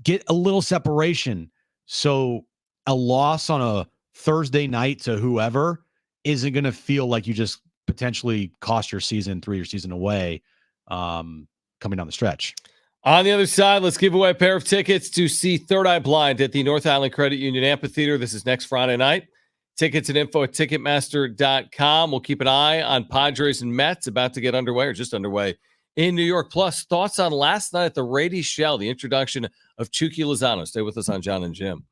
get a little separation. So a loss on a Thursday night to whoever isn't going to feel like you just potentially cost your season, threw your season away coming down the stretch. On the other side, let's give away a pair of tickets to see Third Eye Blind at the North Island Credit Union Amphitheater. This is next Friday night. Tickets and info at Ticketmaster.com. We'll keep an eye on Padres and Mets about to get underway, or just underway, in New York. Plus, thoughts on last night at the Rady Shell, the introduction of Chucky Lozano. Stay with us on Jon and Jim.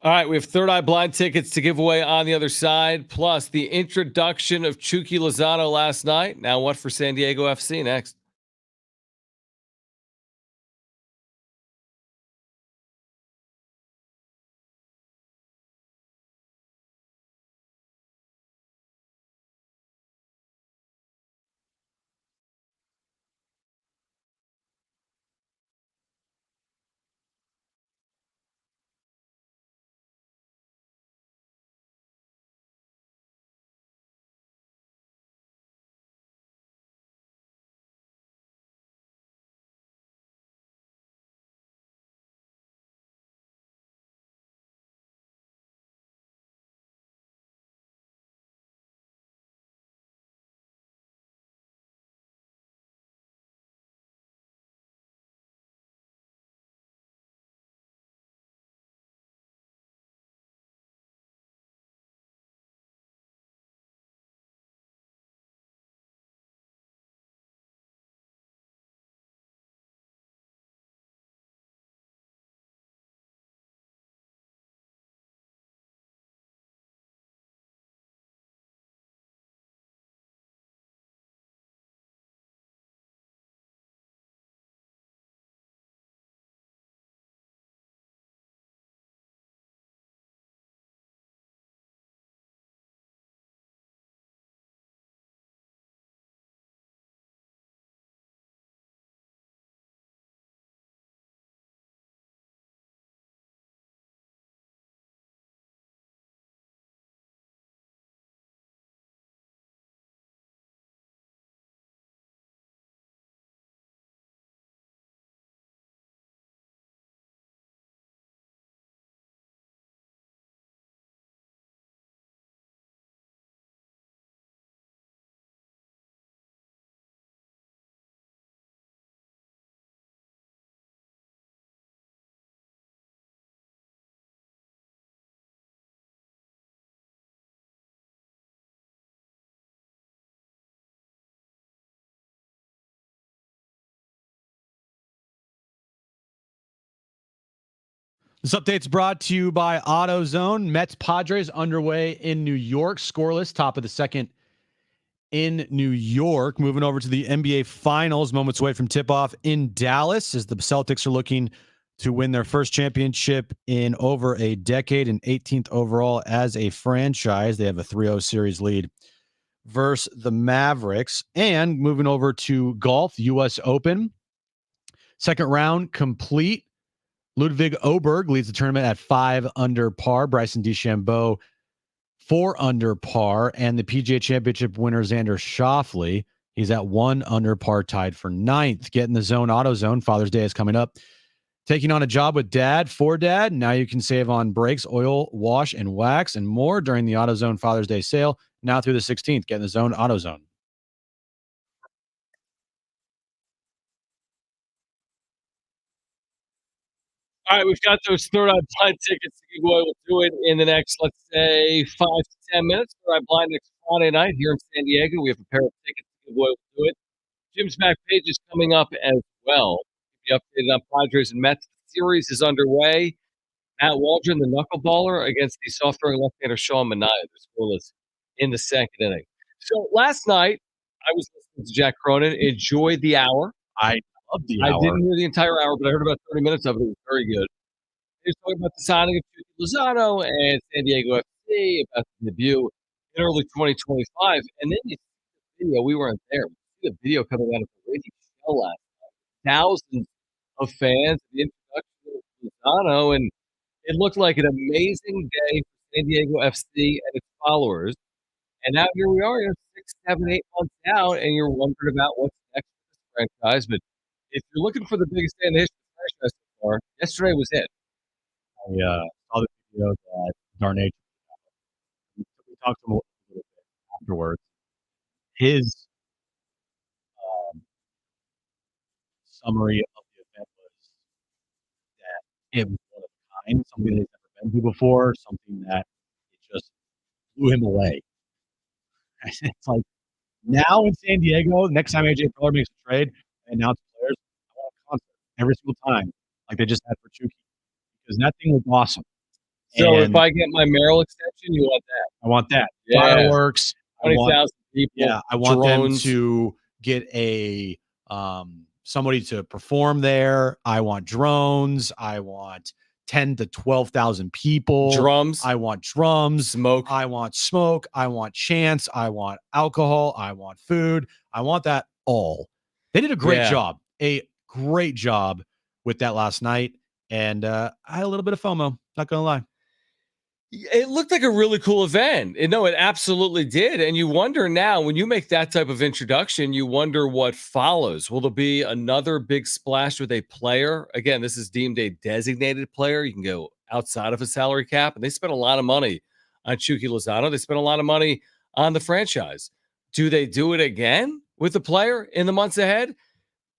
All right, we have Third Eye Blind tickets to give away on the other side, plus the introduction of Chucky Lozano last night. Now, what for San Diego FC next? This update's brought to you by AutoZone. Mets Padres underway in New York. Scoreless, top of the second in New York. Moving over to the NBA Finals, moments away from tip-off in Dallas as the Celtics are looking to win their first championship in over a decade and 18th overall as a franchise. They have a 3-0 series lead versus the Mavericks. And moving over to golf, U.S. Open. Second round complete. Ludwig Oberg leads the tournament at 5 under par. Bryson DeChambeau 4 under par, and the PGA Championship winner Xander Schauffele, he's at 1 under par, tied for 9th. Get in the zone, AutoZone. Father's Day is coming up. Taking on a job with dad for dad. Now you can save on brakes, oil, wash, and wax, and more during the AutoZone Father's Day sale now through the 16th. Get in the zone, AutoZone. All right, we've got those Third Eye Blind tickets to give away. We'll do it in the next, let's say, 5 to 10 minutes. Third Eye Blind next Friday night here in San Diego. We have a pair of tickets to give away. We'll do it. Jim's back page is coming up as well. Be updated on Padres and Mets. The series is underway. Matt Waldron, the knuckleballer, against the soft-throwing left-hander Sean Manaea. The scoreless in the second inning. So last night, I was listening to Jack Cronin. Enjoyed the hour. I love the hour. I didn't hear the entire hour, but I heard about 30 minutes of it. It was very good. He was talking about the signing of Chucky Lozano and San Diego FC, about the debut in early 2025. And then you see the video. We weren't there. We see the video coming out of the Raging Shell last night. Thousands of fans, the introduction of Lozano, and it looked like an amazing day for San Diego FC and its followers. And now here we are, 6, 7, 8 months out, and you're wondering about what's next for this franchise. But if you're looking for the biggest day in the history of the franchise so far, yesterday was it. I saw the video that Darnay. We talked to him a little bit afterwards. His summary of the event was that it was one of a kind, something that he's never been to before, something that it just blew him away. It's like now in San Diego, next time AJ Preller makes a trade and announce players, I want a concert every single time, like they just had for Chucky, because that thing was awesome. So And if I get my Merrill extension, you want that? I want that. Yeah. Fireworks. 20,000 people. Yeah, I want drones. them to get somebody to perform there. I want drones. I want 10 to 12,000 people. Drums. I want drums. Smoke. I want smoke. I want chants. I want alcohol. I want food. I want that all. They did a great job. A great job with that last night. And I had a little bit of FOMO, not going to lie. It looked like a really cool event. No, it absolutely did. And you wonder now, when you make that type of introduction, you wonder what follows. Will there be another big splash with a player? Again, this is deemed a designated player. You can go outside of a salary cap. And they spent a lot of money on Chucky Lozano. They spent a lot of money on the franchise. Do they do it again with the player in the months ahead?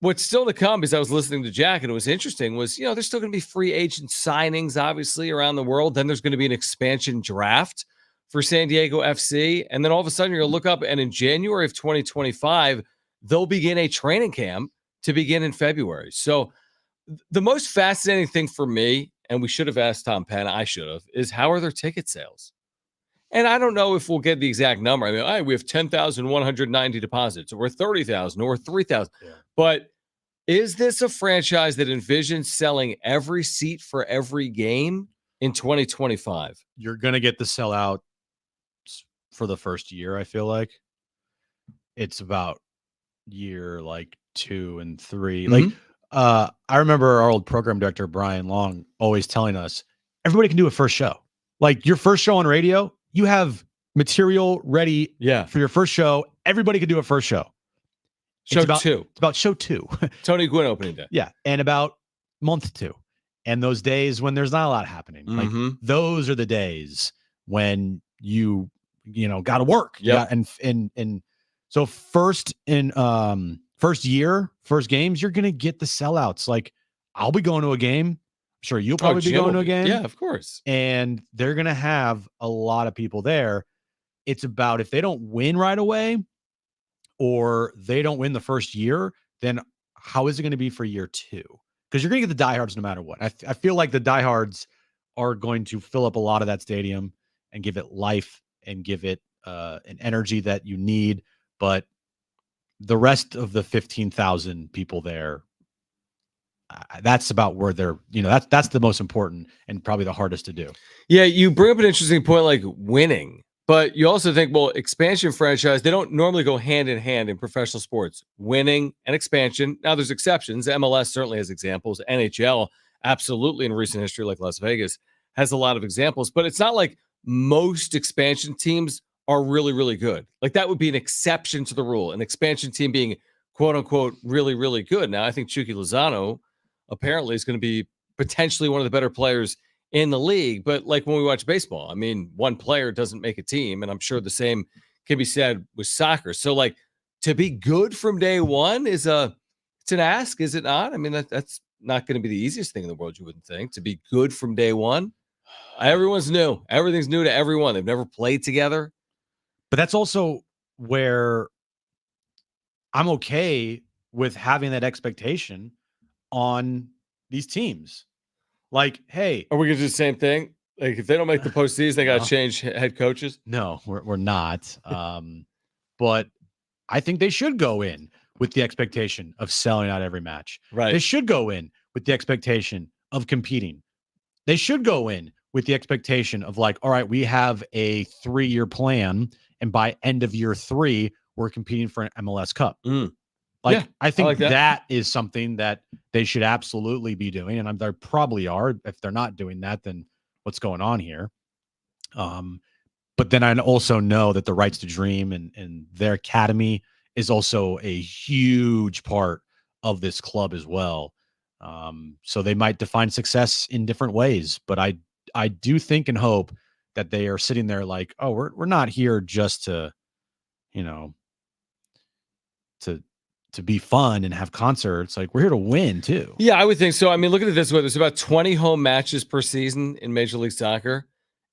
What's still to come, because I was listening to Jack, and it was interesting, was, there's still going to be free agent signings, obviously, around the world. Then there's going to be an expansion draft for San Diego FC. And then all of a sudden, you're going to look up, and in January of 2025, they'll begin a training camp to begin in February. So the most fascinating thing for me, and we should have asked Tom Penn, I should have, is how are their ticket sales? And I don't know if we'll get the exact number. I mean, we have 10,190 deposits, or 30,000, or 3,000. Yeah. But is this a franchise that envisions selling every seat for every game in 2025? You're going to get the sellout for the first year, I feel like. It's about year 2 and 3. Mm-hmm. I remember our old program director, Brian Long, always telling us, everybody can do a first show. Like your first show on radio, you have material ready for your first show. Everybody could do a first show. Show it's 2. It's about show 2. Tony Gwynn opening day. Yeah. And about month 2. And those days when there's not a lot happening. Mm-hmm. Like those are the days when you got to work. Yeah. And so first year, first games, you're going to get the sellouts. Like I'll be going to a game. Sure, you'll probably be going to a game. Yeah, of course. And they're going to have a lot of people there. It's about, if they don't win right away or they don't win the first year, then how is it going to be for year 2? Because you're going to get the diehards no matter what. I feel like the diehards are going to fill up a lot of that stadium and give it life and give it an energy that you need. But the rest of the 15,000 people there, that's about where they're, that's the most important and probably the hardest to do. Yeah, you bring up an interesting point, like winning, but you also think, well, expansion franchise, they don't normally go hand in hand in professional sports, winning and expansion. Now there's exceptions. MLS certainly has examples. NHL, absolutely, in recent history, like Las Vegas, has a lot of examples, but it's not like most expansion teams are really, really good. Like that would be an exception to the rule, an expansion team being quote unquote really, really good. Now I think Chucky Lozano apparently is going to be potentially one of the better players in the league. But like when we watch baseball, I mean, one player doesn't make a team. And I'm sure the same can be said with soccer. So like to be good from day one it's an ask, is it not? I mean, that's not going to be the easiest thing in the world, you wouldn't think, to be good from day one. Everyone's new. Everything's new to everyone. They've never played together. But that's also where I'm okay with having that expectation on these teams. Like, hey, are we gonna do the same thing? Like, if they don't make the postseason, they got to change head coaches. No, we're not. But I think they should go in with the expectation of selling out every match. Right. They should go in with the expectation of competing. They should go in with the expectation of like, all right, we have a 3-year plan, and by end of year 3, we're competing for an MLS Cup. I think that is something that they should absolutely be doing. And they probably are. If they're not doing that, then what's going on here? But then I also know that the Rights to Dream and their academy is also a huge part of this club as well. So they might define success in different ways, but I do think and hope that they are sitting there like, oh, we're not here just to, to be fun and have concerts. Like, we're here to win too. Yeah, I would think so. I mean, look at it this way. There's about 20 home matches per season in Major League Soccer,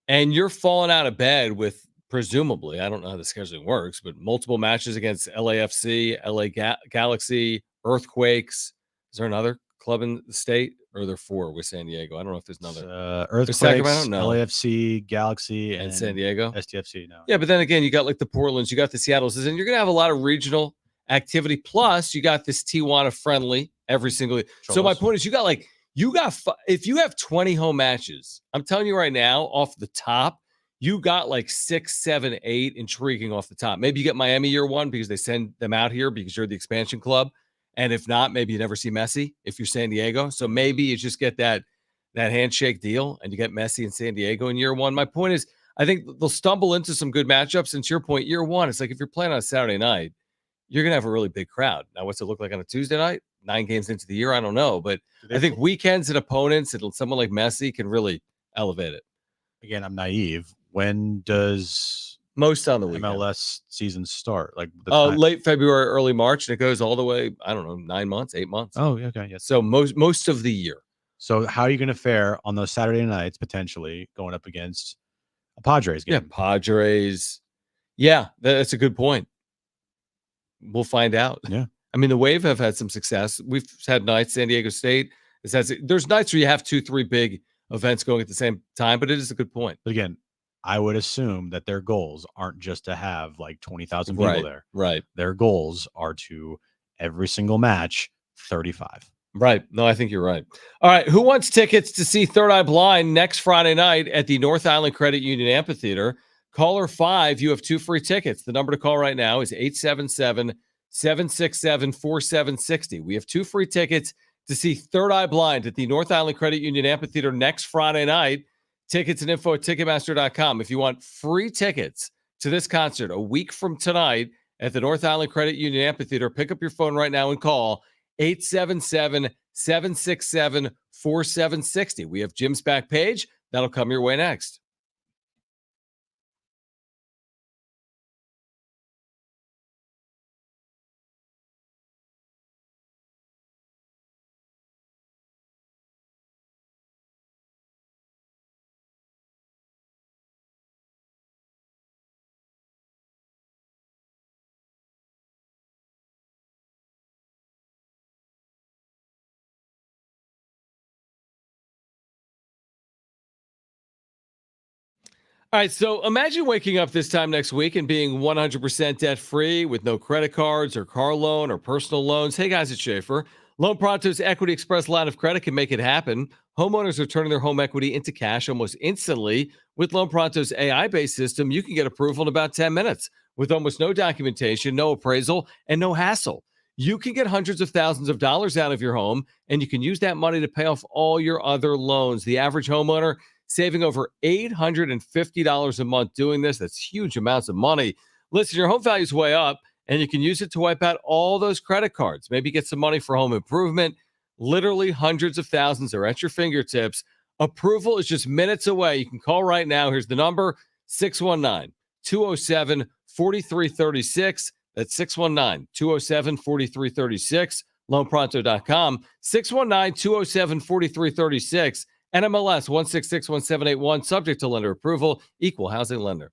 and you're falling out of bed with, presumably, I don't know how the scheduling works, but multiple matches against LAFC, LA Galaxy, Earthquakes. Is there another club in the state? Or are there 4 with San Diego? I don't know if there's another. Earthquakes, Sacramento? No. LAFC, Galaxy, And San Diego? STFC. No. Yeah, but then again, you got like the Portlands, you got the Seattles, and you're going to have a lot of regional activity. Plus, you got this Tijuana friendly every single. So my point is, if you have 20 home matches, I'm telling you right now, off the top, you got like 6, 7, 8 intriguing off the top. Maybe you get Miami year 1 because they send them out here because you're the expansion club. And if not, maybe you never see Messi if you're San Diego. So maybe you just get that handshake deal and you get Messi in San Diego in year 1. My point is, I think they'll stumble into some good matchups. And to your point, year 1, it's like if you're playing on a Saturday night, you're going to have a really big crowd. Now, what's it look like on a Tuesday night? 9 games into the year? I don't know. But I think weekends and opponents and someone like Messi can really elevate it. Again, I'm naive. When does most on the weekend MLS season start? Like late February, early March, and it goes all the way, I don't know, 9 months, 8 months. Oh, okay. Yes. So most of the year. So how are you going to fare on those Saturday nights, potentially going up against a Padres game? Yeah, Padres. Yeah, that's a good point. We'll find out. Yeah. I mean, the Wave have had some success. We've had nights, San Diego State. There's nights where you have 2, 3 big events going at the same time, but it is a good point. But again, I would assume that their goals aren't just to have like 20,000 people there. Right. Their goals are to every single match 35. Right. No, I think you're right. All right. Who wants tickets to see Third Eye Blind next Friday night at the North Island Credit Union Amphitheater? Caller 5, you have 2 free tickets. The number to call right now is 877-767-4760. We have 2 free tickets to see Third Eye Blind at the North Island Credit Union Amphitheater next Friday night. Tickets and info at Ticketmaster.com. If you want free tickets to this concert a week from tonight at the North Island Credit Union Amphitheater, pick up your phone right now and call 877-767-4760. We have Jim's back page. That'll come your way next. All right, so imagine waking up this time next week and being 100% debt-free with no credit cards or car loan or personal loans. Hey, guys, it's Schaefer. Loan Pronto's Equity Express line of credit can make it happen. Homeowners are turning their home equity into cash almost instantly. With Loan Pronto's AI-based system, you can get approval in about 10 minutes with almost no documentation, no appraisal, and no hassle. You can get hundreds of thousands of dollars out of your home, and you can use that money to pay off all your other loans. The average homeowner saving over $850 a month doing this. That's huge amounts of money. Listen, your home value is way up, and you can use it to wipe out all those credit cards. Maybe get some money for home improvement. Literally hundreds of thousands are at your fingertips. Approval is just minutes away. You can call right now. Here's the number, 619-207-4336. That's 619-207-4336. LoanPronto.com, 619-207-4336. NMLS 1661781, subject to lender approval, equal housing lender.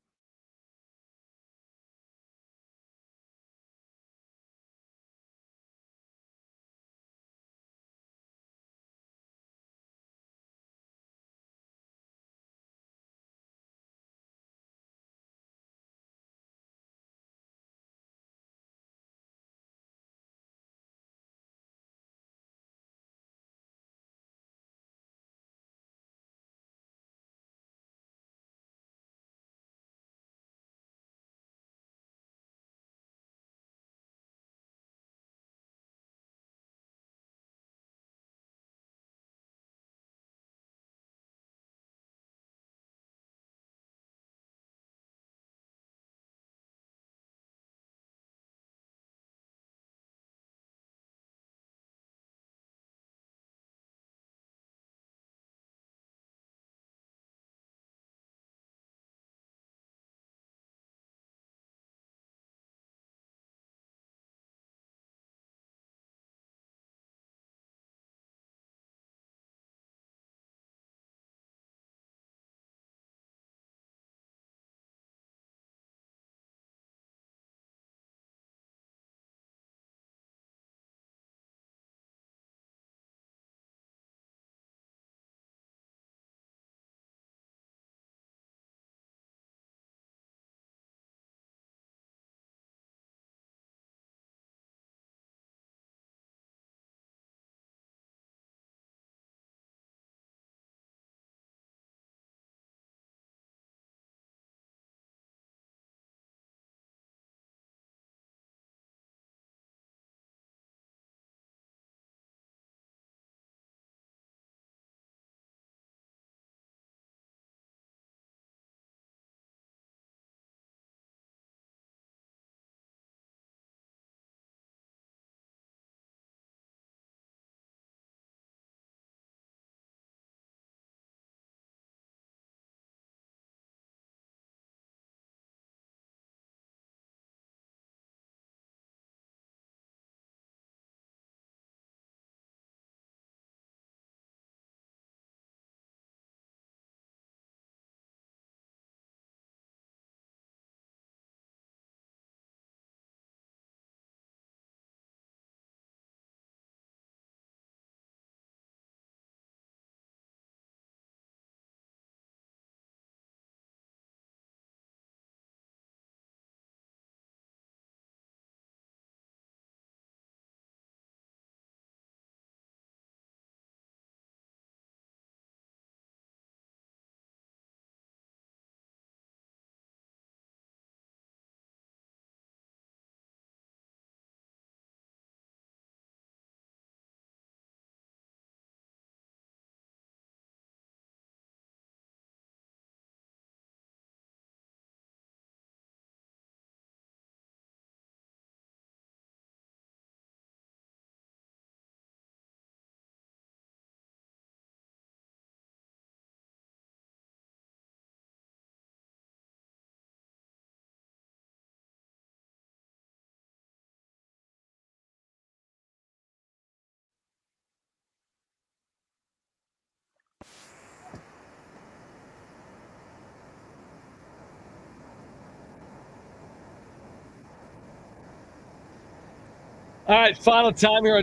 All right, final time here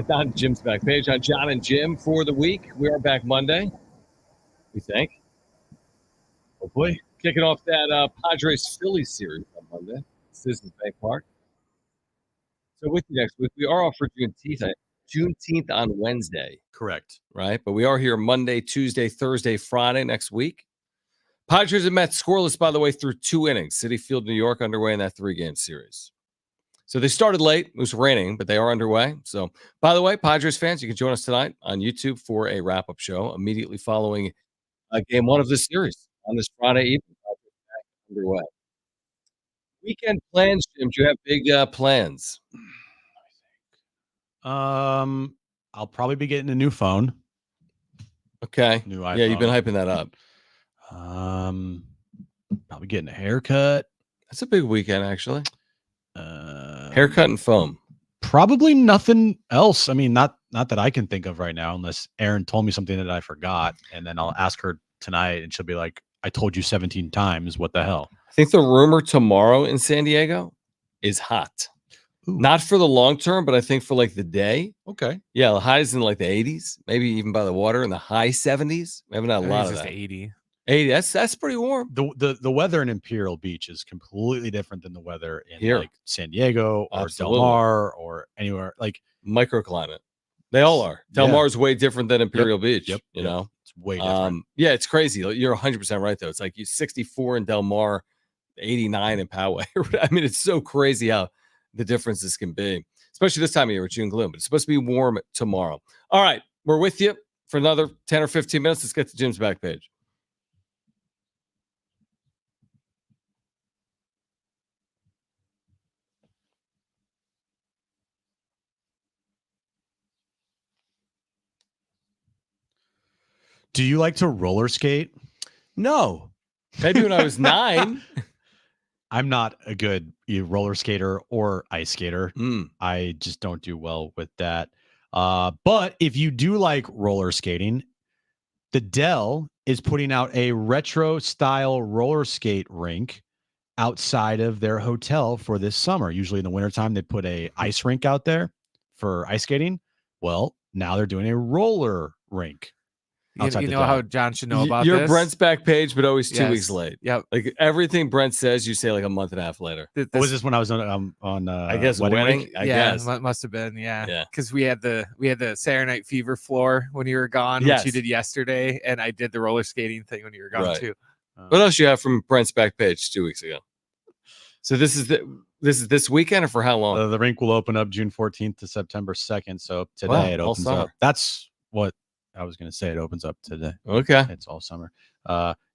on Jim's back page on Jon and Jim for the week. We are back Monday, we think. Hopefully. Kicking off that Padres Phillies series on Monday. Citizens Bank Park. So with you next week, we are off for Juneteenth on Wednesday. Correct. Right? But we are here Monday, Tuesday, Thursday, Friday next week. Padres and Mets scoreless, by the way, through 2 innings. Citi Field, New York, underway in that 3-game series. So they started late. It was raining, but they are underway. So, by the way, Padres fans, you can join us tonight on YouTube for a wrap-up show immediately following game 1 of this series on this Friday evening. Underway. Weekend plans, Jim. Do you have big plans? I'll probably be getting a new phone. Okay. New iPhone. Yeah, you've been hyping that up. Probably getting a haircut. That's a big weekend, actually. Haircut and foam. Probably nothing else. I mean, not that I can think of right now, unless Erin told me something that I forgot, and then I'll ask her tonight, and she'll be like, "I told you 17 times. What the hell?" I think the rumor tomorrow in San Diego is hot. Ooh. Not for the long term, but I think for like the day. Okay. Yeah, the highs in like the 80s, maybe even by the water in the high 70s. We haven't had a lot of just that. 80. 80. That's pretty warm. The weather in Imperial Beach is completely different than the weather in here, like San Diego or Absolutely. Del Mar or anywhere like microclimate. They all are. Del Mar is way different than Imperial Beach. You know, it's way different. Yeah, it's crazy. You're 100% right though. It's like you 64 in Del Mar, 89 in Poway. I mean, it's so crazy how the differences can be, especially this time of year with June gloom. But it's supposed to be warm tomorrow. All right, we're with you for another 10 or 15 minutes. Let's get to Jim's back page. Do you like to roller skate? No. Maybe when I was 9. I'm not a good roller skater or ice skater. I just don't do well with that. But if you do like roller skating, the Dell is putting out a retro style roller skate rink outside of their hotel for this summer. Usually in the wintertime, they put a ice rink out there for ice skating. Well, now they're doing a roller rink. You know how John should know about You're this? Brent's back page, but always 2 weeks late. Yep. Like everything Brent says, you say like a month and a half later. Was this when I was on I guess wedding? I guess. Must have been, yeah. Because we had the Saturday Night Fever floor when you were gone, which you did yesterday, and I did the roller skating thing when you were gone too. What else you have from Brent's back page 2 weeks ago? So this is this weekend, or for how long? The rink will open up June 14th to September 2nd. So today it opens up. That's what I was going to say. It opens up today. Okay. It's all summer.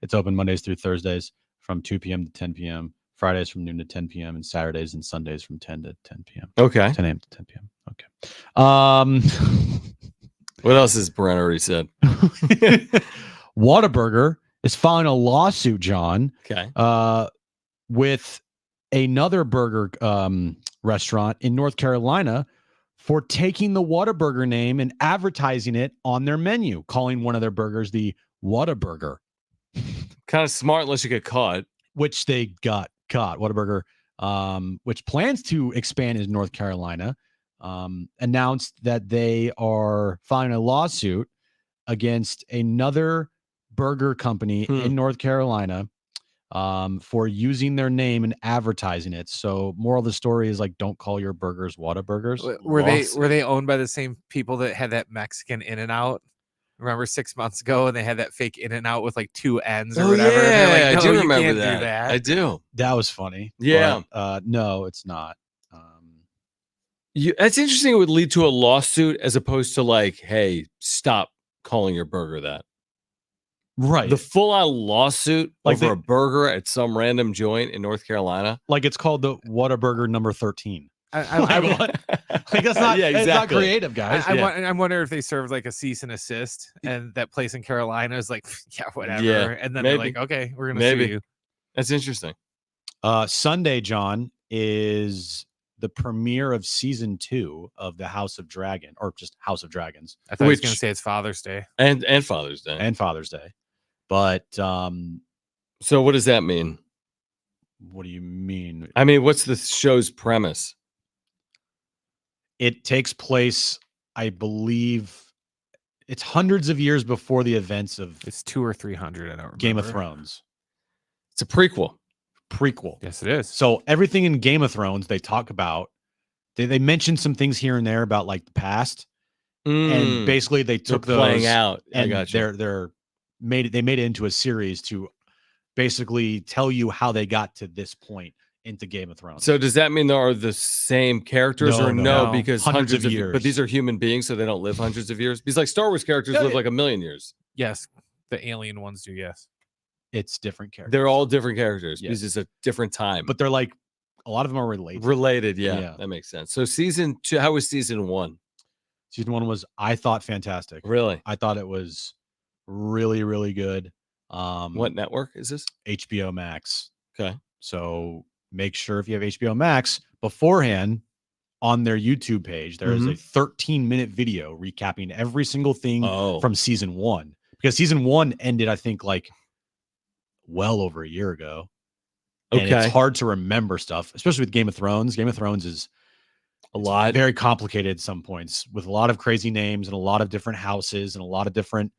It's open Mondays through Thursdays from 2 p.m. to 10 p.m., Fridays from noon to 10 p.m., and Saturdays and Sundays from 10 to 10 p.m. Okay. 10 a.m. to 10 p.m. Okay. What else has Brent already said? Whataburger is filing a lawsuit, John. Okay. With another burger restaurant in North Carolina for taking the Whataburger name and advertising it on their menu, calling one of their burgers the Whataburger. Kind of smart unless you get caught. Which they got caught. Whataburger, which plans to expand in North Carolina, announced that they are filing a lawsuit against another burger company in North Carolina for using their name and advertising it. So moral of the story is like, don't call your burgers Whataburgers. Were they owned by the same people that had that Mexican In-N-Out? Remember 6 months ago, and they had that fake In-N-Out with like 2 Ns or whatever. Yeah, like, no, I do remember that. I do. That was funny. Yeah. But, no, it's not. That's interesting. It would lead to a lawsuit as opposed to like, hey, stop calling your burger that. Right. The full-on lawsuit like over a burger at some random joint in North Carolina. Like it's called the Whataburger number 13. Like that's not, it's not creative, guys. I'm wondering if they served like a cease and assist, and that place in Carolina is like, yeah, whatever. Yeah, and then maybe. they're like, okay, we're gonna sue you. That's interesting. Sunday, John, is the premiere of season 2 of the House of Dragon, or just House of Dragons. I thought he was gonna say it's Father's Day and Father's Day and Father's Day. But so what does that mean? What do you mean? I mean, what's the show's premise? It takes place, I believe, it's hundreds of years before the events of It's 200 or 300. I don't remember. Game of Thrones. It's a prequel. Yes, it is. So everything in Game of Thrones they talk about, they mention some things here and there about like the past, and basically they took those playing out. and I gotcha. they made it into a series to basically tell you how they got to this point into Game of Thrones. So does that mean they are the same characters No. Because hundreds of years. But these are human beings, so they don't live hundreds of years. Because like Star Wars characters live like a million years. Yes, the alien ones do. Yes, It's different characters. They're all different characters Yes. because it's a different time. But they're like a lot of them are related. Yeah, that makes sense. So season 2, how was season 1? Season 1 was, I thought, fantastic. Really? I thought it was really, really good. What network is this? HBO Max. Okay. So make sure if you have HBO Max beforehand on their YouTube page, there is a 13-minute video recapping every single thing from season 1. Because season 1 ended, I think, like well over a year ago. And it's hard to remember stuff, especially with Game of Thrones. Game of Thrones is very complicated at some points with a lot of crazy names and a lot of different houses and a lot of different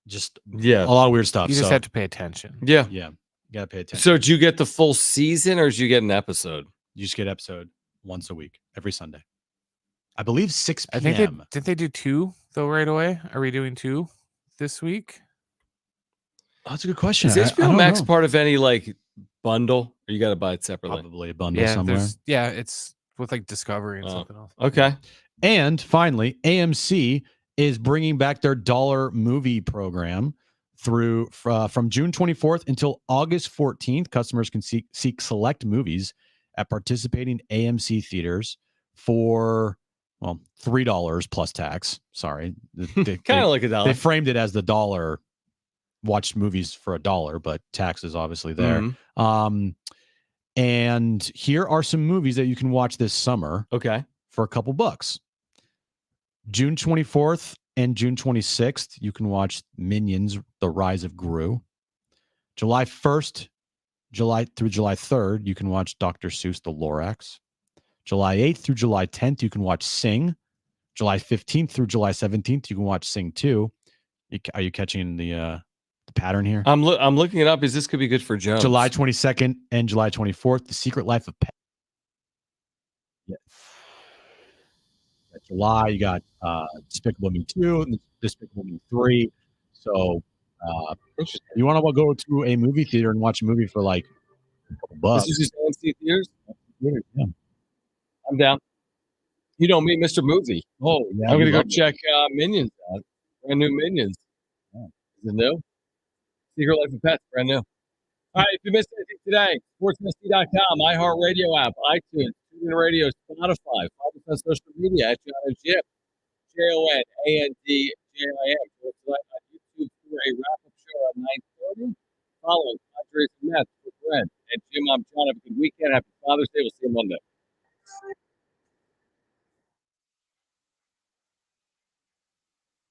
just a lot of weird stuff. You just have to pay attention. Yeah. You got to pay attention. So did you get the full season or did you get an episode? You just get episode once a week, every Sunday. I believe 6 p.m. I think did they do 2 though right away? Are we doing 2 this week? Oh, that's a good question. Is HBO Max part of any like bundle, or you got to buy it separately? Probably a bundle somewhere. Yeah, it's with like Discovery and something else. Okay. And finally, AMC is bringing back their dollar movie program from June 24th until August 14th. Customers can seek select movies at participating AMC theaters for $3 plus tax. Sorry, kind of like $1. They framed it as the dollar. Watch movies for $1, but tax is obviously there. And here are some movies that you can watch this summer. Okay, for a couple bucks. June 24th and June 26th, you can watch Minions: The Rise of Gru. July 1st, through July 3rd, you can watch Dr. Seuss: The Lorax. July 8th through July 10th, you can watch Sing. July 15th through July 17th, you can watch Sing 2. Are you catching the pattern here? I'm looking it up. This could be good for Jones. July 22nd and July 24th, The Secret Life of Pets. Yeah. July, you got Despicable Me 2 and Despicable Me 3. So you want to go to a movie theater and watch a movie for like a couple bucks. This is just AMC theaters? Yeah. I'm down. You know me, Mr. Movie. Oh, yeah. I'm going to go check Minions out. Brand new Minions. Yeah. Is it new? Secret Life of Pets, brand new. All right, if you missed anything today, sportsmesty.com, iHeartRadio app, iTunes, TuneIn Radio, Spotify, follow us on social media at Jon Jim, JONANDJIM. On YouTube for a wrap-up show at 9:30. Following Padres and Mets with Brent and Jim. I'm John. Have a good weekend. Happy Father's Day. We'll see you Monday.